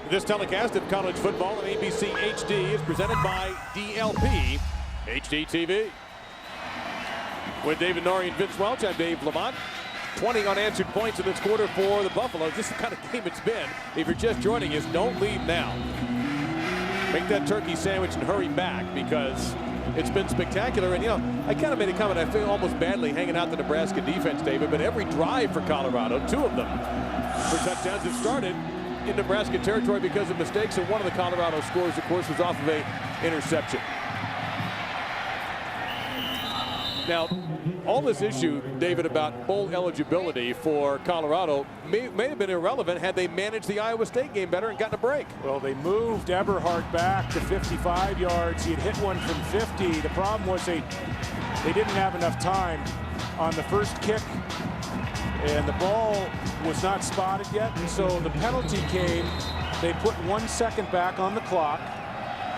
This telecast of college football on ABC HD is presented by DLP HD TV. With David Norrie and Vince Welch, I'm Dave Lamont. 20 unanswered points in this quarter for the Buffaloes. This is the kind of game it's been. If you're just joining us, don't leave now. Make that turkey sandwich and hurry back because it's been spectacular. And, you know, I kind of made a comment. I feel almost badly hanging out the Nebraska defense, David, but every drive for Colorado, 2 of them for touchdowns, have started in Nebraska territory because of mistakes. And one of the Colorado scores, of course, was off of an interception. Now, all this issue, David, about bowl eligibility for Colorado may have been irrelevant had they managed the Iowa State game better and gotten a break. Well, they moved Eberhardt back to 55 yards. He had hit one from 50. The problem was they didn't have enough time on the first kick, and the ball was not spotted yet. And so the penalty came. They put 1 second back on the clock.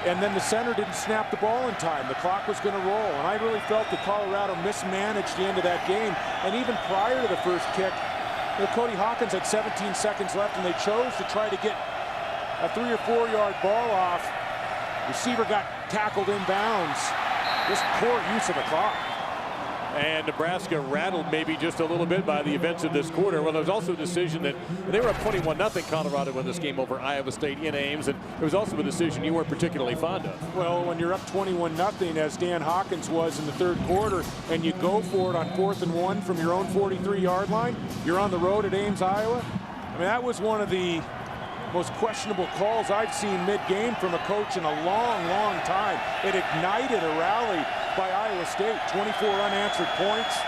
And then the center didn't snap the ball in time. The clock was going to roll. And I really felt that Colorado mismanaged the end of that game. And even prior to the first kick, Cody Hawkins had 17 seconds left, and they chose to try to get a 3 or 4 yard ball off. Receiver got tackled inbounds. Just poor use of the clock. And Nebraska rattled maybe just a little bit by the events of this quarter. Well, there was also a decision that they were up 21-0 Colorado in this game over Iowa State in Ames, and there was also a decision you weren't particularly fond of. Well, when you're up 21-0, as Dan Hawkins was in the 3rd quarter, and you go for it on 4th and 1 from your own 43-yard line, you're on the road at Ames, Iowa. I mean, that was one of the most questionable calls I've seen mid-game from a coach in a long, long time. It ignited a rally by Iowa State, 24 unanswered points.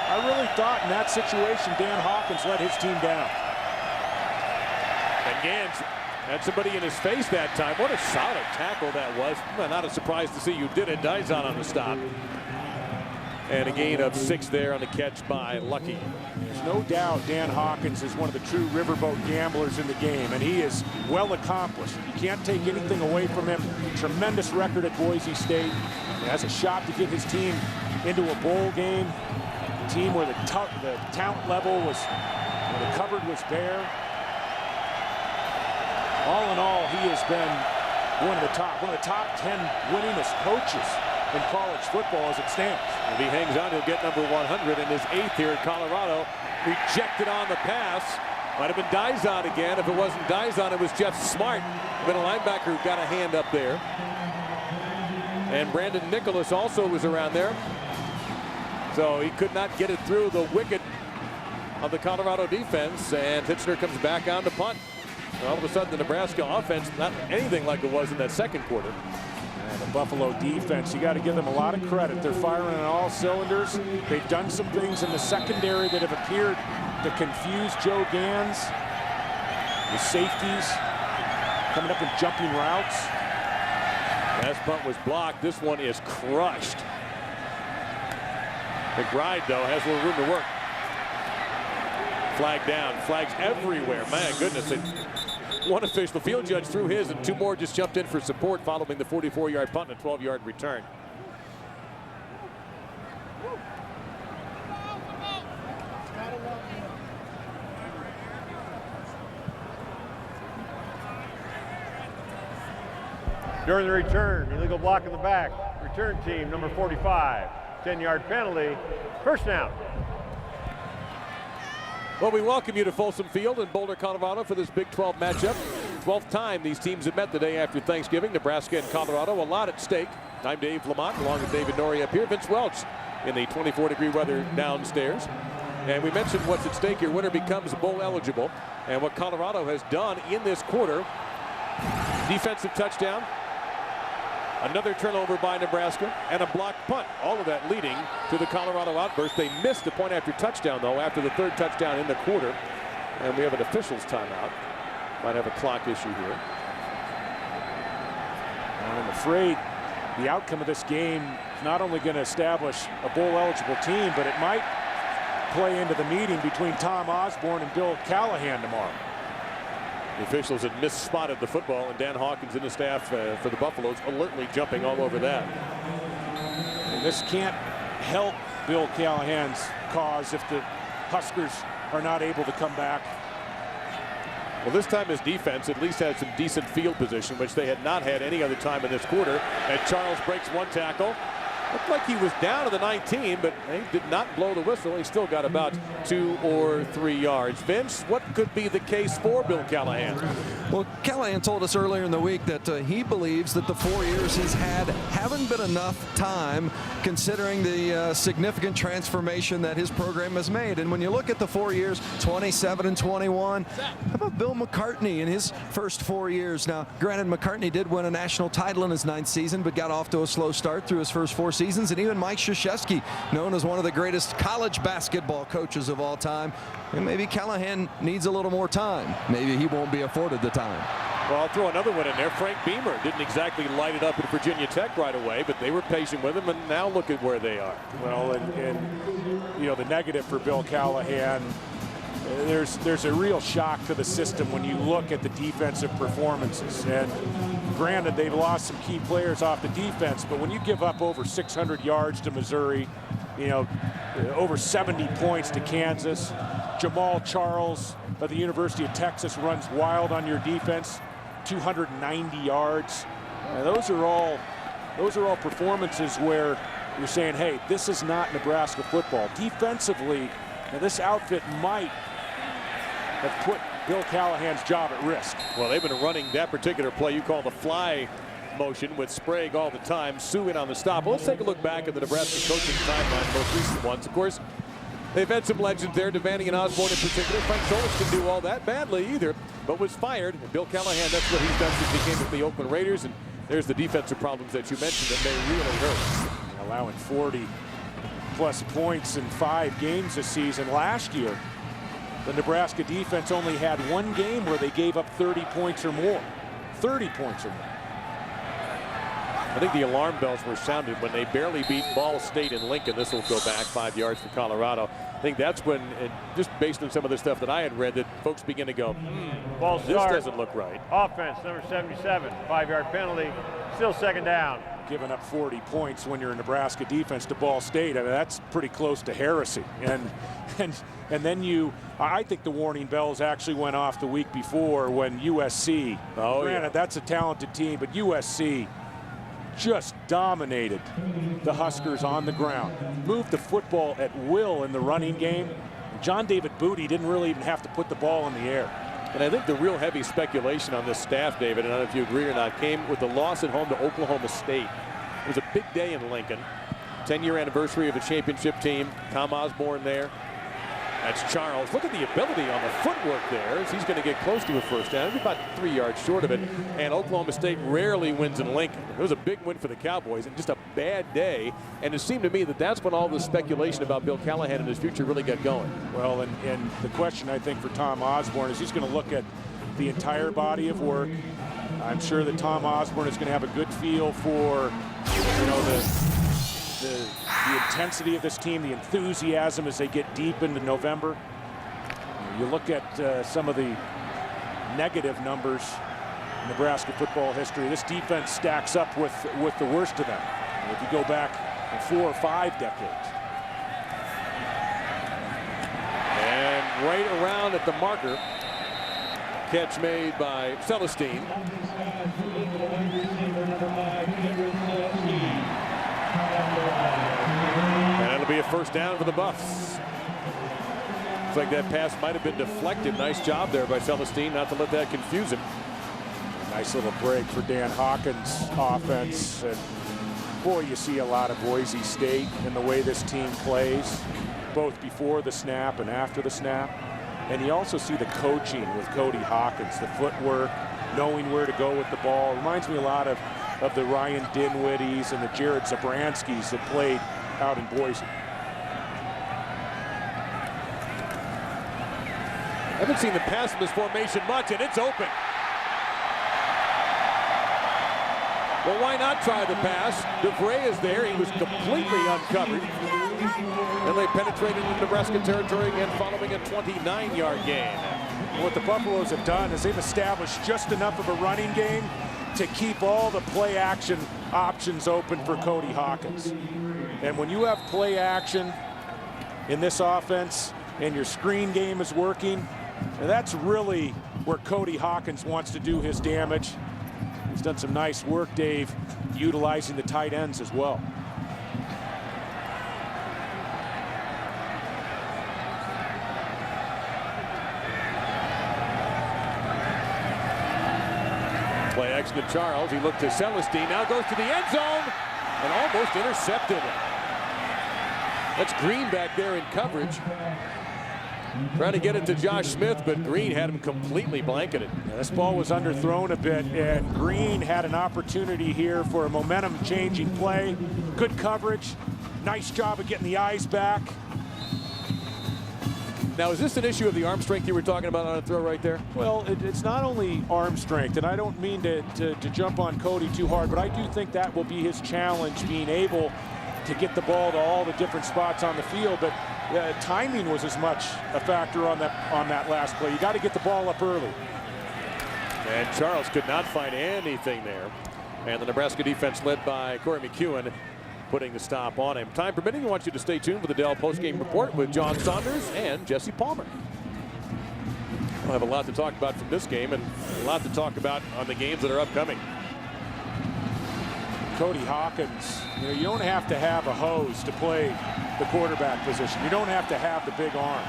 I really thought in that situation Dan Hawkins let his team down. And Gans had somebody in his face that time. What a solid tackle that was. Well, not a surprise to see you did it. Dizon on the stop. And a gain of 6 there on the catch by Lucky. There's no doubt Dan Hawkins is one of the true riverboat gamblers in the game, and he is well accomplished. You can't take anything away from him. Tremendous record at Boise State. He has a shot to get his team into a bowl game. A team where the talent level was, where the cupboard was bare. All in all, he has been one of the top 10 winningest coaches in college football as it stands. If he hangs on, he'll get number 100 in his 8th here at Colorado. Rejected on the pass. Might have been Dizon again. If it wasn't Dizon, it was Jeff Smart, middle linebacker, who got a hand up there. And Brandon Nicholas also was around there. So he could not get it through the wicket of the Colorado defense. And Hitzner comes back on to punt. And all of a sudden, the Nebraska offense, not anything like it was in that 2nd quarter. And the Buffalo defense, you got to give them a lot of credit. They're firing on all cylinders. They've done some things in the secondary that have appeared to confuse Joe Gans. The safeties coming up and jumping routes. Last punt was blocked. This one is crushed. McBride, though, has a little room to work. Flag down. Flags everywhere. My goodness. One official, the field judge, threw his, and 2 more just jumped in for support following the 44-yard punt and a 12-yard return. During the return, illegal block in the back. Return team, number 45. 10-yard penalty. First down. Well, we welcome you to Folsom Field in Boulder, Colorado for this Big 12 matchup. 12th time these teams have met the day after Thanksgiving. Nebraska and Colorado, a lot at stake. I'm Dave Lamont, along with David Norrie up here. Vince Welch in the 24-degree weather downstairs. And we mentioned what's at stake here. Winner becomes bowl eligible. And what Colorado has done in this quarter, defensive touchdown, another turnover by Nebraska, and a blocked punt. All of that leading to the Colorado outburst. They missed the point after touchdown, though, after the third touchdown in the quarter. And we have an officials timeout. Might have a clock issue here. And I'm afraid the outcome of this game is not only going to establish a bowl-eligible team, but it might play into the meeting between Tom Osborne and Bill Callahan tomorrow. The officials had misspotted the football, and Dan Hawkins and the staff for the Buffaloes alertly jumping all over that. And this can't help Bill Callahan's cause if the Huskers are not able to come back. Well, this time his defense at least had some decent field position, which they had not had any other time in this quarter. And Charles breaks one tackle. Looked like he was down to the 19, but he did not blow the whistle. He still got about 2 or 3 yards. Vince, what could be the case for Bill Callahan? Well, Callahan told us earlier in the week that he believes that the 4 years he's had haven't been enough time considering the significant transformation that his program has made. And when you look at the 4 years, 27 and 21, how about Bill McCartney in his first 4 years? Now, granted, McCartney did win a national title in his 9th season, but got off to a slow start through his first 4 seasons. And even Mike Krzyzewski, known as one of the greatest college basketball coaches of all time. And maybe Callahan needs a little more time. Maybe he won't be afforded the time. Well, I'll throw another one in there. Frank Beamer didn't exactly light it up at Virginia Tech right away, but they were patient with him, and now look at where they are. Well, and you know, the negative for Bill Callahan, there's a real shock to the system when you look at the defensive performances. And granted, they've lost some key players off the defense, but when you give up over 600 yards to Missouri, you know, over 70 points to Kansas, Jamal Charles of the University of Texas runs wild on your defense, 290 yards. And those are all performances where you're saying, hey, this is not Nebraska football. Defensively, now this outfit might have put Bill Callahan's job at risk. Well, they've been running that particular play you call the fly motion with Sprague all the time. Sue in on the stop. Well, let's take a look back at the Nebraska coaching timeline, most recent ones. Of course, they've had some legends there, Devaney and Osborne in particular. Frank Solich didn't do all that badly either, but was fired. And Bill Callahan, that's what he's done since he came with the Oakland Raiders. And there's the defensive problems that you mentioned that may really hurt. Allowing 40-plus points in 5 games this season. Last year, the Nebraska defense only had 1 game where they gave up 30 points or more. 30 points or more. I think the alarm bells were sounded when they barely beat Ball State in Lincoln. This will go back 5 yards for Colorado. I think that's when, just based on some of the stuff that I had read, that folks begin to go, Ball this start. doesn't look right. Offense, number 77, 5-yard penalty, still second down. Giving up 40 points when you're a Nebraska defense to Ball State, I mean, that's pretty close to heresy. And then I think the warning bells actually went off the week before when USC, granted, that's a talented team, but USC just dominated the Huskers on the ground. Moved the football at will in the running game. John David Booty didn't really even have to put the ball in the air. And I think the real heavy speculation on this staff, David, and I don't know if you agree or not, came with the loss at home to Oklahoma State. It was a big day in Lincoln. 10-year anniversary of a championship team. Tom Osborne there. That's Charles. Look at the ability on the footwork there as he's going to get close to a first down. He's about 3 yards short of it. And Oklahoma State rarely wins in Lincoln. It was a big win for the Cowboys and just a bad day. And it seemed to me that that's when all the speculation about Bill Callahan and his future really got going. Well, and the question I think for Tom Osborne is he's going to look at the entire body of work. I'm sure that Tom Osborne is going to have a good feel for, you know, the intensity of this team, the enthusiasm as they get deep into November. You look at some of the negative numbers in Nebraska football history. This defense stacks up with the worst of them. If you go back 4 or 5 decades. And right around at the marker. Catch made by Celestine. And it'll be a first down for the Buffs. Looks like that pass might have been deflected. Nice job there by Celestine not to let that confuse him. A nice little break for Dan Hawkins' offense. And Boy, you see a lot of Boise State in the way this team plays, both before the snap and after the snap. And you also see the coaching with Cody Hawkins, the footwork, knowing where to go with the ball. Reminds me a lot of the Ryan Dinwiddies and the Jared Zabranskis that played out in Boise. Haven't seen the pass in this formation much, and it's open. Well, why not try the pass? DeVray is there. He was completely uncovered. And they penetrated into Nebraska territory again following a 29-yard gain. What the Buffaloes have done is they've established just enough of a running game to keep all the play action options open for Cody Hawkins. And when you have play action in this offense and your screen game is working, that's really where Cody Hawkins wants to do his damage. He's done some nice work, Dave, utilizing the tight ends as well. Play action to Charles. He looked to Celestine. Now goes to the end zone and almost intercepted. That's Green back there in coverage. Trying to get it to Josh Smith, but Green had him completely blanketed. This ball was underthrown a bit, and Green had an opportunity here for a momentum-changing play. Good coverage. Nice job of getting the eyes back. Now, is this an issue of the arm strength you were talking about on a throw right there? Well, it's not only arm strength, and I don't mean to jump on Cody too hard, but I do think that will be his challenge, being able to get the ball to all the different spots on the field. But timing was as much a factor on that last play. You got to get the ball up early. And Charles could not find anything there. And the Nebraska defense led by Corey McEwen putting the stop on him. Time permitting, I want you to stay tuned for the Dell postgame report with John Saunders and Jesse Palmer. We'll have a lot to talk about from this game and a lot to talk about on the games that are upcoming. Cody Hawkins, you don't have to have a hose to play the quarterback position. You don't have to have the big arm.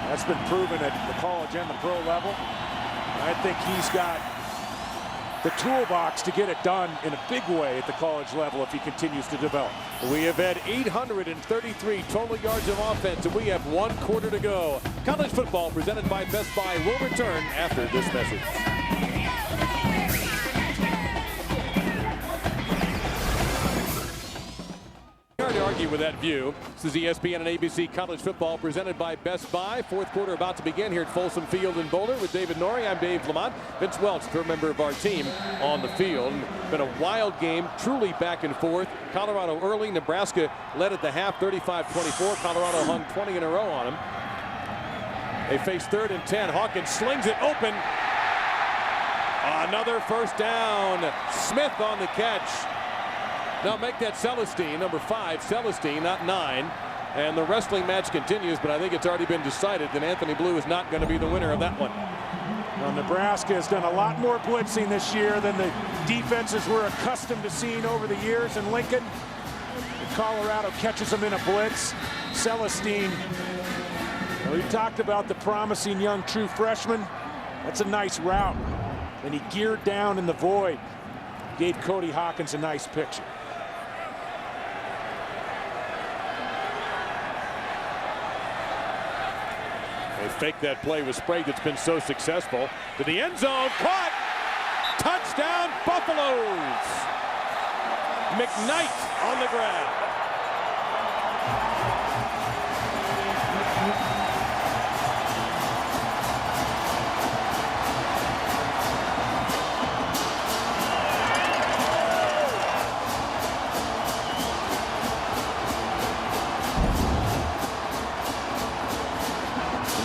That's been proven at the college and the pro level. I think he's got the toolbox to get it done in a big way at the college level if he continues to develop. We have had 833 total yards of offense, and we have 1 quarter to go. College football presented by Best Buy will return after this message. Hard to argue with that view. This is ESPN and ABC College Football presented by Best Buy. 4th quarter about to begin here at Folsom Field in Boulder with David Norrie. I'm Dave Lamont. Vince Welch, third member of our team on the field. Been a wild game, truly back and forth. Colorado early. Nebraska led at the half, 35-24. Colorado hung 20 in a row on them. They face 3rd and 10. Hawkins slings it open. Another first down. Smith on the catch. Now make that Celestine, number 5, Celestine, not 9. And the wrestling match continues, but I think it's already been decided that Anthony Blue is not going to be the winner of that one. Well, Nebraska has done a lot more blitzing this year than the defenses we're accustomed to seeing over the years in Lincoln. And Colorado catches them in a blitz. Celestine, we talked about the promising young true freshman. That's a nice route. And he geared down in the void. Gave Cody Hawkins a nice picture. They fake that play with Sprague that's been so successful. To the end zone, caught! Touchdown, Buffaloes! McKnight on the ground.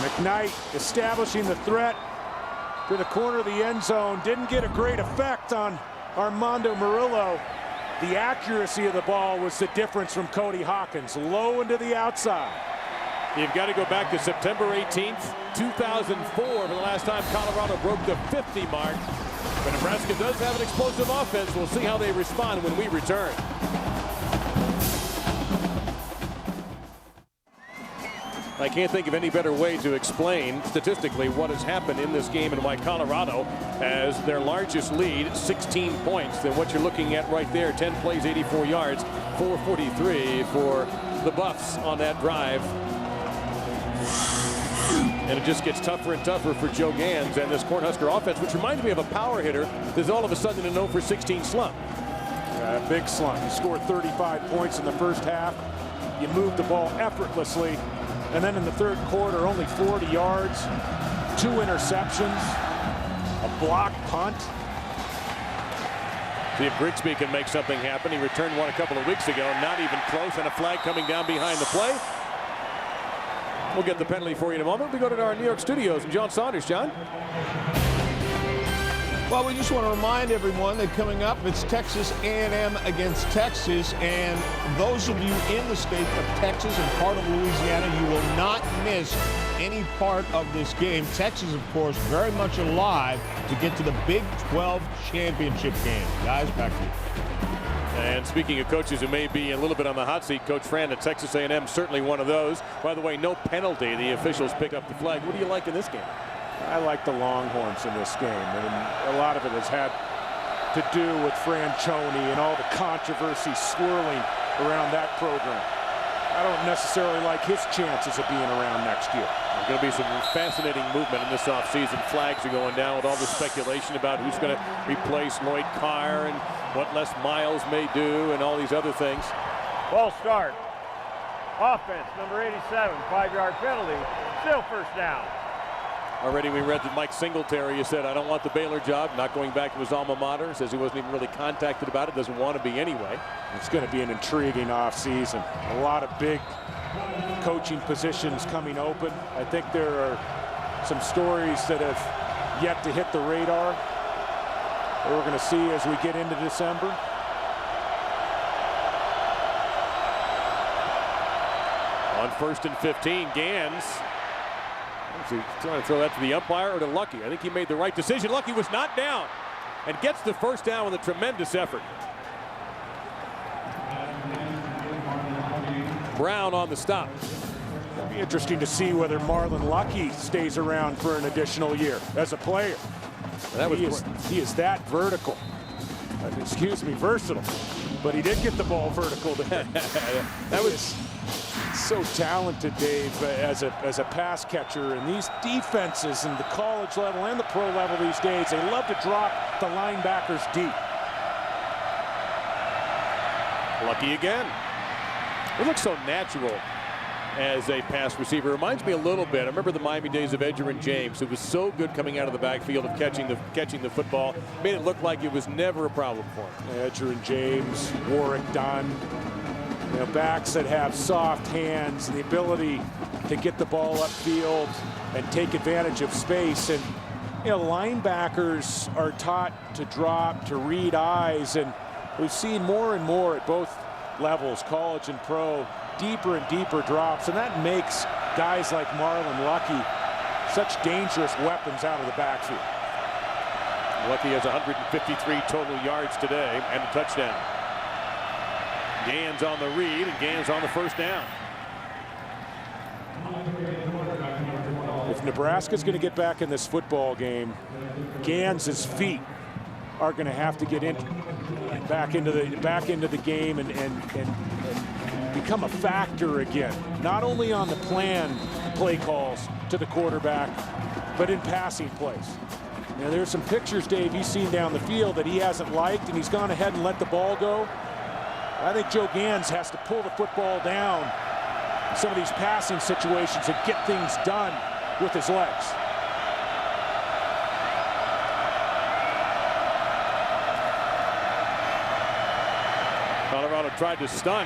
McKnight establishing the threat to the corner of the end zone. Didn't get a great effect on Armando Murillo. The accuracy of the ball was the difference from Cody Hawkins. Low into the outside. You've got to go back to September 18th, 2004 for the last time Colorado broke the 50 mark. But Nebraska does have an explosive offense. We'll see how they respond when we return. I can't think of any better way to explain statistically what has happened in this game and why Colorado has their largest lead, 16 points, than what you're looking at right there. 10 plays, 84 yards, 443 for the Buffs on that drive. And it just gets tougher and tougher for Joe Gans and this Cornhusker offense, which reminds me of a power hitter. There's all of a sudden an 0 for 16 slump. Big slump. You scored 35 points in the first half. You moved the ball effortlessly. And then in the third quarter, only 40 yards, 2 interceptions, a blocked punt. See if Grigsby can make something happen. He returned one a couple of weeks ago, not even close, and a flag coming down behind the play. We'll get the penalty for you in a moment. We go to our New York studios and John Saunders. John? Well, we just want to remind everyone that coming up, it's Texas A&M against Texas, and those of you in the state of Texas and part of Louisiana, you will not miss any part of this game. Texas, of course, very much alive to get to the Big 12 championship game. Guys, back to you. And speaking of coaches who may be a little bit on the hot seat, Coach Fran at Texas A&M, certainly one of those. By the way, no penalty. The officials picked up the flag. What do you like in this game? I like the Longhorns in this game, and a lot of it has had to do with Franchione and all the controversy swirling around that program. I don't necessarily like his chances of being around next year. There's going to be some fascinating movement in this offseason. Flags are going down with all the speculation about who's going to replace Lloyd Carr and what Les Miles may do and all these other things. Ball start. Offense, number 87, 5-yard penalty. Still first down. Already we read that Mike Singletary, you said, I don't want the Baylor job, not going back to his alma mater. Says he wasn't even really contacted about it, doesn't want to be anyway. It's going to be an intriguing offseason. A lot of big coaching positions coming open. I think there are some stories that have yet to hit the radar that we're going to see as we get into December. On 1st and 15, Gans. Is he trying to throw that to the umpire or to Lucky? I think he made the right decision. Lucky was not down and gets the first down with a tremendous effort. Brown on the stop. It'll be interesting to see whether Marlon Lucky stays around for an additional year as a player. He is that vertical. Excuse me, versatile. But he did get the ball vertical there. That was so talented, Dave, as a pass catcher. And these defenses in the college level and the pro level these days, they love to drop the linebackers deep. Lucky again. It looks so natural as a pass receiver. Reminds me a little bit. I remember the Miami days of Edgerrin James, who was so good coming out of the backfield of catching the football. Made it look like it was never a problem for him. Edgerrin James, Warwick Dunn. You know, backs that have soft hands and the ability to get the ball upfield and take advantage of space. And, you know, linebackers are taught to drop, to read eyes, and we've seen more and more at both levels, college and pro, deeper and deeper drops, and that makes guys like Marlon Lucky such dangerous weapons out of the backfield. Lucky has 153 total yards today and a touchdown. Gans on the read, and Gans on the first down. If Nebraska's going to get back in this football game, Gans's feet are going to have to get back into the game and become a factor again. Not only on the planned play calls to the quarterback, but in passing plays. You know, there's some pictures, Dave, he's seen down the field that he hasn't liked, and he's gone ahead and let the ball go. I think Joe Gans has to pull the football down in some of these passing situations and get things done with his legs. Colorado tried to stun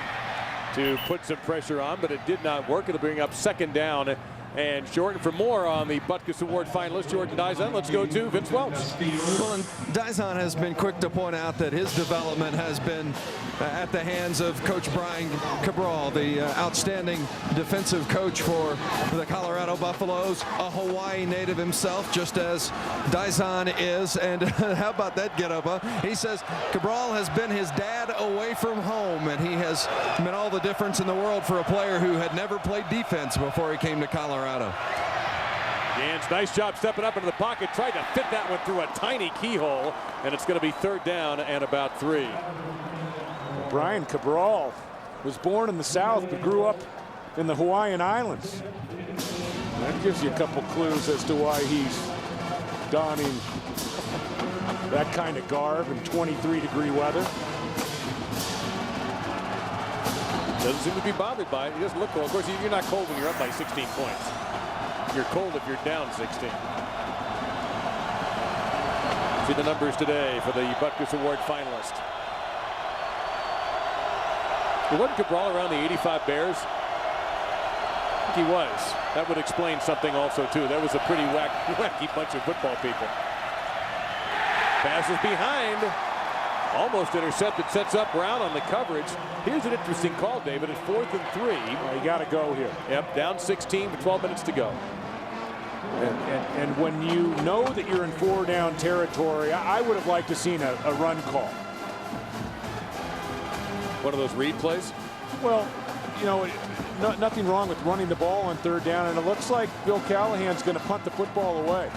to put some pressure on, but it did not work. It'll bring up second down and short. And for more on the Butkus Award finalist, Jordan Dizon, let's go to Vince Welch. Well, and Dizon has been quick to point out that his development has been at the hands of Coach Brian Cabral, the outstanding defensive coach for the Colorado Buffaloes, a Hawaii native himself, just as Dizon is. And how about that get up, huh? He says Cabral has been his dad away from home, and he has meant all the difference in the world for a player who had never played defense before he came to Colorado. Gans, nice job stepping up into the pocket, tried to fit that one through a tiny keyhole, and it's going to be 3rd down and about 3. Brian Cabral was born in the South but grew up in the Hawaiian Islands. That gives you a couple clues as to why he's donning that kind of garb in 23-degree weather. Doesn't seem to be bothered by it. He doesn't look cold. Of course, you're not cold when you're up by 16 points. You're cold if you're down 16. See the numbers today for the Butkus Award finalist. Wasn't Cabral around the 85 Bears? I think he was. That would explain something also, too. That was a pretty wacky bunch of football people. Passes behind. Almost intercepted, sets up Brown on the coverage. Here's an interesting call, David, at 4th and 3. Well, you got to go here. Yep, down 16 with 12 minutes to go. And when you know that you're in 4-down territory, I would have liked to seen a run call. One of those read plays? Well, you know, nothing wrong with running the ball on 3rd down, and it looks like Bill Callahan's going to punt the football away.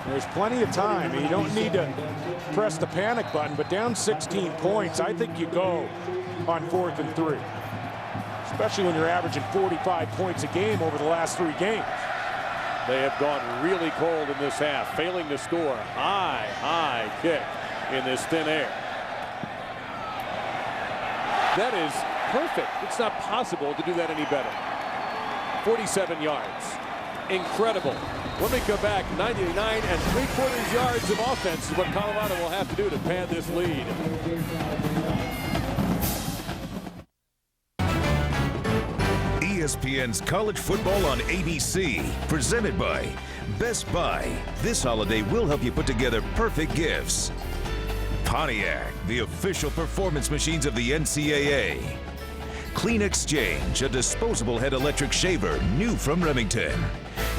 There's plenty of time. You don't need to press the panic button, but down 16 points, I think you go on 4th and 3, especially when you're averaging 45 points a game over the last 3 games. They have gone really cold in this half, failing to score. High kick in this thin air. That is perfect. It's not possible to do that any better. 47 yards. Incredible. When we come back, 99 3/4 yards of offense is what Colorado will have to do to pad this lead. ESPN's College Football on ABC, presented by Best Buy. This holiday will help you put together perfect gifts. Pontiac, the official performance machines of the NCAA. Clean Exchange, a disposable head electric shaver, new from Remington.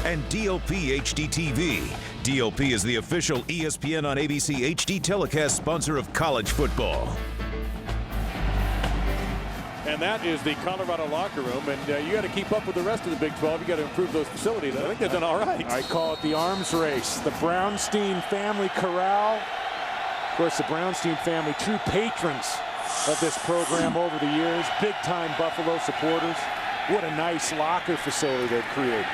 And DOP HD TV. DOP is the official ESPN on ABC HD telecast sponsor of college football. And that is the Colorado locker room, and you got to keep up with the rest of the Big 12. You got to improve those facilities. I think they've done all right. I call it the arms race. The Brownstein family corral. Of course, the Brownstein family, true patrons of this program over the years. Big-time Buffalo supporters. What a nice locker facility they've created.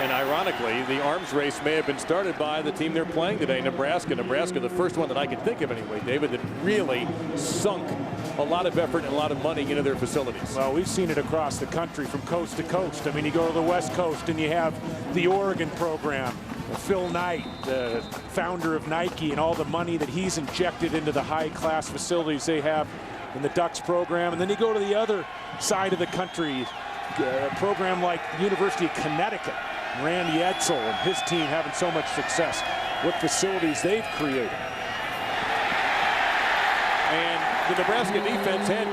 And ironically, the arms race may have been started by the team they're playing today, Nebraska. Nebraska, the first one that I can think of anyway, David, that really sunk a lot of effort and a lot of money into their facilities. Well, we've seen it across the country from coast to coast. I mean, you go to the West Coast and you have the Oregon program. Phil Knight, the founder of Nike, and all the money that he's injected into the high-class facilities they have in the Ducks program. And then you go to the other side of the country, a program like the University of Connecticut. Randy Edsel and his team having so much success. What facilities they've created. And the Nebraska defense had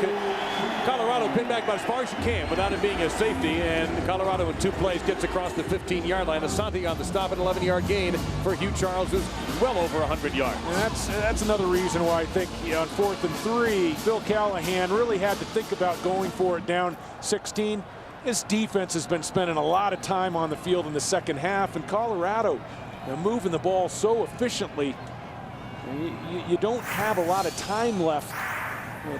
Colorado pinned back about as far as you can without it being a safety, and Colorado in 2 plays gets across the 15-yard line. Asante on the stop, an 11-yard gain for Hugh Charles, who's well over 100 yards. And that's another reason why I think on 4th and 3, Bill Callahan really had to think about going for it down 16. This defense has been spending a lot of time on the field in the second half, and Colorado moving the ball so efficiently. You don't have a lot of time left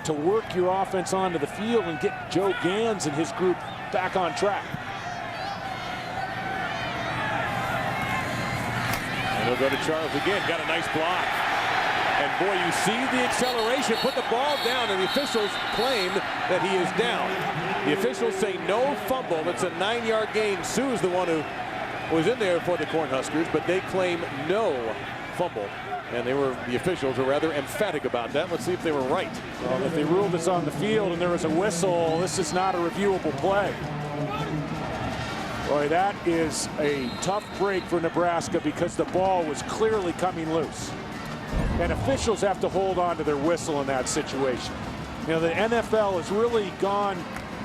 to work your offense onto the field and get Joe Gans and his group back on track. And he'll go to Charles again. Got a nice block. And boy, you see the acceleration. Put the ball down, and the officials claim that he is down. The officials say no fumble. It's a 9-yard gain. Sue's the one who was in there for the Cornhuskers, but they claim no fumble. And the officials are rather emphatic about that. Let's see if they were right. Well, if they ruled this on the field and there was a whistle, this is not a reviewable play. Boy, that is a tough break for Nebraska because the ball was clearly coming loose. And officials have to hold on to their whistle in that situation. You know, the NFL has really gone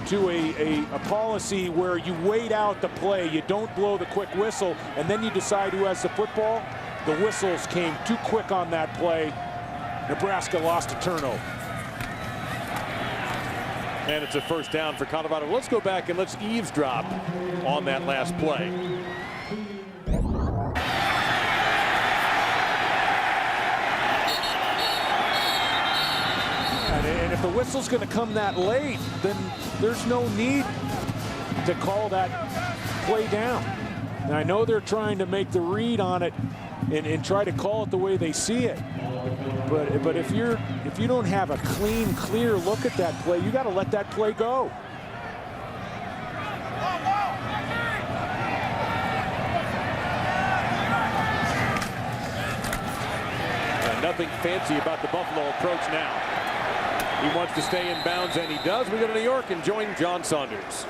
to a policy where you wait out the play, you don't blow the quick whistle, and then you decide who has the football. The whistles came too quick on that play. Nebraska lost a turnover. And it's a first down for Colorado. Let's go back and let's eavesdrop on that last play. And if the whistle's going to come that late, then there's no need to call that play down. And I know they're trying to make the read on it and try to call it the way they see it. But if you don't have a clean, clear look at that play, you got to let that play go. And nothing fancy about the Buffalo approach now. He wants to stay in bounds, and he does. We go to New York and join John Saunders.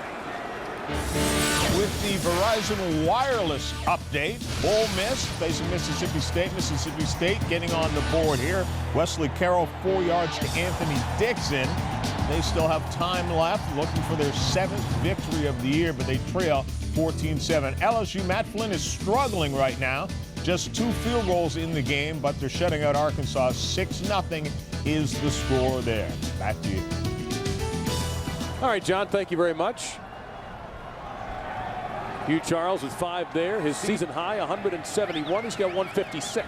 With the Verizon Wireless update, Ole Miss facing Mississippi State. Mississippi State getting on the board here. Wesley Carroll 4 yards to Anthony Dixon. They still have time left, looking for their 7th victory of the year, but they trail 14-7. LSU, Matt Flynn is struggling right now. Just 2 field goals in the game, but they're shutting out Arkansas. 6-0 is the score there. Back to you. All right, John, thank you very much. Hugh Charles with 5 there. His season high, 171. He's got 156.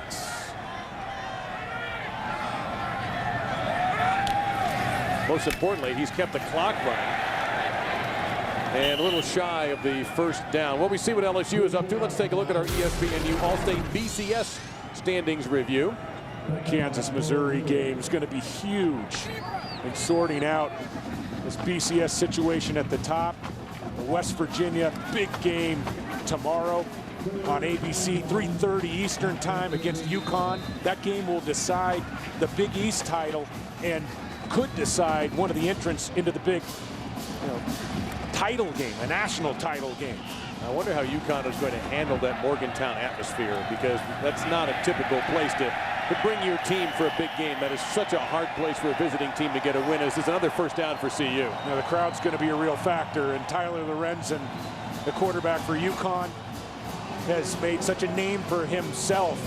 Most importantly, he's kept the clock running. And a little shy of the first down. Well, we see what LSU is up to. Let's take a look at our ESPNU All-State BCS standings review. The Kansas-Missouri game is going to be huge in sorting out this BCS situation at the top. West Virginia, big game tomorrow on ABC, 3:30 Eastern time against UConn. That game will decide the Big East title and could decide one of the entrants into the big title game, a national title game. I wonder how UConn is going to handle that Morgantown atmosphere, because that's not a typical place to bring your team for a big game. That is such a hard place for a visiting team to get a win. This is another first down for CU. You know, the crowd's going to be a real factor, and Tyler Lorenzen, the quarterback for UConn, has made such a name for himself.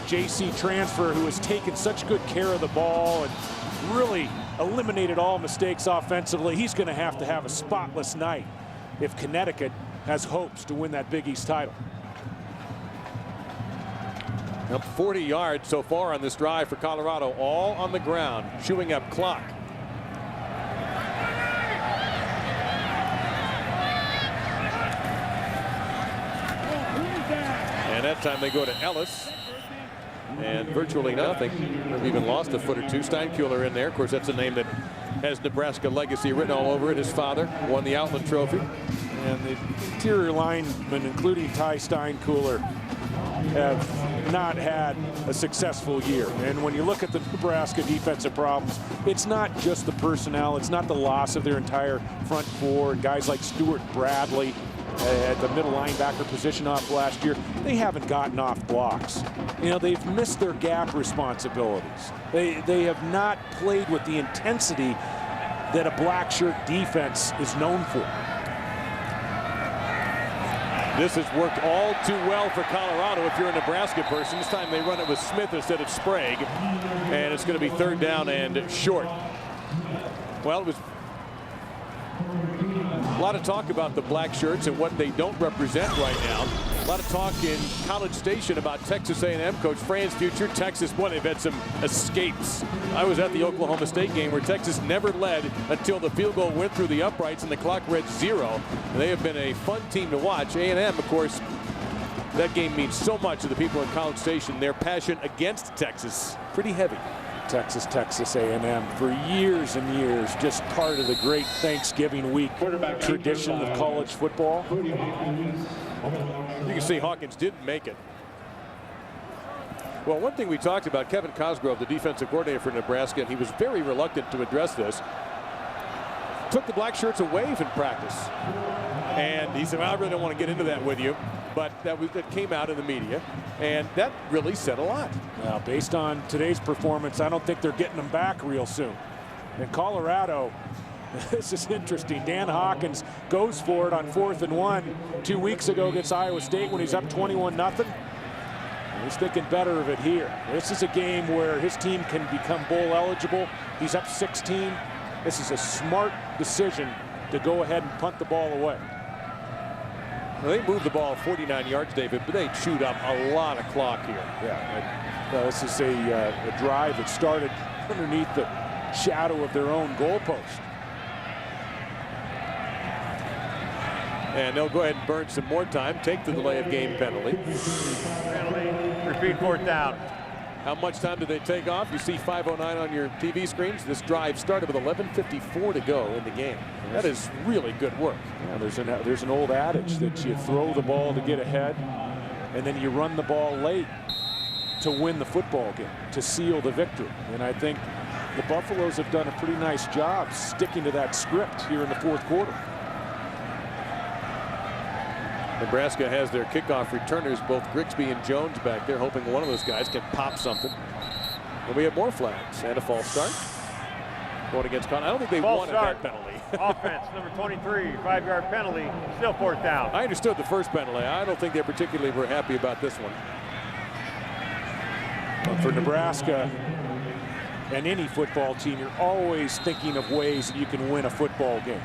JC transfer, who has taken such good care of the ball and really eliminated all mistakes offensively. He's going to have a spotless night if Connecticut has hopes to win that Big East title. Up 40 yards so far on this drive for Colorado, all on the ground, chewing up clock. And that time they go to Ellis. And virtually nothing. They've even lost a foot or two. Steinkuhler in there. Of course, that's a name that has Nebraska legacy written all over it. His father won the Outland Trophy. And the interior linemen, including Ty Steinkuhler, have not had a successful year. And when you look at the Nebraska defensive problems, it's not just the personnel. It's not the loss of their entire front four. Guys like Stuart Bradley at the middle linebacker position off last year, they haven't gotten off blocks. You know, they've missed their gap responsibilities. They have not played with the intensity that a black shirt defense is known for. This has worked all too well for Colorado if you're a Nebraska person. This time they run it with Smith instead of Sprague. And it's going to be 3rd down and short. Well, it was a lot of talk about the black shirts and what they don't represent right now. A lot of talk in College Station about Texas A&M coach Fran's future. Texas, boy, they've had some escapes. I was at the Oklahoma State game where Texas never led until the field goal went through the uprights and the clock read 0. They have been a fun team to watch. A&M, of course, that game means so much to the people in College Station. Their passion against Texas, pretty heavy. Texas A&M for years and years, just part of the great Thanksgiving week tradition of college football. You can see Hawkins didn't make it. Well, one thing we talked about, Kevin Cosgrove, the defensive coordinator for Nebraska, and he was very reluctant to address this, took the black shirts away from practice. And he said, well, I really don't want to get into that with you. But that came out in the media, and that really said a lot. Well, based on today's performance, I don't think they're getting them back real soon. In Colorado, this is interesting. Dan Hawkins goes for it on 4th and 1 2 weeks ago against Iowa State when he's up 21-0. He's thinking better of it here. This is a game where his team can become bowl eligible. He's up 16. This is a smart decision to go ahead and punt the ball away. Well, they moved the ball 49 yards, David, but they chewed up a lot of clock here. Yeah, this is a drive that started underneath the shadow of their own goalpost. And they'll go ahead and burn some more time, take the delay of game penalty. Repeat 4th down. How much time did they take off? You see 5:09 on your TV screens. This drive started with 11:54 to go in the game. That is really good work. Yeah, there's an old adage that you throw the ball to get ahead, and then you run the ball late to win the football game, to seal the victory. And I think the Buffaloes have done a pretty nice job sticking to that script here in the 4th quarter. Nebraska has their kickoff returners, both Grigsby and Jones, back there, hoping one of those guys can pop something. And we have more flags and a false start. Going against Con. I don't think they wanted that penalty. Offense, number 23, 5-yard penalty, still 4th down. I understood the first penalty. I don't think they particularly were happy about this one. But for Nebraska and any football team, you're always thinking of ways that you can win a football game.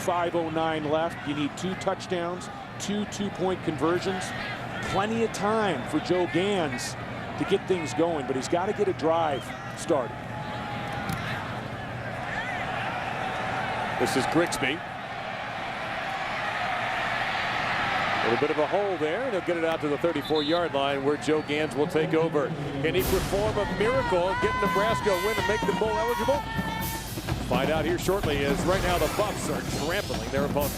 5:09 left. You need 2 touchdowns, 2 two-point conversions. Plenty of time for Joe Gans to get things going, but he's got to get a drive started. This is Grigsby. A little bit of a hole there, and he'll get it out to the 34-yard line where Joe Gans will take over. Can he perform a miracle and get Nebraska a win and make them bowl eligible? Find out here shortly, as right now the Buffs are trampling their opponent.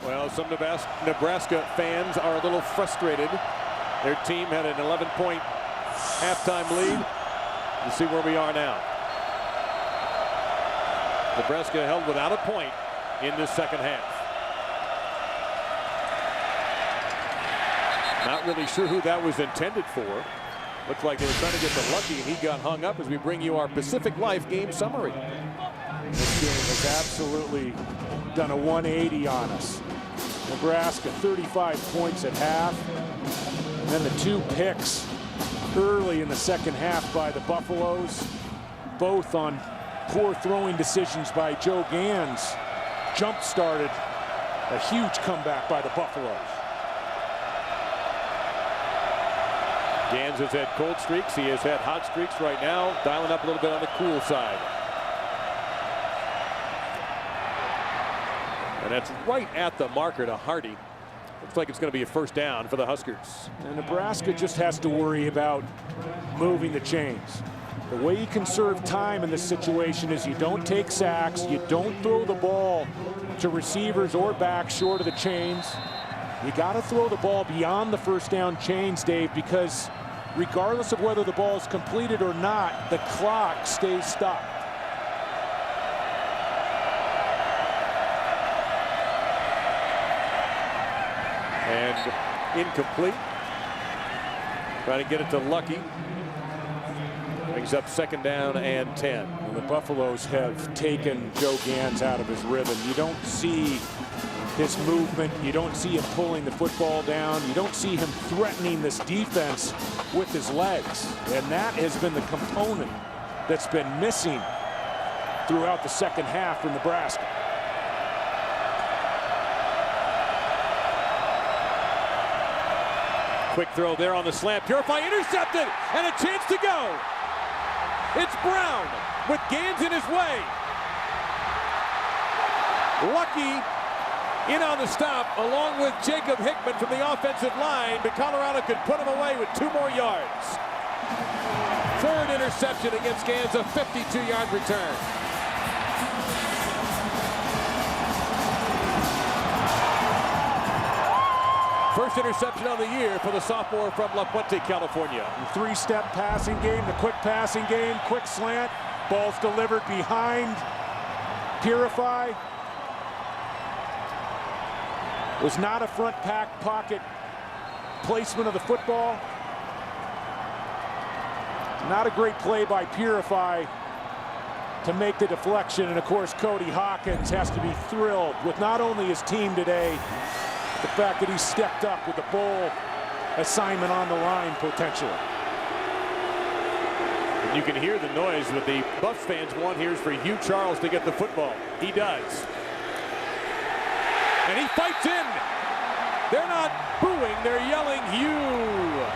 Well, some Nebraska fans are a little frustrated. Their team had an 11-point halftime lead. We'll see where we are now. Nebraska held without a point in this second half. Not really sure who that was intended for. Looks like they were trying to get the lucky, and he got hung up as we bring you our Pacific Life game summary. This game has absolutely done a 180 on us. Nebraska 35 points at half, and then the 2 picks early in the second half by the Buffaloes, both on poor throwing decisions by Joe Gans, jump-started a huge comeback by the Buffaloes. Gans has had cold streaks. He has had hot streaks right now, dialing up a little bit on the cool side. And that's right at the marker to Hardy. Looks like it's going to be a first down for the Huskers. And Nebraska just has to worry about moving the chains. The way you conserve time in this situation is you don't take sacks, you don't throw the ball to receivers or back short of the chains. You got to throw the ball beyond the first down chains, Dave, because regardless of whether the ball is completed or not, the clock stays stopped. And incomplete. Trying to get it to Lucky. Brings up 2nd down and 10. And the Buffaloes have taken Joe Gans out of his rhythm. You don't see his movement. You don't see him pulling the football down. You don't see him threatening this defense with his legs. And that has been the component that's been missing throughout the second half for Nebraska. Quick throw there on the slant. Purify intercepted, and a chance to go. It's Brown with Gans in his way. Lucky in on the stop, along with Jacob Hickman from the offensive line, but Colorado could put him away with 2 more yards. 3rd interception against Gans, a 52-yard return. First interception of the year for the sophomore from La Puente, California. The 3-step passing game, the quick passing game, quick slant, balls delivered behind Purify, Was not a front pocket placement of the football. Not a great play by Purify to make the deflection. And of course, Cody Hawkins has to be thrilled with not only his team today, the fact that he stepped up with the bowl assignment on the line potentially. And you can hear the noise that the Buffs fans want here is for Hugh Charles to get the football. He does. And he fights in. They're not booing, they're yelling Hugh.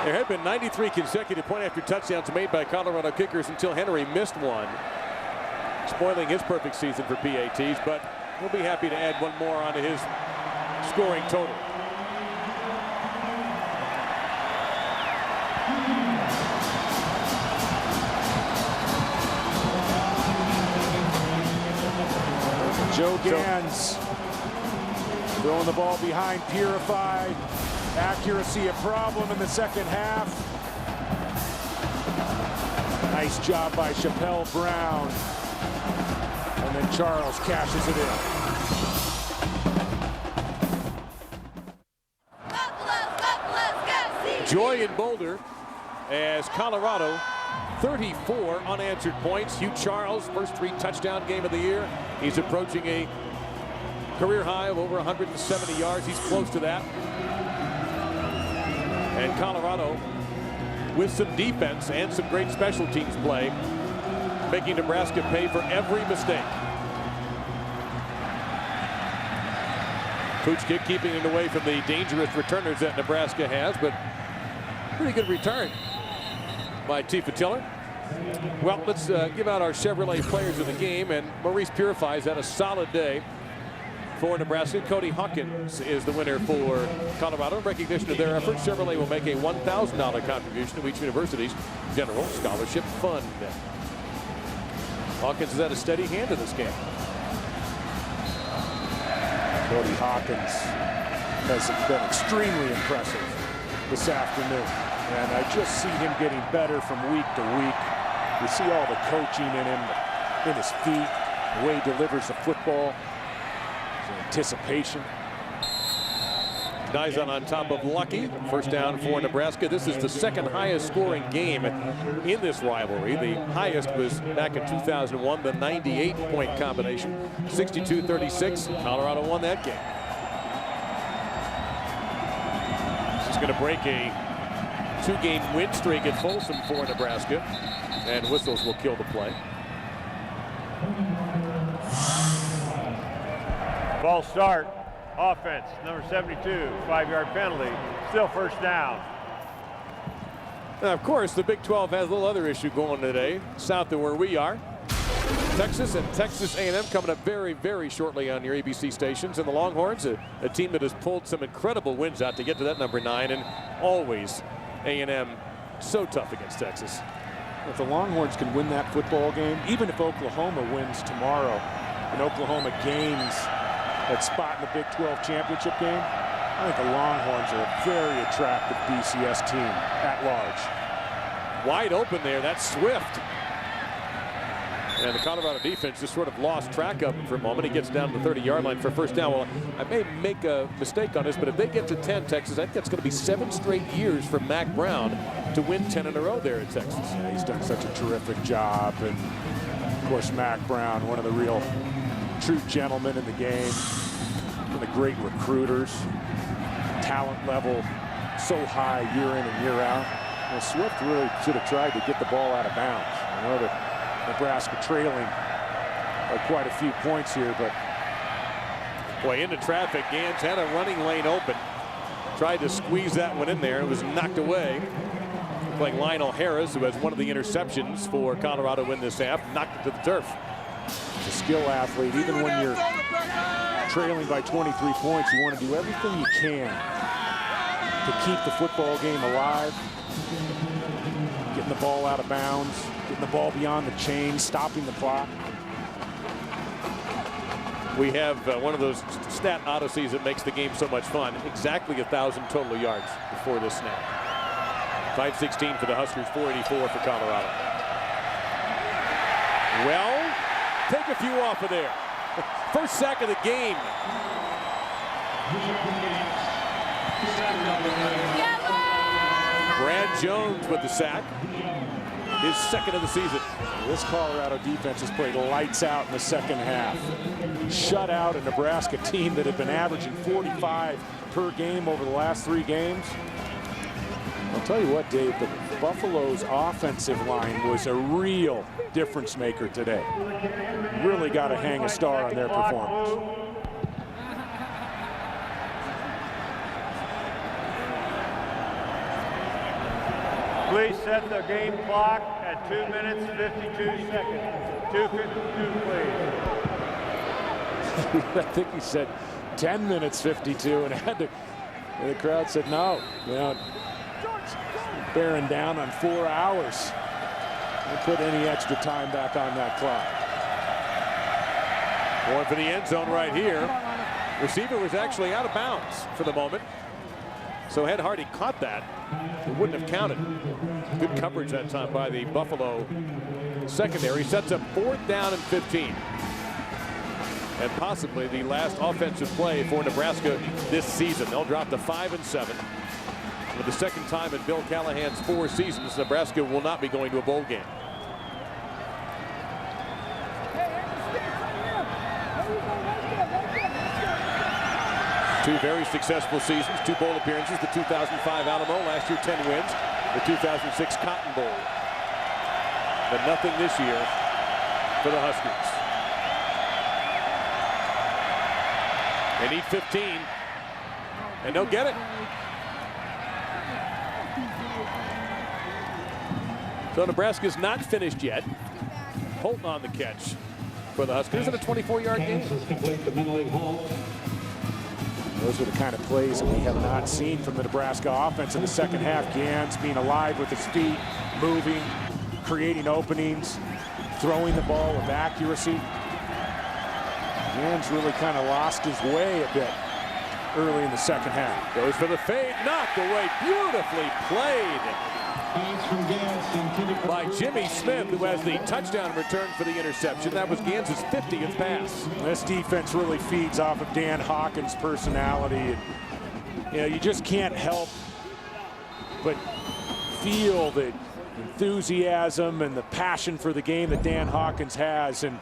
There had been 93 consecutive point-after touchdowns made by Colorado kickers until Henry missed one, spoiling his perfect season for PATs, but we'll be happy to add one more onto his scoring total. Joe Gans throwing the ball behind Purify. Accuracy a problem in the second half. Nice job by Chappelle Brown. And then Charles cashes it in. Joy in Boulder as Colorado 34 unanswered points. Hugh Charles, first 3 touchdown game of the year. He's approaching a career high of over 170 yards. He's close to that. And Colorado, with some defense and some great special teams play, making Nebraska pay for every mistake. Pooch kick keeping it away from the dangerous returners that Nebraska has, but pretty good return by Tifa Tiller. Well, let's give out our Chevrolet players of the game, and Maurice Purify's had a solid day for Nebraska. Cody Hawkins is the winner for Colorado. In recognition of their efforts, Chevrolet will make a $1,000 contribution to each university's general scholarship fund. Hawkins has had a steady hand in this game. Cody Hawkins has been extremely impressive this afternoon. And I just see him getting better from week to week. You see all the coaching in him, in his feet, the way he delivers the football. Anticipation. Dizon on top of Lucky. First down for Nebraska. This is the second highest scoring game in this rivalry. The highest was back in 2001, the 98-point combination. 62-36. Colorado won that game. This is going to break a 2-game win streak at Folsom for Nebraska. And whistles will kill the play. Ball start. Offense, number 72, 5-yard penalty. Still first down. Now, of course, the Big 12 has a little other issue going today, south of where we are. Texas and Texas A&M coming up very, very shortly on your ABC stations. And the Longhorns, a team that has pulled some incredible wins out to get to that number 9. And always A&M so tough against Texas. If the Longhorns can win that football game, even if Oklahoma wins tomorrow and Oklahoma gains that spot in the Big 12 championship game, I think the Longhorns are a very attractive BCS team at large. Wide open there, that's Swift. And the Colorado defense just sort of lost track of him for a moment. He gets down to the 30-yard line for first down. Well, I may make a mistake on this, but if they get to 10, Texas, I think that's going to be 7 straight years for Mac Brown to win 10 in a row there at Texas. Yeah, he's done such a terrific job. And, of course, Mac Brown, one of the real true gentlemen in the game. One of the great recruiters. Talent level so high year in and year out. Well, Swift really should have tried to get the ball out of bounds. I know that Nebraska trailing by quite a few points here, but boy, into traffic. Gans had a running lane open. Tried to squeeze that one in there. It was knocked away. Looked like Lionel Harris, who has one of the interceptions for Colorado in this half, knocked it to the turf. He's a skill athlete. Even when you're trailing by 23 points, you want to do everything you can to keep the football game alive. Get getting the ball out of bounds, getting the ball beyond the chain, stopping the clock. We have one of those stat odysseys that makes the game so much fun. Exactly 1,000 total yards before this snap. 516 for the Huskers, 484 for Colorado. Well, take a few off of there. First sack of the game. Brad Jones with the sack. His second of the season. This Colorado defense has played lights out in the second half. Shut out a Nebraska team that had been averaging 45 per game over the last 3 games. I'll tell you what, Dave, the Buffalo's offensive line was a real difference maker today. Really got to hang a star on their performance. Please set the game clock at 2 minutes, 52 seconds. 2:52, please. I think he said 10 minutes 52 and the crowd said no. You know, bearing down on 4 hours. Don't put any extra time back on that clock. One for the end zone right here. Receiver was actually out of bounds for the moment. So had Hardy caught that, it wouldn't have counted. Good coverage that time by the Buffalo secondary. Sets up 4th down and 15. And possibly the last offensive play for Nebraska this season. They'll drop to 5-7. For the second time in Bill Callahan's 4 seasons, Nebraska will not be going to a bowl game. Two very successful seasons, 2 bowl appearances, the 2005 Alamo, last year 10 wins, the 2006 Cotton Bowl. But nothing this year for the Huskers. They need 15, and they'll get it. So Nebraska's not finished yet. Holton on the catch for the Huskers in a 24-yard game. Those are the kind of plays that we have not seen from the Nebraska offense in the second half. Gans being alive with his feet, moving, creating openings, throwing the ball with accuracy. Gans really kind of lost his way a bit early in the second half. Goes for the fade, knocked away, beautifully played by Jimmy Smith, who has the touchdown return for the interception. That was Gans's 50th pass. This defense really feeds off of Dan Hawkins' personality. You know, you just can't help but feel the enthusiasm and the passion for the game that Dan Hawkins has. And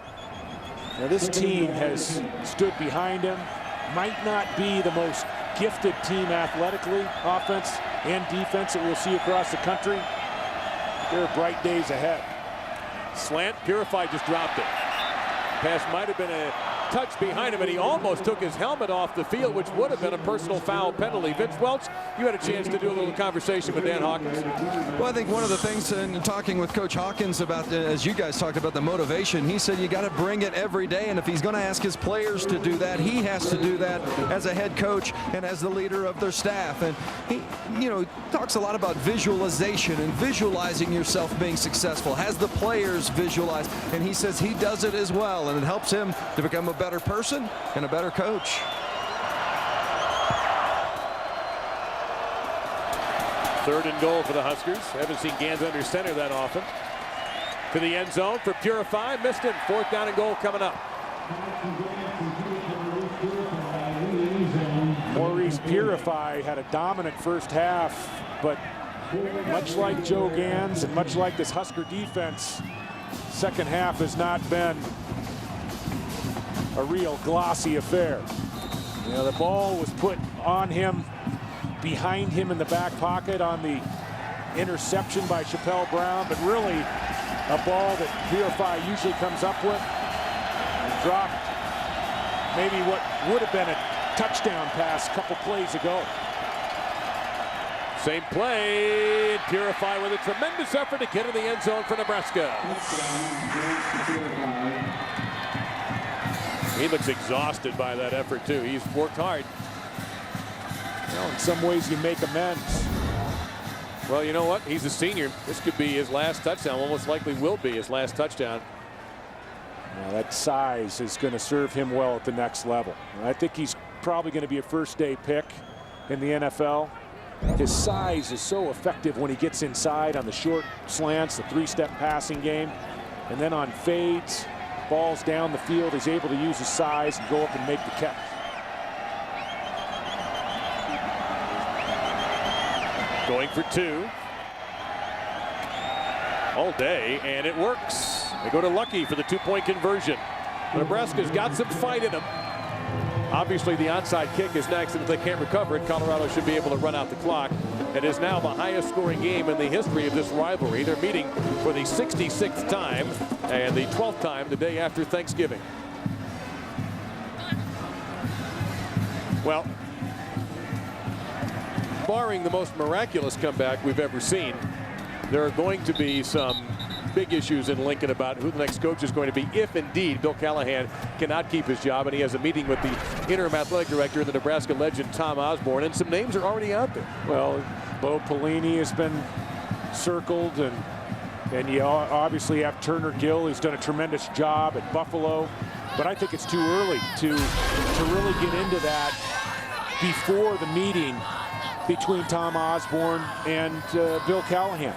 you know, this team has stood behind him. Might not be the most gifted team athletically, offense and defense, that we'll see across the country. There are bright days ahead. Slant, Purify just dropped it. Pass might have been a touch behind him, and he almost took his helmet off the field, which would have been a personal foul penalty. Vince Welch, you had a chance to do a little conversation with Dan Hawkins. Well, I think one of the things in talking with Coach Hawkins about, as you guys talked about the motivation, he said you got to bring it every day, and if he's going to ask his players to do that, he has to do that as a head coach and as the leader of their staff. And he, you know, talks a lot about visualization and visualizing yourself being successful, has the players visualize, and he says he does it as well, and it helps him to become a better person and a better coach. Third and goal for the Huskers. Haven't seen Gans under center that often. To the end zone for Purify. Missed it. 4th down and goal coming up. Maurice Purify had a dominant first half, but much like Joe Gans and much like this Husker defense, second half has not been a real glossy affair. You know, the ball was put on him, behind him in the back pocket on the interception by Chappelle Brown, but really a ball that Purify usually comes up with and dropped maybe what would have been a touchdown pass a couple plays ago. Same play. Purify with a tremendous effort to get in the end zone for Nebraska. He looks exhausted by that effort, too. He's worked hard. Well, in some ways, you make amends. Well, you know what? He's a senior. This could be his last touchdown. Almost likely will be his last touchdown. Now, that size is going to serve him well at the next level. I think he's probably going to be a first-day pick in the NFL. His size is so effective when he gets inside on the short slants, the three-step passing game, and then on fades, balls down the field, he's able to use his size and go up and make the catch. Going for 2 all day, and it works. They go to Lucky for the 2-point conversion. Nebraska's got some fight in them. Obviously, the onside kick is next, and if they can't recover it, Colorado should be able to run out the clock. It is now the highest scoring game in the history of this rivalry. They're meeting for the 66th time and the 12th time the day after Thanksgiving. Well, barring the most miraculous comeback we've ever seen, there are going to be some big issues in Lincoln about who the next coach is going to be if indeed Bill Callahan cannot keep his job, and he has a meeting with the interim athletic director, the Nebraska legend Tom Osborne, and some names are already out there. Well, Bo Pelini has been circled, and you obviously have Turner Gill, who's done a tremendous job at Buffalo, but I think it's too early to really get into that before the meeting between Tom Osborne and Bill Callahan.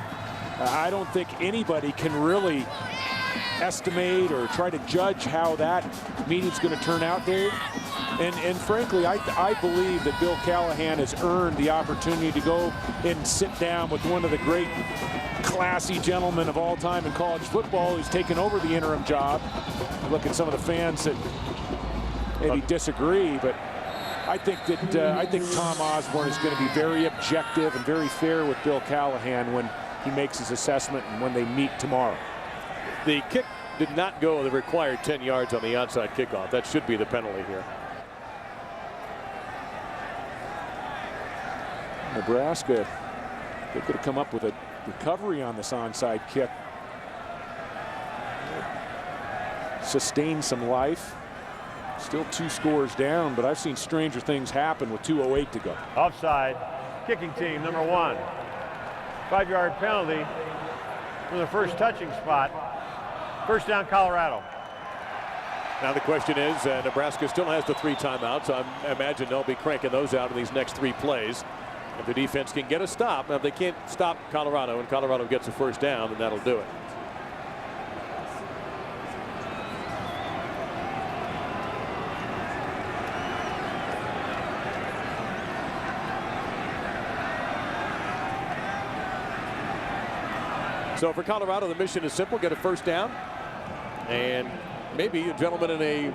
I don't think anybody can really estimate or try to judge how that meeting's going to turn out, Dave. And frankly, I believe that Bill Callahan has earned the opportunity to go and sit down with one of the great classy gentlemen of all time in college football who's taken over the interim job. Look at some of the fans that maybe disagree, but I think Tom Osborne is going to be very objective and very fair with Bill Callahan when he makes his assessment and when they meet tomorrow. The kick did not go the required 10 yards on the onside kickoff. That should be the penalty here. Nebraska, they could have come up with a recovery on this onside kick. Sustained some life. Still 2 scores down, but I've seen stranger things happen with 2:08 to go. Offside. Kicking team, number 1. 5-yard penalty from the first touching spot. First down, Colorado. Now the question is, Nebraska still has the 3 timeouts. I imagine they'll be cranking those out in these next 3 plays. If the defense can get a stop, now if they can't stop Colorado and Colorado gets a first down, then that'll do it. So for Colorado, the mission is simple: get a first down, and maybe a gentleman in a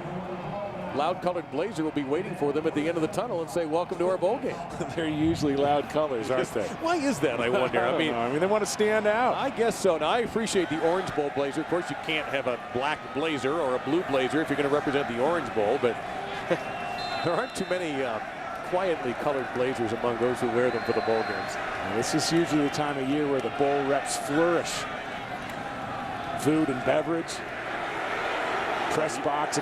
loud colored blazer will be waiting for them at the end of the tunnel and say, welcome to our bowl game. They're usually loud colors, aren't they? Why is that, I wonder? I mean, they want to stand out. I guess so. Now, I appreciate the Orange Bowl blazer. Of course, you can't have a black blazer or a blue blazer if you're going to represent the Orange Bowl, but there aren't too many quietly colored blazers among those who wear them for the bowl games. This is usually the time of year where the bowl reps flourish. Food and beverage, press box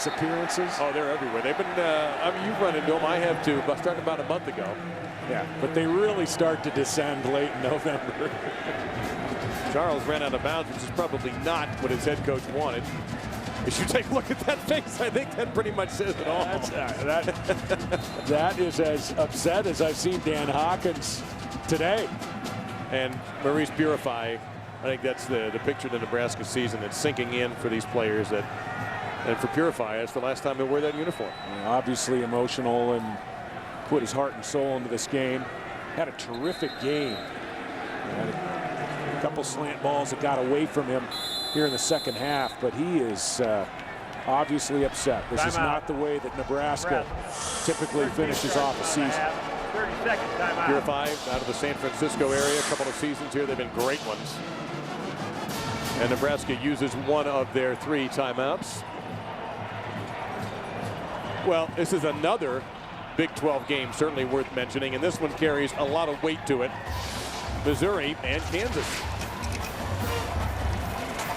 appearances. Oh, they're everywhere. They've been, I mean, you've run into them. I have too, but starting about a month ago. Yeah, but they really start to descend late in November. Charles ran out of bounds, which is probably not what his head coach wanted. If you take a look at that face, I think that pretty much says it all. That is as upset as I've seen Dan Hawkins today. And Maurice Purify, I think that's the picture of the Nebraska season that's sinking in for these players. And for Purify, it's the last time he'll wear that uniform. Obviously emotional and put his heart and soul into this game. Had a terrific game. Had a couple slant balls that got away from him here in the second half, but he is obviously upset. This is not the way that Nebraska typically finishes off a season. 30-second timeout. Purify out of the San Francisco area, a couple of seasons here. They've been great ones. And Nebraska uses one of their 3 timeouts. Well, this is another Big 12 game certainly worth mentioning, and this one carries a lot of weight to it. Missouri and Kansas.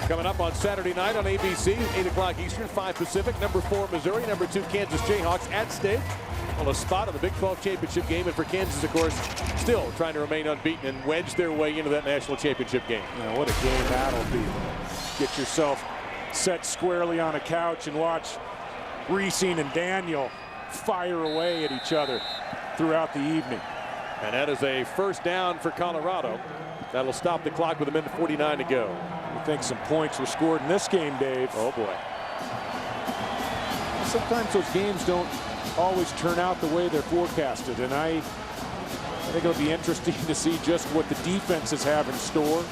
Coming up on Saturday night on ABC, 8 o'clock Eastern, 5 Pacific. Number 4 Missouri, number 2 Kansas Jayhawks at stake. Well, a spot on the Big 12 championship game, and for Kansas, of course, still trying to remain unbeaten and wedge their way into that national championship game. Yeah, what a game that'll be. Get yourself set squarely on a couch and watch Reesing and Daniel fire away at each other throughout the evening. And that is a first down for Colorado. That'll stop the clock with 1:49 to go. I think some points were scored in this game, Dave. Oh, boy. Sometimes those games don't always turn out the way they're forecasted, and I think it'll be interesting to see just what the defenses have in store.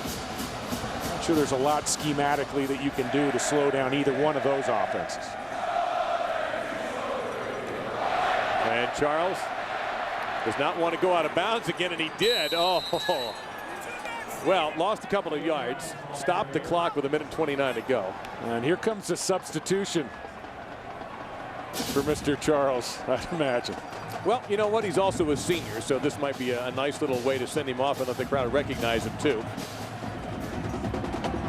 I'm sure there's a lot schematically that you can do to slow down either one of those offenses. And Charles does not want to go out of bounds again, and he did. Oh, well, lost a couple of yards. Stopped the clock with 1:29 to go. And here comes the substitution for Mr. Charles, I'd imagine. Well, you know what? He's also a senior, so this might be a nice little way to send him off and let the crowd recognize him, too.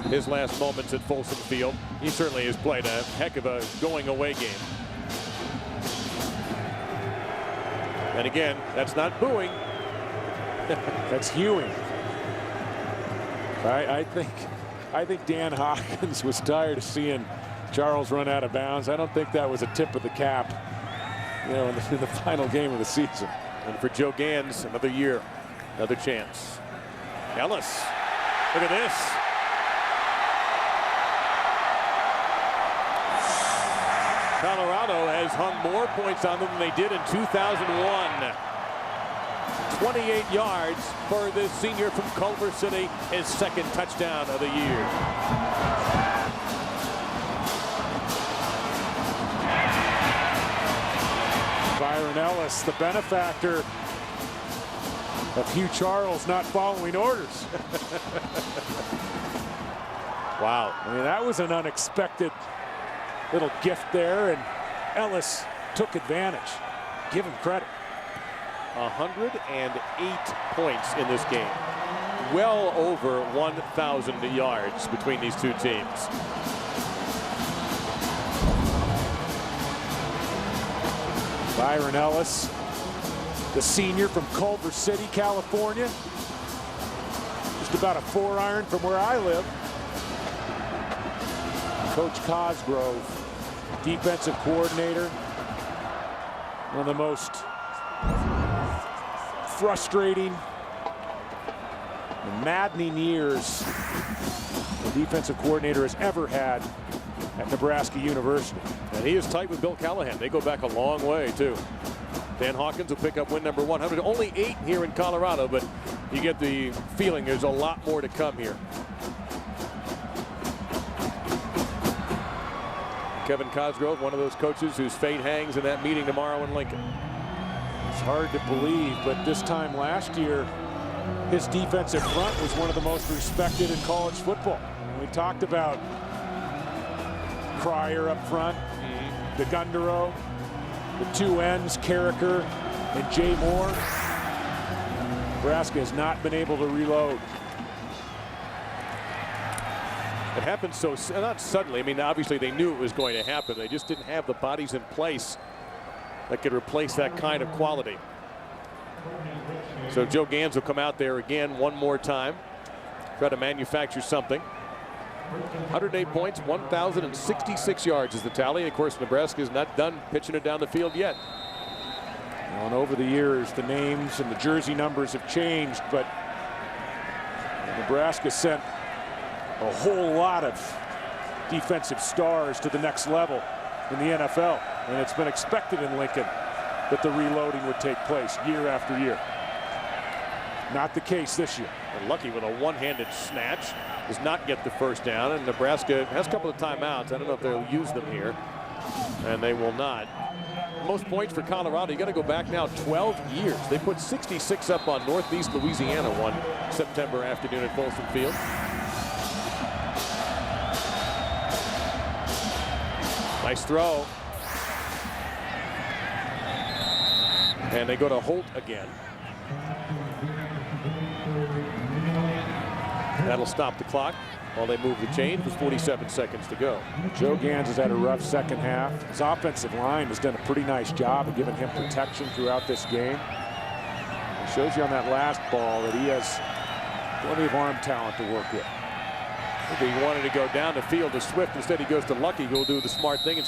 His last moments at Folsom Field. He certainly has played a heck of a going-away game. And again, that's not booing. That's hewing. I think Dan Hawkins was tired of seeing Charles run out of bounds. I don't think that was a tip of the cap, you know, in the final game of the season. And for Joe Gans, another year, another chance. Ellis, look at this. Colorado has hung more points on them than they did in 2001. 28 yards for this senior from Culver City, his second touchdown of the year. Byron Ellis, the benefactor of Hugh Charles not following orders. Wow. I mean, that was an unexpected little gift there, and Ellis took advantage. Give him credit. 108 points in this game. Well over 1,000 yards between these two teams. Byron Ellis, the senior from Culver City, California. Just about a 4-iron from where I live. Coach Cosgrove, defensive coordinator. One of the most frustrating and maddening years the defensive coordinator has ever had at Nebraska University. And he is tight with Bill Callahan. They go back a long way, too. Dan Hawkins will pick up win number 100. Only 8 here in Colorado, but you get the feeling there's a lot more to come here. Kevin Cosgrove, one of those coaches whose fate hangs in that meeting tomorrow in Lincoln. It's hard to believe, but this time last year, his defensive front was one of the most respected in college football. We talked about Cryer up front, DeGundero, the two ends, Carricker and Jay Moore. Nebraska has not been able to reload. It happened so not suddenly. I mean, obviously they knew it was going to happen. They just didn't have the bodies in place that could replace that kind of quality. So Joe Gans will come out there again one more time, try to manufacture something. 108 points, 1,066 yards is the tally. And of course, Nebraska is not done pitching it down the field yet. Well, and over the years, the names and the jersey numbers have changed, but Nebraska sent a whole lot of defensive stars to the next level in the NFL. And it's been expected in Lincoln that the reloading would take place year after year. Not the case this year. And lucky with a one-handed snatch. Does not get the first down, and Nebraska has a couple of timeouts. I don't know if they'll use them here, and they will not. Most points for Colorado. You got to go back now 12 years. They put 66 up on Northeast Louisiana one September afternoon at Folsom Field. Nice throw. And they go to Holt again. That'll stop the clock while they move the chain with 47 seconds to go. Joe Gans has had a rough second half. His offensive line has done a pretty nice job of giving him protection throughout this game. It shows you on that last ball that he has plenty of arm talent to work with. Maybe he wanted to go down the field to Swift. Instead, he goes to Lucky, who'll do the smart thing and